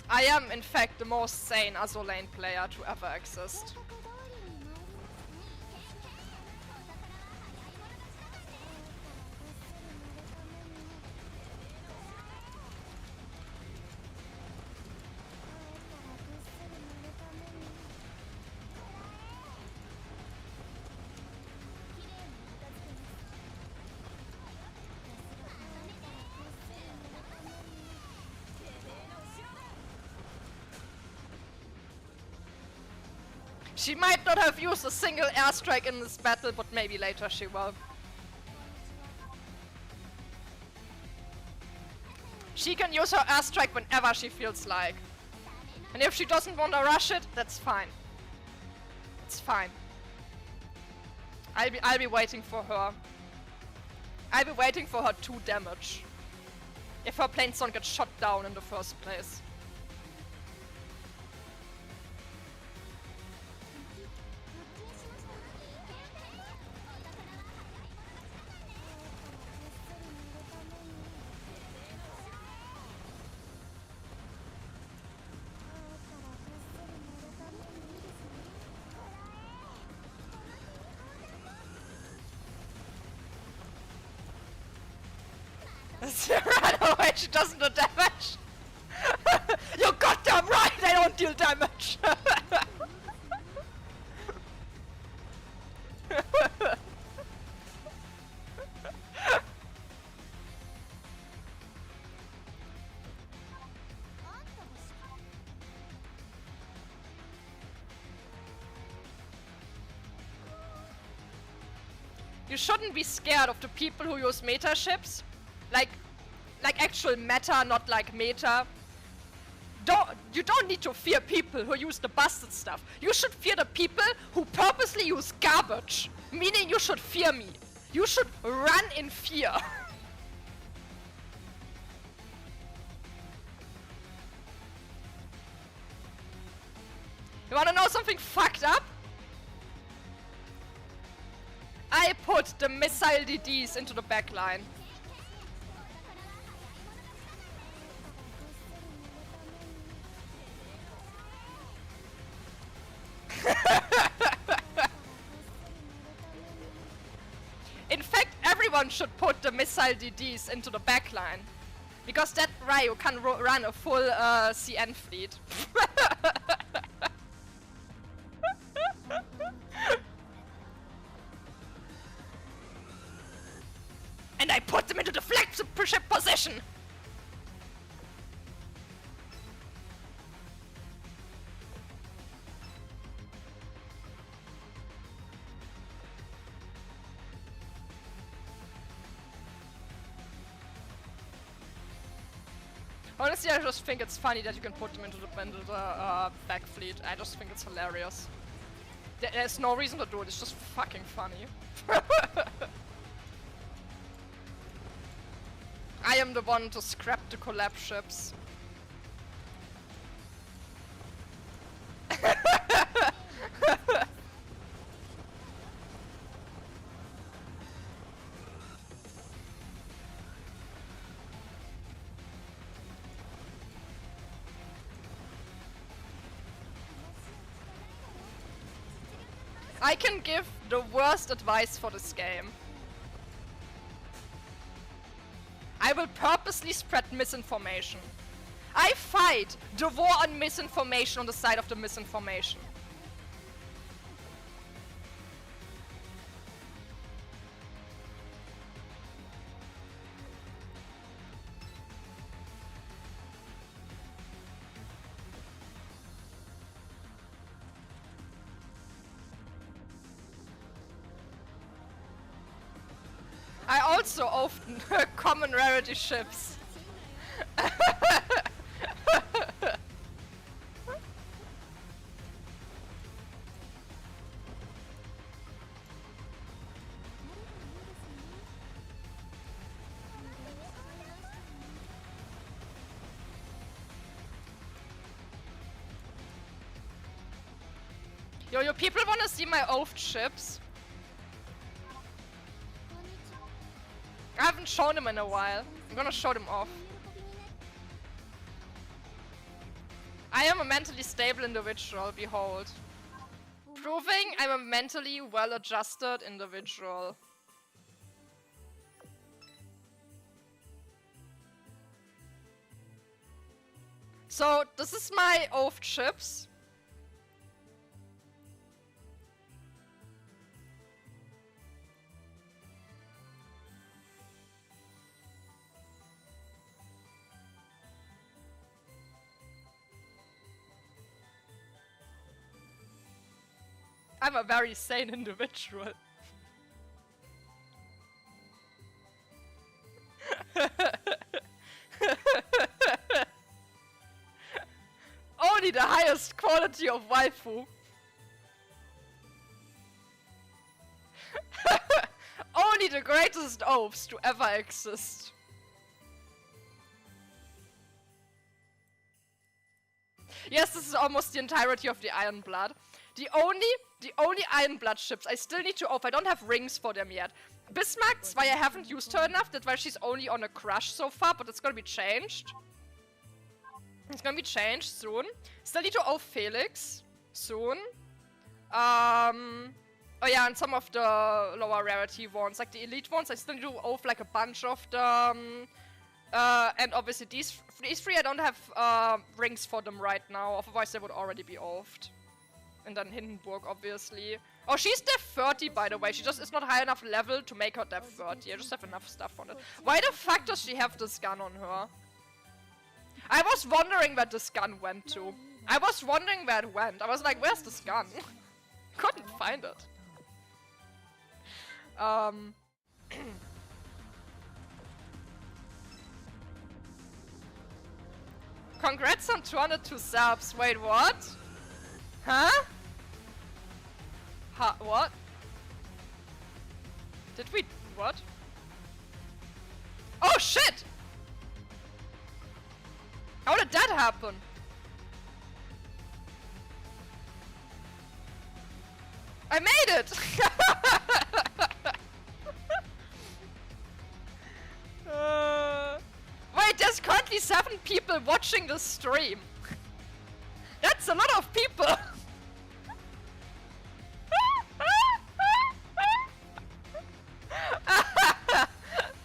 I am, in fact, the most sane Azur lane player to ever exist. She might not have used a single airstrike in this battle, but maybe later she will. She can use her airstrike whenever she feels like. And if she doesn't want to rush it, that's fine. It's fine. I'll be waiting for her. I'll be waiting for her 2 damage. If her planes don't get shot down in the first place. Run away, she doesn't do damage! You're goddamn right, I don't deal damage! You shouldn't be scared of the people who use meta ships. Like, Like actual meta, not like meta. You don't need to fear people who use the busted stuff. You should fear the people who purposely use garbage. Meaning you should fear me. You should run in fear. You wanna know something fucked up? I put the missile DDs into the backline. In fact, everyone should put the missile DDs into the backline. Because that Ryu can run a full CN fleet. And I put them into the flagship position! Honestly, I just think it's funny that you can put them into the back fleet. I just think it's hilarious. There's no reason to do it, it's just fucking funny. I am the one to scrap the collapse ships. I can give the worst advice for this game. I will purposely spread misinformation. I fight the war on misinformation on the side of the misinformation. I also often common rarity ships. Yo, people wanna see my oath ships? I haven't shown them in a while. I'm gonna show them off. I am a mentally stable individual, behold. Proving I'm a mentally well-adjusted individual. So, this is my oath chips. I'm a very sane individual. Only the highest quality of waifu. Only the greatest oaths to ever exist. Yes, this is almost the entirety of the Iron Blood. The only Iron Blood ships I still need to off. I don't have rings for them yet. Bismarck's why I haven't used her enough. That's why she's only on a crush so far, but it's gonna be changed. It's gonna be changed soon. Still need to off Felix soon. Oh yeah, and some of the lower rarity ones, like the elite ones, I still need to off like a bunch of them. And obviously these three I don't have rings for them right now, otherwise they would already be offed. And then Hindenburg, obviously. Oh, she's dev 30, by the way. She just is not high enough level to make her dev 30. I just have enough stuff on it. Why the fuck does she have this gun on her? I was wondering where this gun went to. I was wondering where it went. I was like, where's this gun? Couldn't find it. Congrats on 202 subs. Wait, what? Huh? What? Did we... what? Oh shit! How did that happen? I made it! Wait, there's currently 7 people watching the stream. That's a lot of people!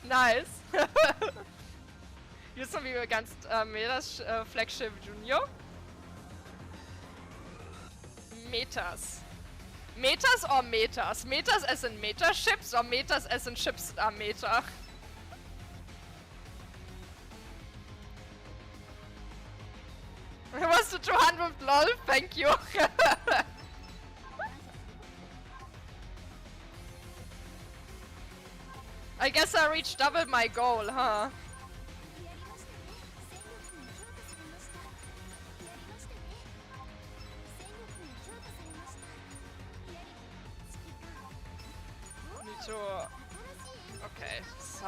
Nice! Use some video against Meta's flagship Junior. Metas. Metas or metas? Metas as in meta ships or metas as in ships that are meta? It was the 200th lol, thank you. I guess I reached double my goal, huh? Need to... okay, so...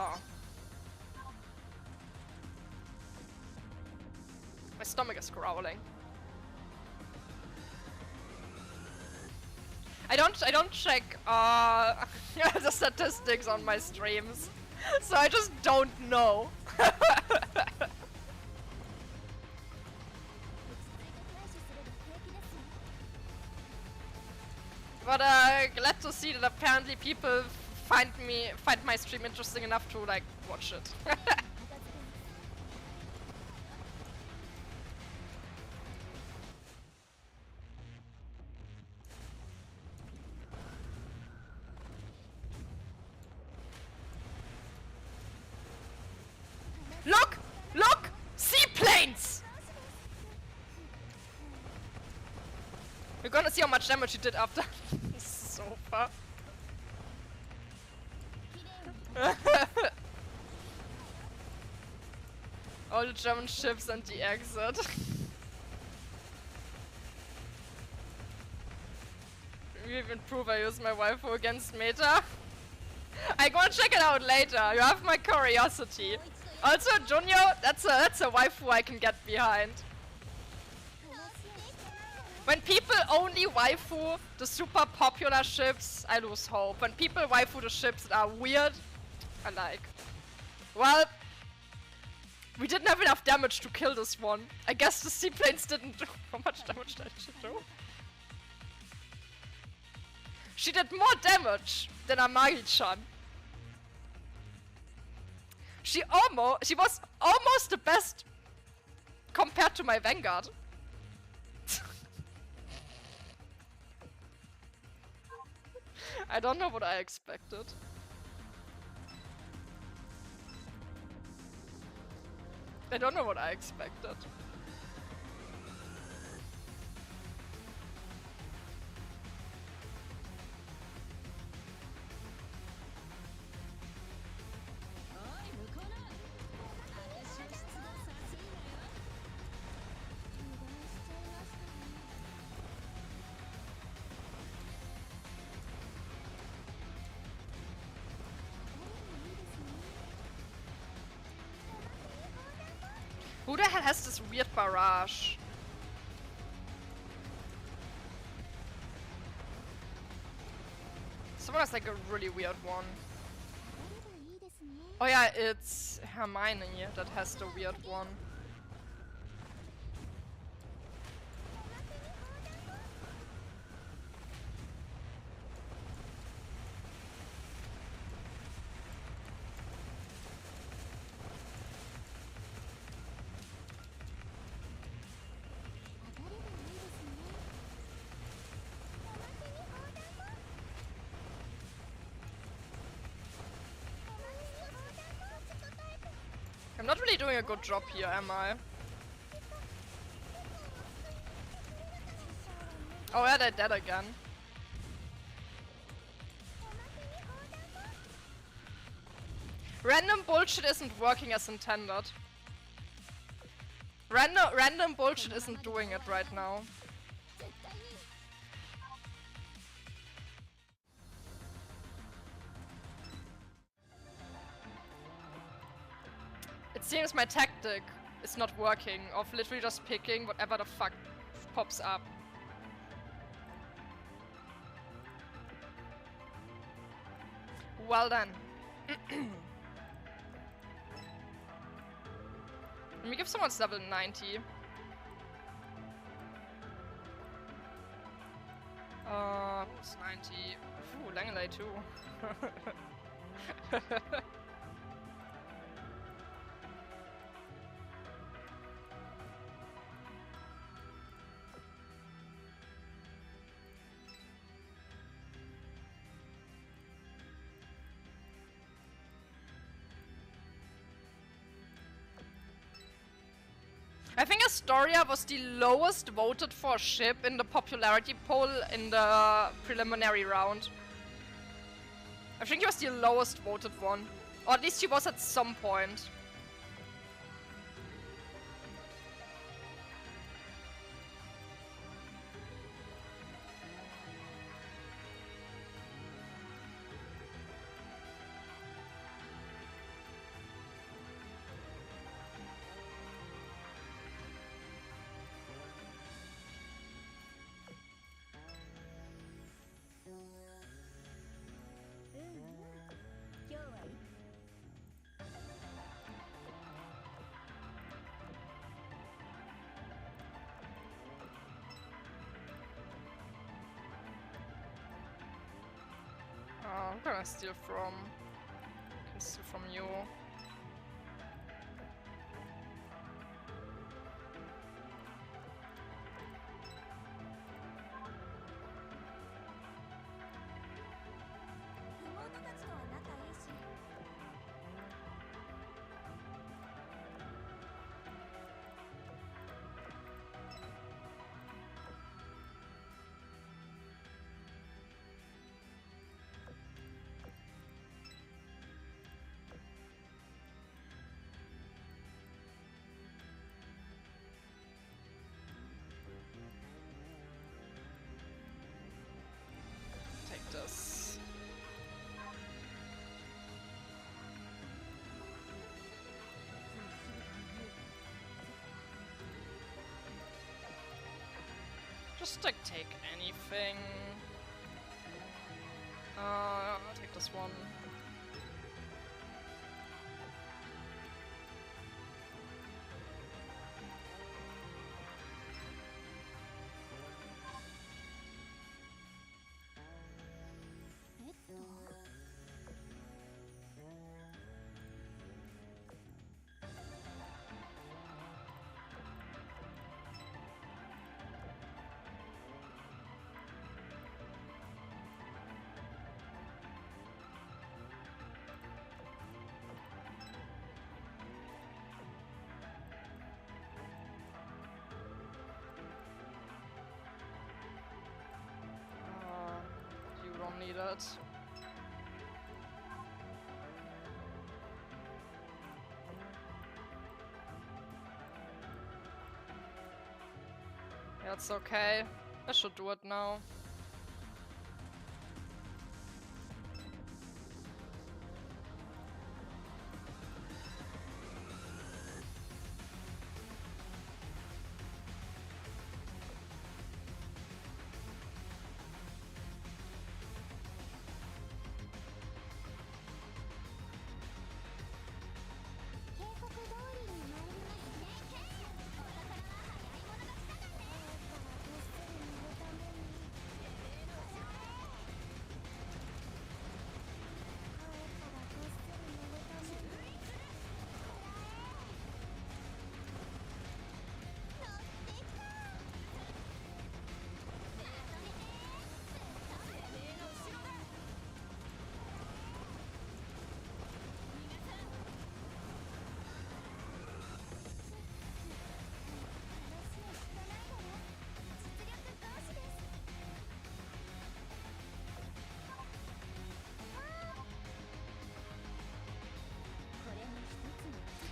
my stomach is growling. I don't check the statistics on my streams, so I just don't know. But glad to see that apparently people find my stream interesting enough to like watch it. Look! Look! Seaplanes! We're gonna see how much damage he did after. So far. All the German ships and the exit. We've improved. I use my waifu against meta. I'm gonna check it out later. You have my curiosity. Also, Junior, that's a waifu I can get behind. When people only waifu the super popular ships, I lose hope. When people waifu the ships that are weird, I like. Well, we didn't have enough damage to kill this one. I guess the seaplanes didn't do. How much damage did she do? She did more damage than Amagi-chan. She was almost the best compared to my Vanguard. I don't know what I expected. I don't know what I expected. Who the hell has this weird barrage? Someone has like a really weird one. Oh yeah, it's Hermione that has the weird one. I'm not really doing a good job here, am I? Oh yeah, they're dead again. Random bullshit isn't working as intended. Random bullshit isn't doing it right now. It seems my tactic is not working, of literally just picking whatever the fuck pops up. Well done. Let me give someone's level 90. Who's 90? Ooh, Langelei too. I think Astoria was the lowest voted for ship in the popularity poll in the preliminary round. I think he was the lowest voted one. Or at least he was at some point. I'm gonna steal from... I can steal from you. This. Just like take anything. I'll take this one. You don't need it. Yeah, it's okay. I should do it now.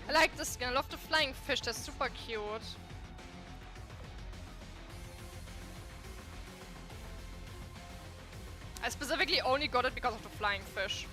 I like this skin. I love the flying fish. They're super cute. I specifically only got it because of the flying fish.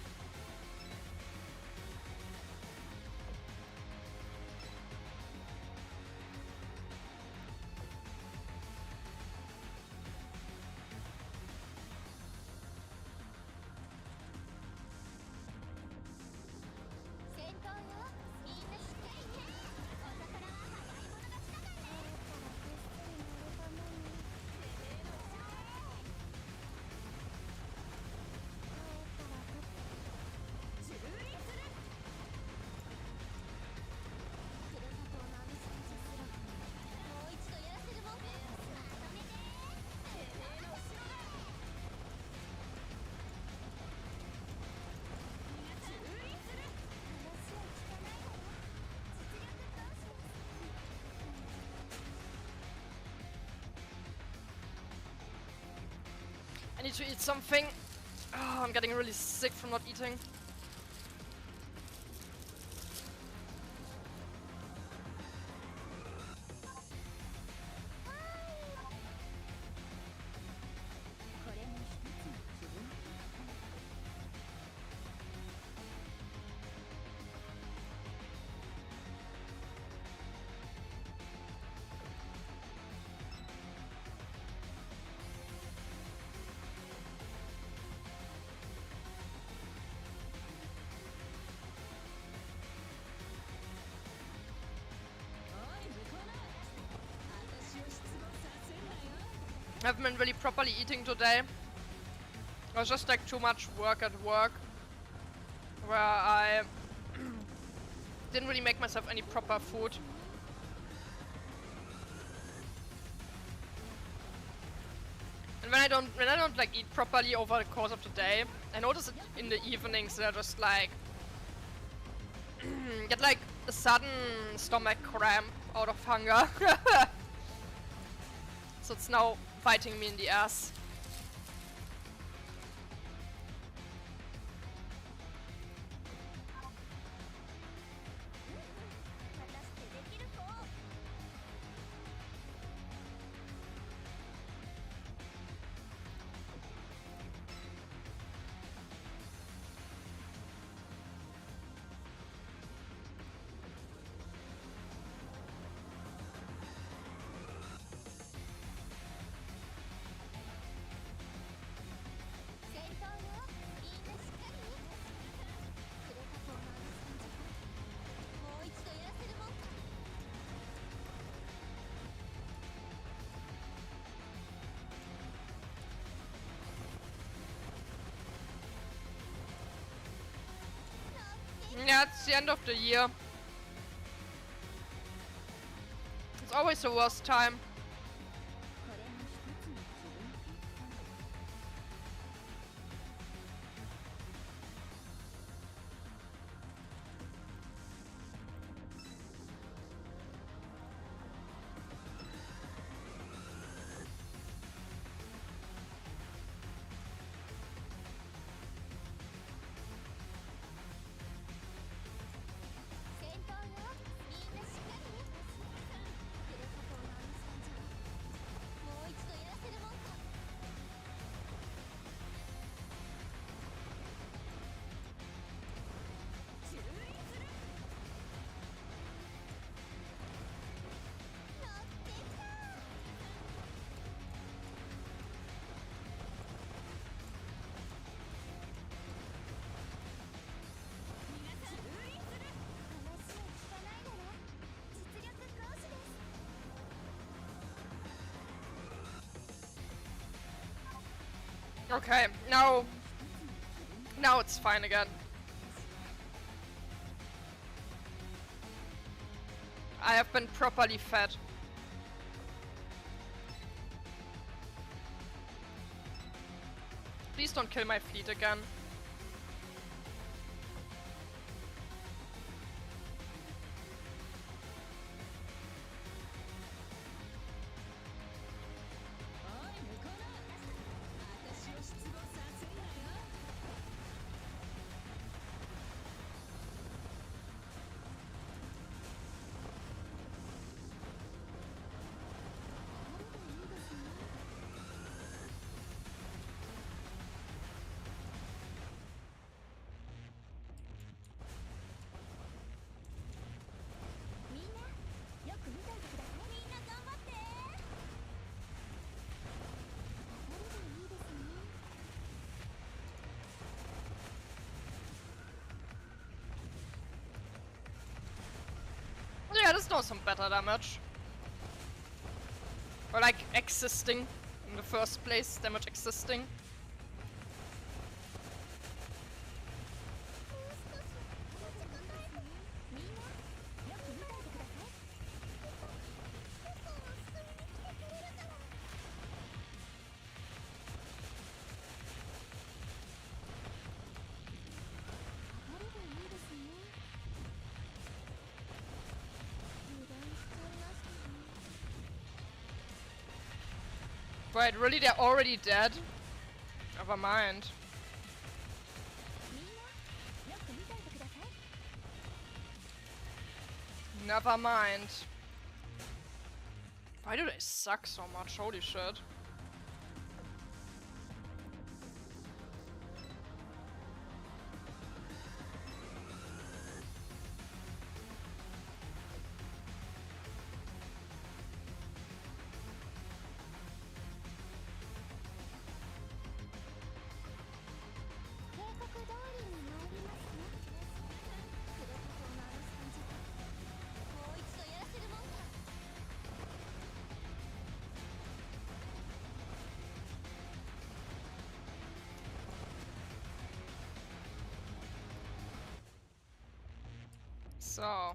I need to eat something. Oh, I'm getting really sick from not eating. I haven't been really properly eating today. It was just like too much work at work, where I didn't really make myself any proper food. And when I don't like eat properly over the course of the day, I notice it in the evenings that I just like get like a sudden stomach cramp out of hunger. So it's now biting me in the ass. Yeah, it's the end of the year. It's always the worst time. Okay, now it's fine again. I have been properly fed. Please don't kill my fleet again. must know some better damage. Or like existing in the first place, damage existing. Wait, really? They're already dead? Never mind. Never mind. Why do they suck so much? Holy shit. So.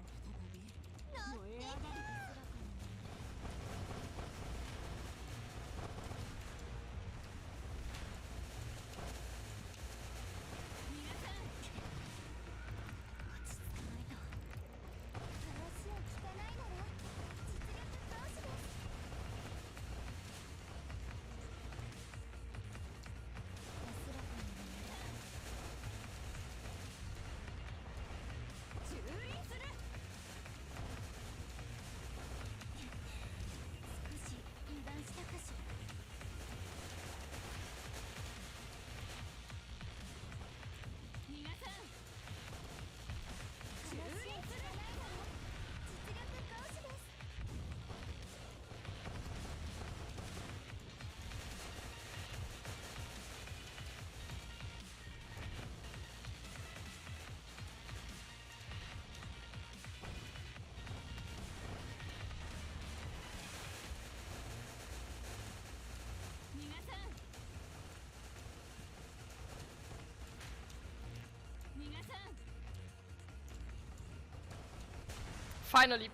Finally.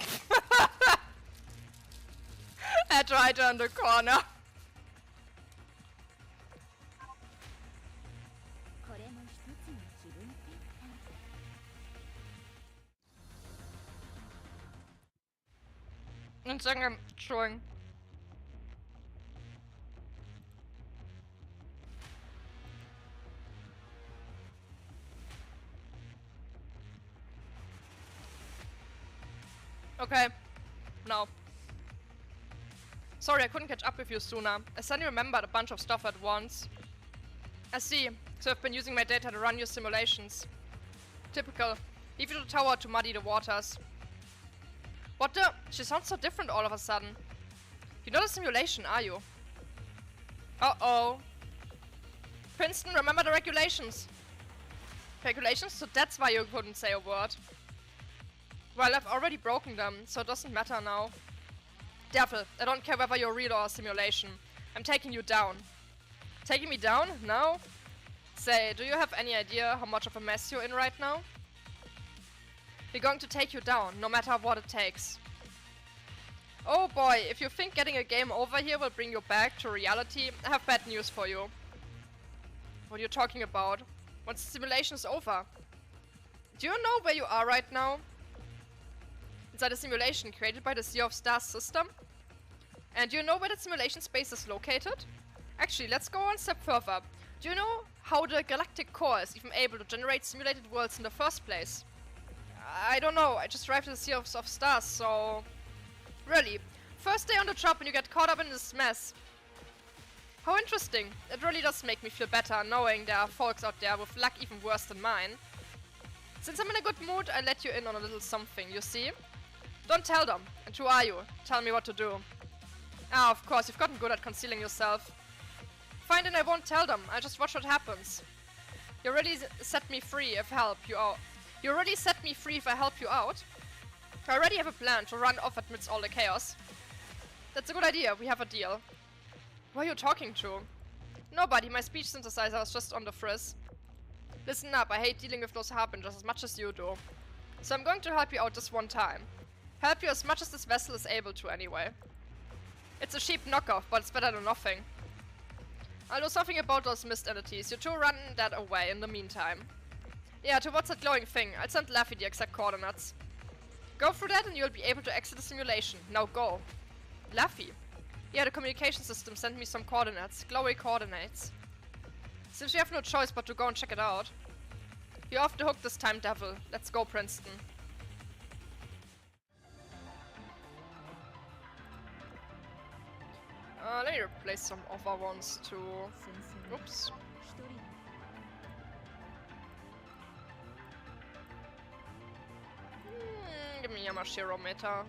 At right on the corner. And then I'm showing. Okay. No. Sorry, I couldn't catch up with you sooner. I suddenly remembered a bunch of stuff at once. I see. So I've been using my data to run your simulations. Typical. Leave you to the tower to muddy the waters. What the? She sounds so different all of a sudden. You're not a simulation, are you? Uh-oh. Princeton, remember the regulations. Regulations? So that's why you couldn't say a word. Well, I've already broken them, so it doesn't matter now. Devil, I don't care whether you're real or a simulation. I'm taking you down. Taking me down? Now? Say, do you have any idea how much of a mess you're in right now? We're going to take you down, no matter what it takes. Oh boy, if you think getting a game over here will bring you back to reality, I have bad news for you. What are you talking about? Once the simulation is over. Do you know where you are right now? Inside a simulation created by the Sea of Stars system. And do you know where the simulation space is located? Actually, let's go one step further. Do you know how the galactic core is even able to generate simulated worlds in the first place? I don't know, I just arrived at the Sea of Stars, so... Really, first day on the job and you get caught up in this mess. How interesting. It really does make me feel better knowing there are folks out there with luck even worse than mine. Since I'm in a good mood, I let you in on a little something, you see? Don't tell them. And who are you? Tell me what to do. Ah, of course, you've gotten good at concealing yourself. Fine, then I won't tell them. I'll just watch what happens. You already set me free if I help you out. You already set me free if I help you out? I already have a plan to run off amidst all the chaos. That's a good idea, we have a deal. Who are you talking to? Nobody, my speech synthesizer was just on the frizz. Listen up, I hate dealing with those harbingers as much as you do. So I'm going to help you out this one time. Help you as much as this vessel is able to anyway. It's a cheap knockoff, but it's better than nothing. I'll do something about those mist entities. You two run that away in the meantime. Yeah, towards that glowing thing. I'll send Laffy the exact coordinates. Go through that and you'll be able to exit the simulation. Now go. Laffy? Yeah, the communication system sent me some coordinates. Glowy coordinates. Seems we have no choice but to go and check it out. You're off the hook this time, devil. Let's go, Princeton. Let me replace some other ones too. Oops. Give me Yamashiro meta.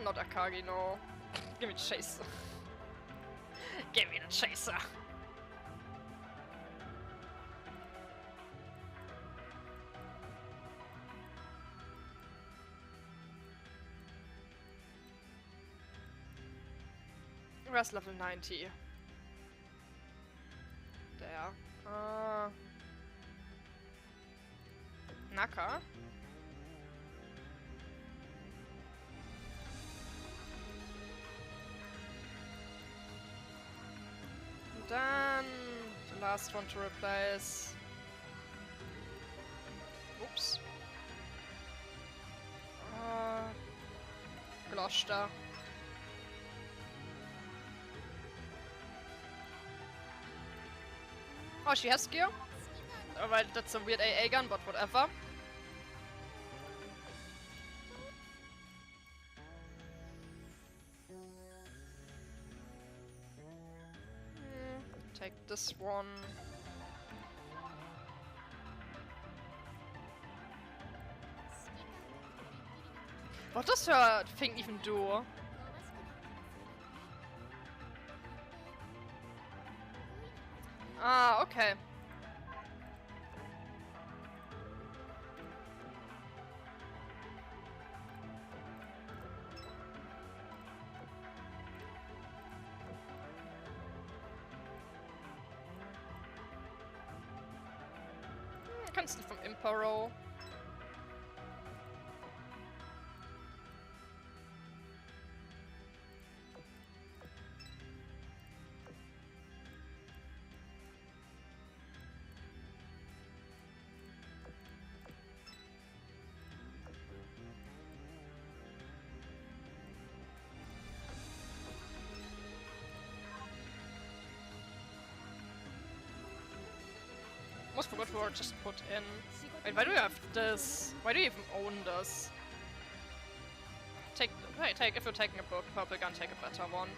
Not Akagi, no. Give me the chaser. Give me the chaser. Where's level 90? There. Naka? And then the last one to replace. Oops. Gloucester. Oh, she has gear? Alright, that's a weird AA gun, but whatever. Take this one. What does her thing even do? Ah, okay. Kannst du vom Impero. Almost forgot what I just put in. Wait, why do we have this? Why do you even own this? Take, hey, if you're taking a book, purple gun, take a better one.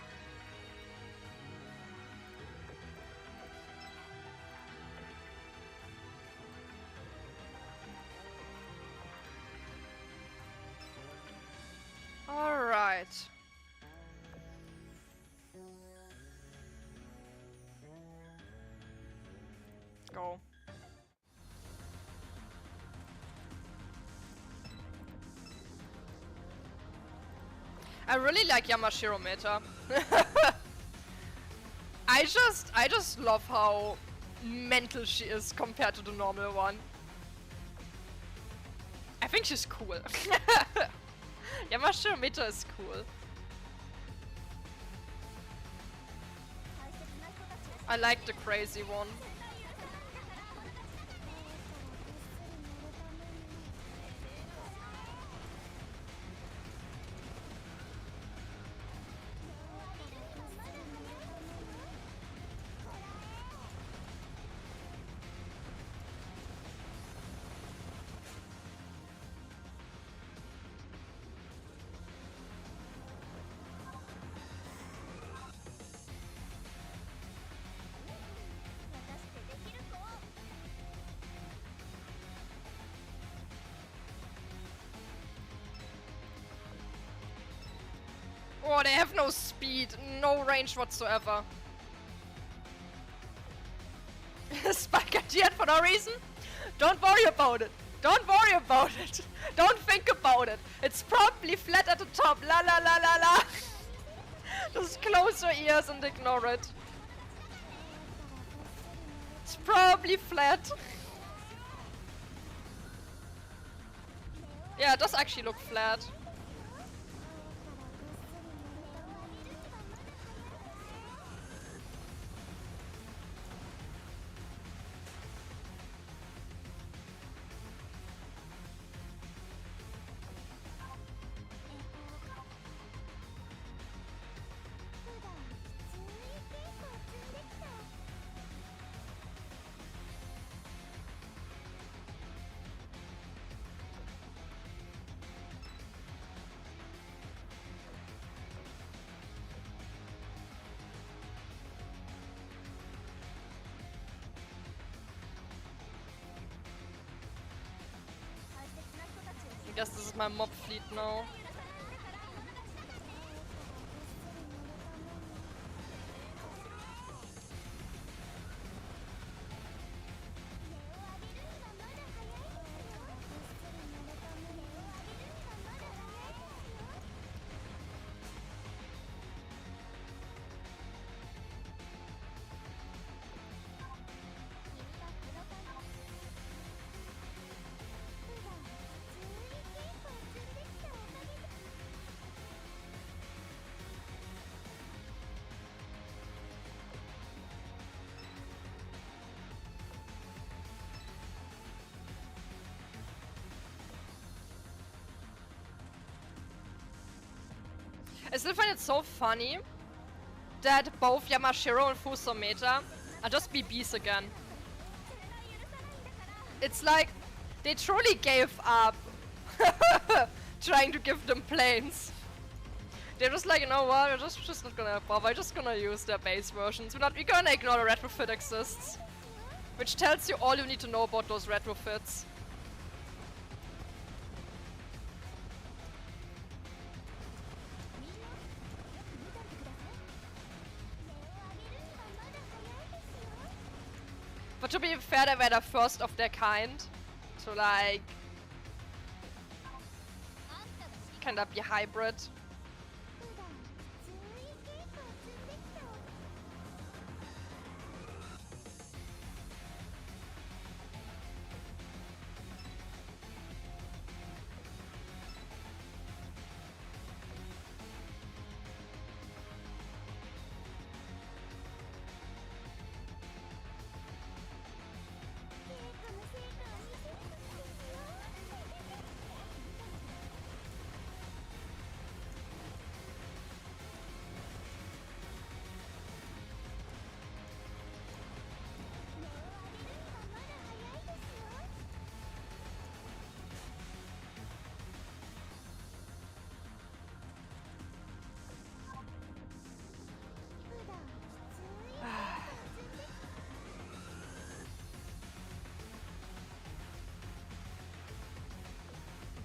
Alright. Go. I really like Yamashiro meta. I just love how mental she is compared to the normal one. I think she's cool. Yamashiro meta is cool. I like the crazy one. Oh, they have no speed, no range whatsoever. spike at the end for no reason? Don't worry about it. Don't worry about it. Don't think about it. It's probably flat at the top. La la la la la. Just close your ears and ignore it. It's probably flat. Yeah, it does actually look flat. I guess this is my mob fleet now. I still find it so funny that both Yamashiro and Fuso Meta are just BBs again. It's like they truly gave up trying to give them planes. They're just like, you know what, we're just not gonna bother, we're just gonna use their base versions. We're gonna ignore the retrofit exists. Which tells you all you need to know about those retrofits. But to be fair, they were the first of their kind to like kinda be hybrid.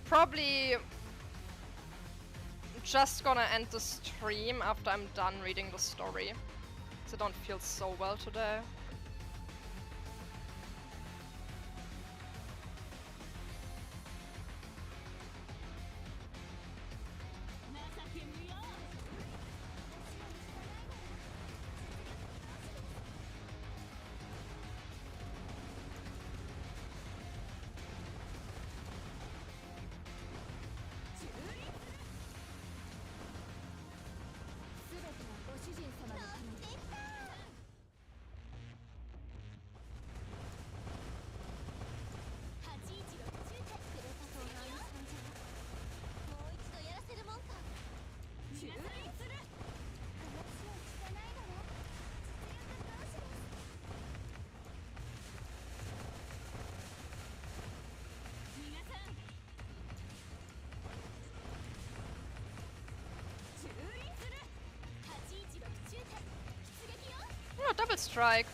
Probably just gonna end the stream after I'm done reading the story, because I don't feel so well today. Oh, double strike.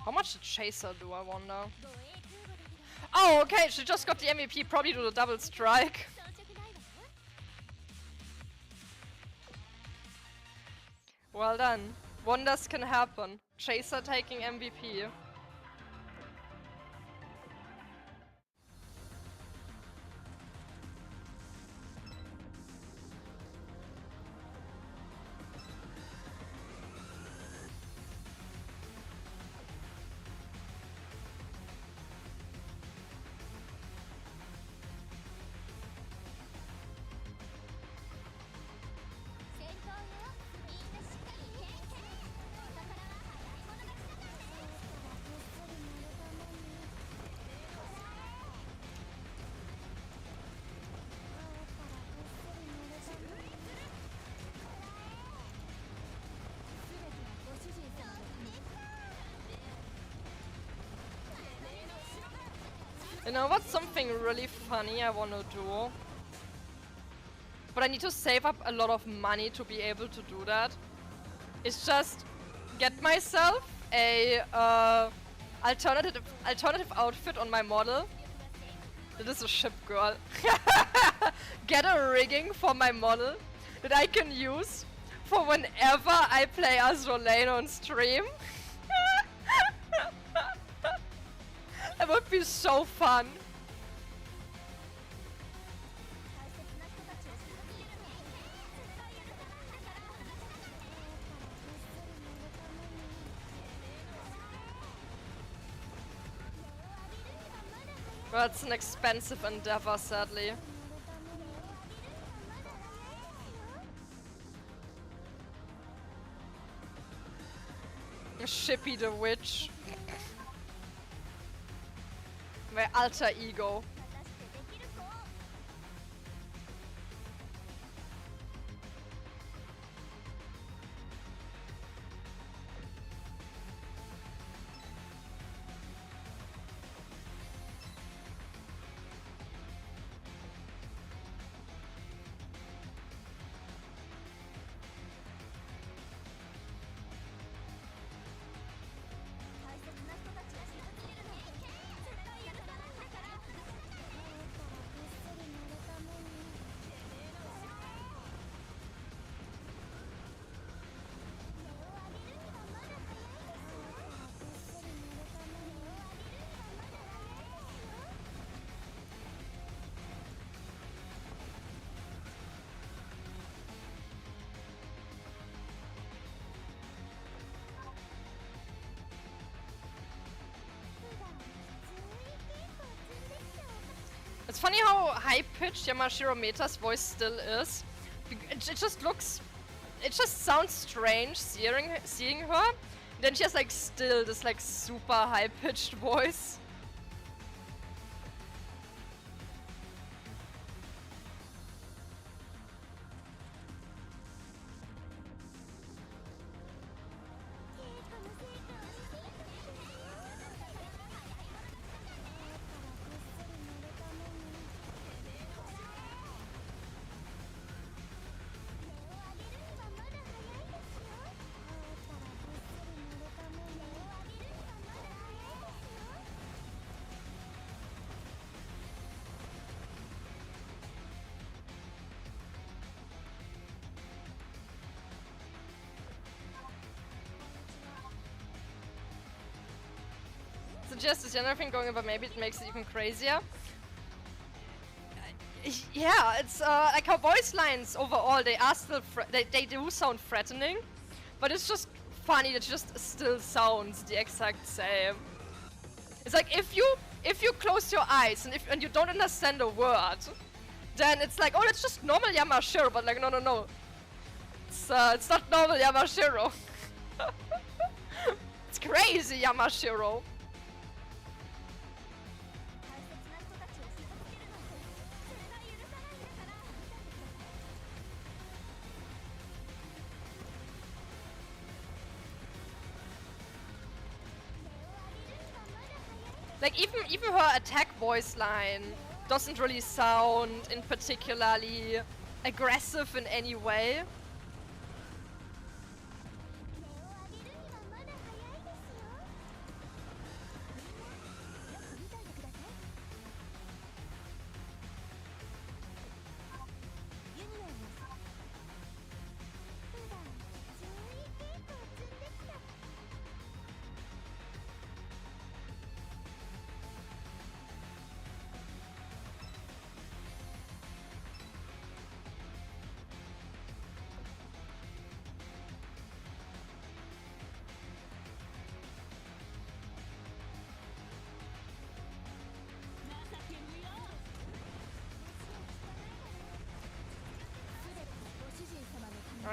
How much did Chaser do, I wonder? Oh, okay, she just got the MVP, probably to the double strike. Well done. Wonders can happen. Chaser taking MVP. You know what's something really funny I wanna do? But I need to save up a lot of money to be able to do that. It's just get myself a alternative outfit on my model. That is a ship girl. Get a rigging for my model that I can use for whenever I play Azur lane on stream. That would be so fun. But it's an expensive endeavor, sadly. Shippy the Witch. My alter ego. It's funny how high-pitched Yamashiro Meta's voice still is. It just looks... It just sounds strange seeing her. Then she has like still this like super high-pitched voice. Suggest is another thing going, but maybe it makes it even crazier. Yeah, it's like her voice lines overall, they are still they do sound threatening, but it's just funny that it just still sounds the exact same. It's like if you close your eyes and you don't understand a word, then it's like, oh, that's just normal Yamashiro, but like no. It's not normal Yamashiro. It's crazy Yamashiro. Like even her attack voice line doesn't really sound in particularly aggressive in any way.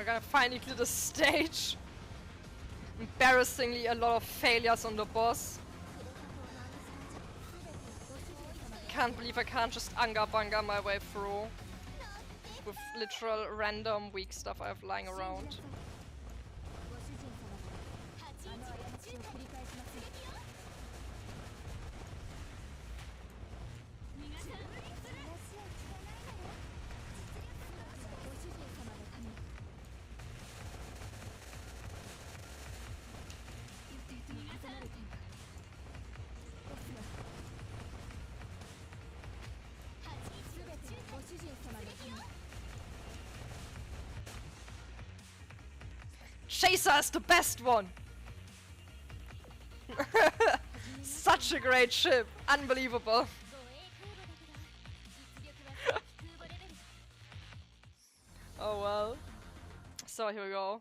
We're gonna finally clear the stage. Embarrassingly, a lot of failures on the boss. Can't believe I can't just anga banga my way through with literal random weak stuff I have lying around. Chaser is the best one! Such a great ship! Unbelievable! Oh well. So here we go.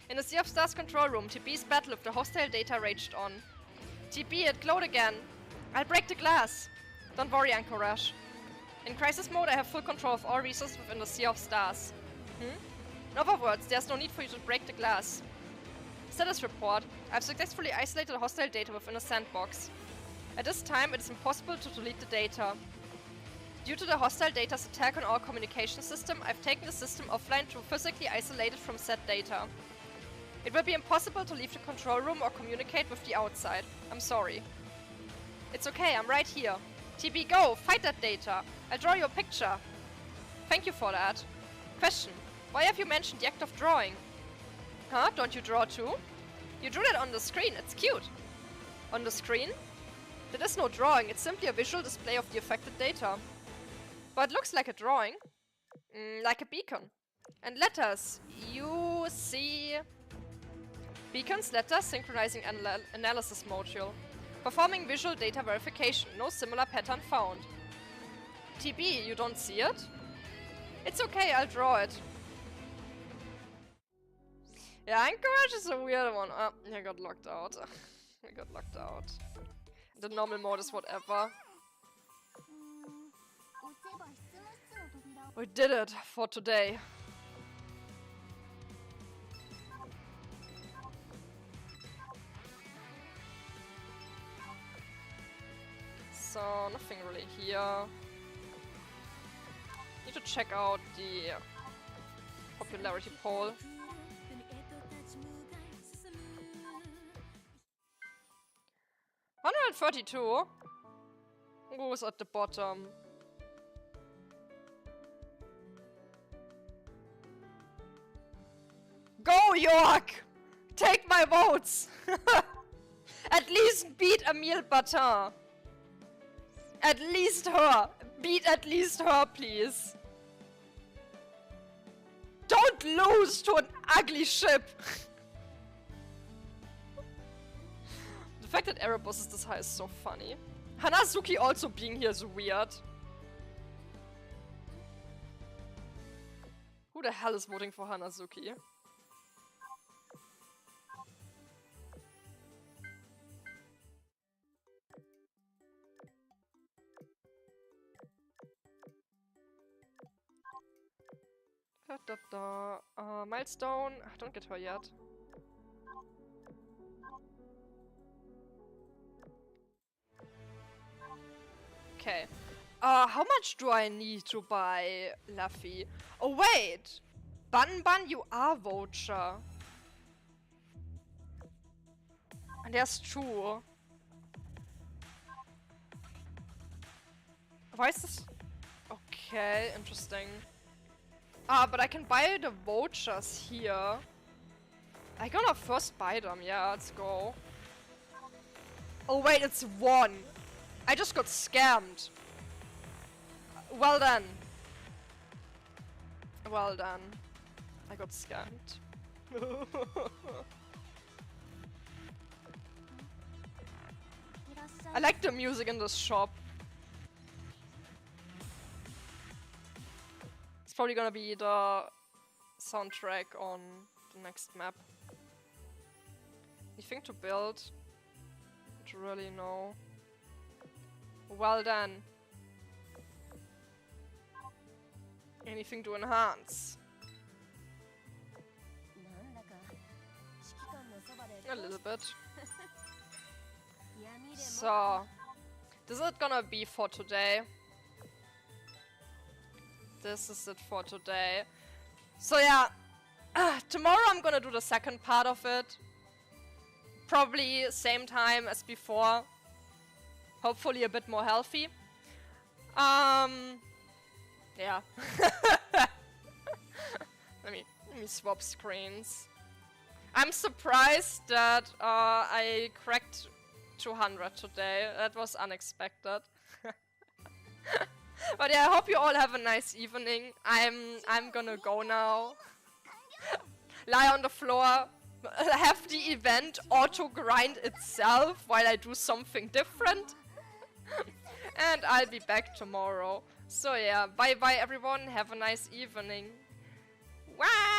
In the Sea of Stars control room, TB's battle with the hostile data raged on. TB, it glowed again! I'll break the glass! Don't worry, Anchorage. In crisis mode, I have full control of all resources within the Sea of Stars. In other words, there's no need for you to break the glass. Status report. I've successfully isolated hostile data within a sandbox. At this time, it is impossible to delete the data. Due to the hostile data's attack on our communication system, I've taken the system offline to physically isolate it from said data. It will be impossible to leave the control room or communicate with the outside. I'm sorry. It's okay, I'm right here. TB, go! Fight that data! I'll draw you a picture. Thank you for that. Question. Why have you mentioned the act of drawing? Huh? Don't you draw too? You drew that on the screen, it's cute. On the screen? There is no drawing, it's simply a visual display of the affected data. But it looks like a drawing. Like a beacon. And letters. You see... Beacons, letters, synchronizing analysis module. Performing visual data verification, no similar pattern found. TB, you don't see it? It's okay, I'll draw it. Yeah, Anchorage is a weird one. I got locked out. I got locked out. The normal mode is whatever. We did it for today. So, nothing really here. Need to check out the popularity poll. 132? Who's at the bottom? Go, York! Take my votes! At least beat Emile Batin. At least her. Beat at least her, please. Don't lose to an ugly ship! The fact that Erebus is this high is so funny. Hanazuki also being here is weird. Who the hell is voting for Hanazuki? Milestone. Don't get her yet. Okay. How much do I need to buy Luffy? Oh wait! Bun Bun, you are voucher. And there's two. Why is this? Okay, interesting. But I can buy the vouchers here. I'm gonna first buy them, yeah, let's go. Oh wait, it's one. I just got scammed. Well done. Well done. I got scammed. I like the music in this shop. It's probably gonna be the soundtrack on the next map. Anything to build? Not really, no. Well done. Anything to enhance? A little bit. So, this is it gonna be for today. This is it for today. So yeah, tomorrow I'm gonna do the second part of it. Probably same time as before. Hopefully a bit more healthy. Yeah. Let me swap screens. I'm surprised that I cracked 200 today. That was unexpected. But yeah, I hope you all have a nice evening. I'm gonna go now. Lie on the floor. Have the event auto grind itself while I do something different. And I'll be back tomorrow. So yeah, bye bye everyone. Have a nice evening. Wow!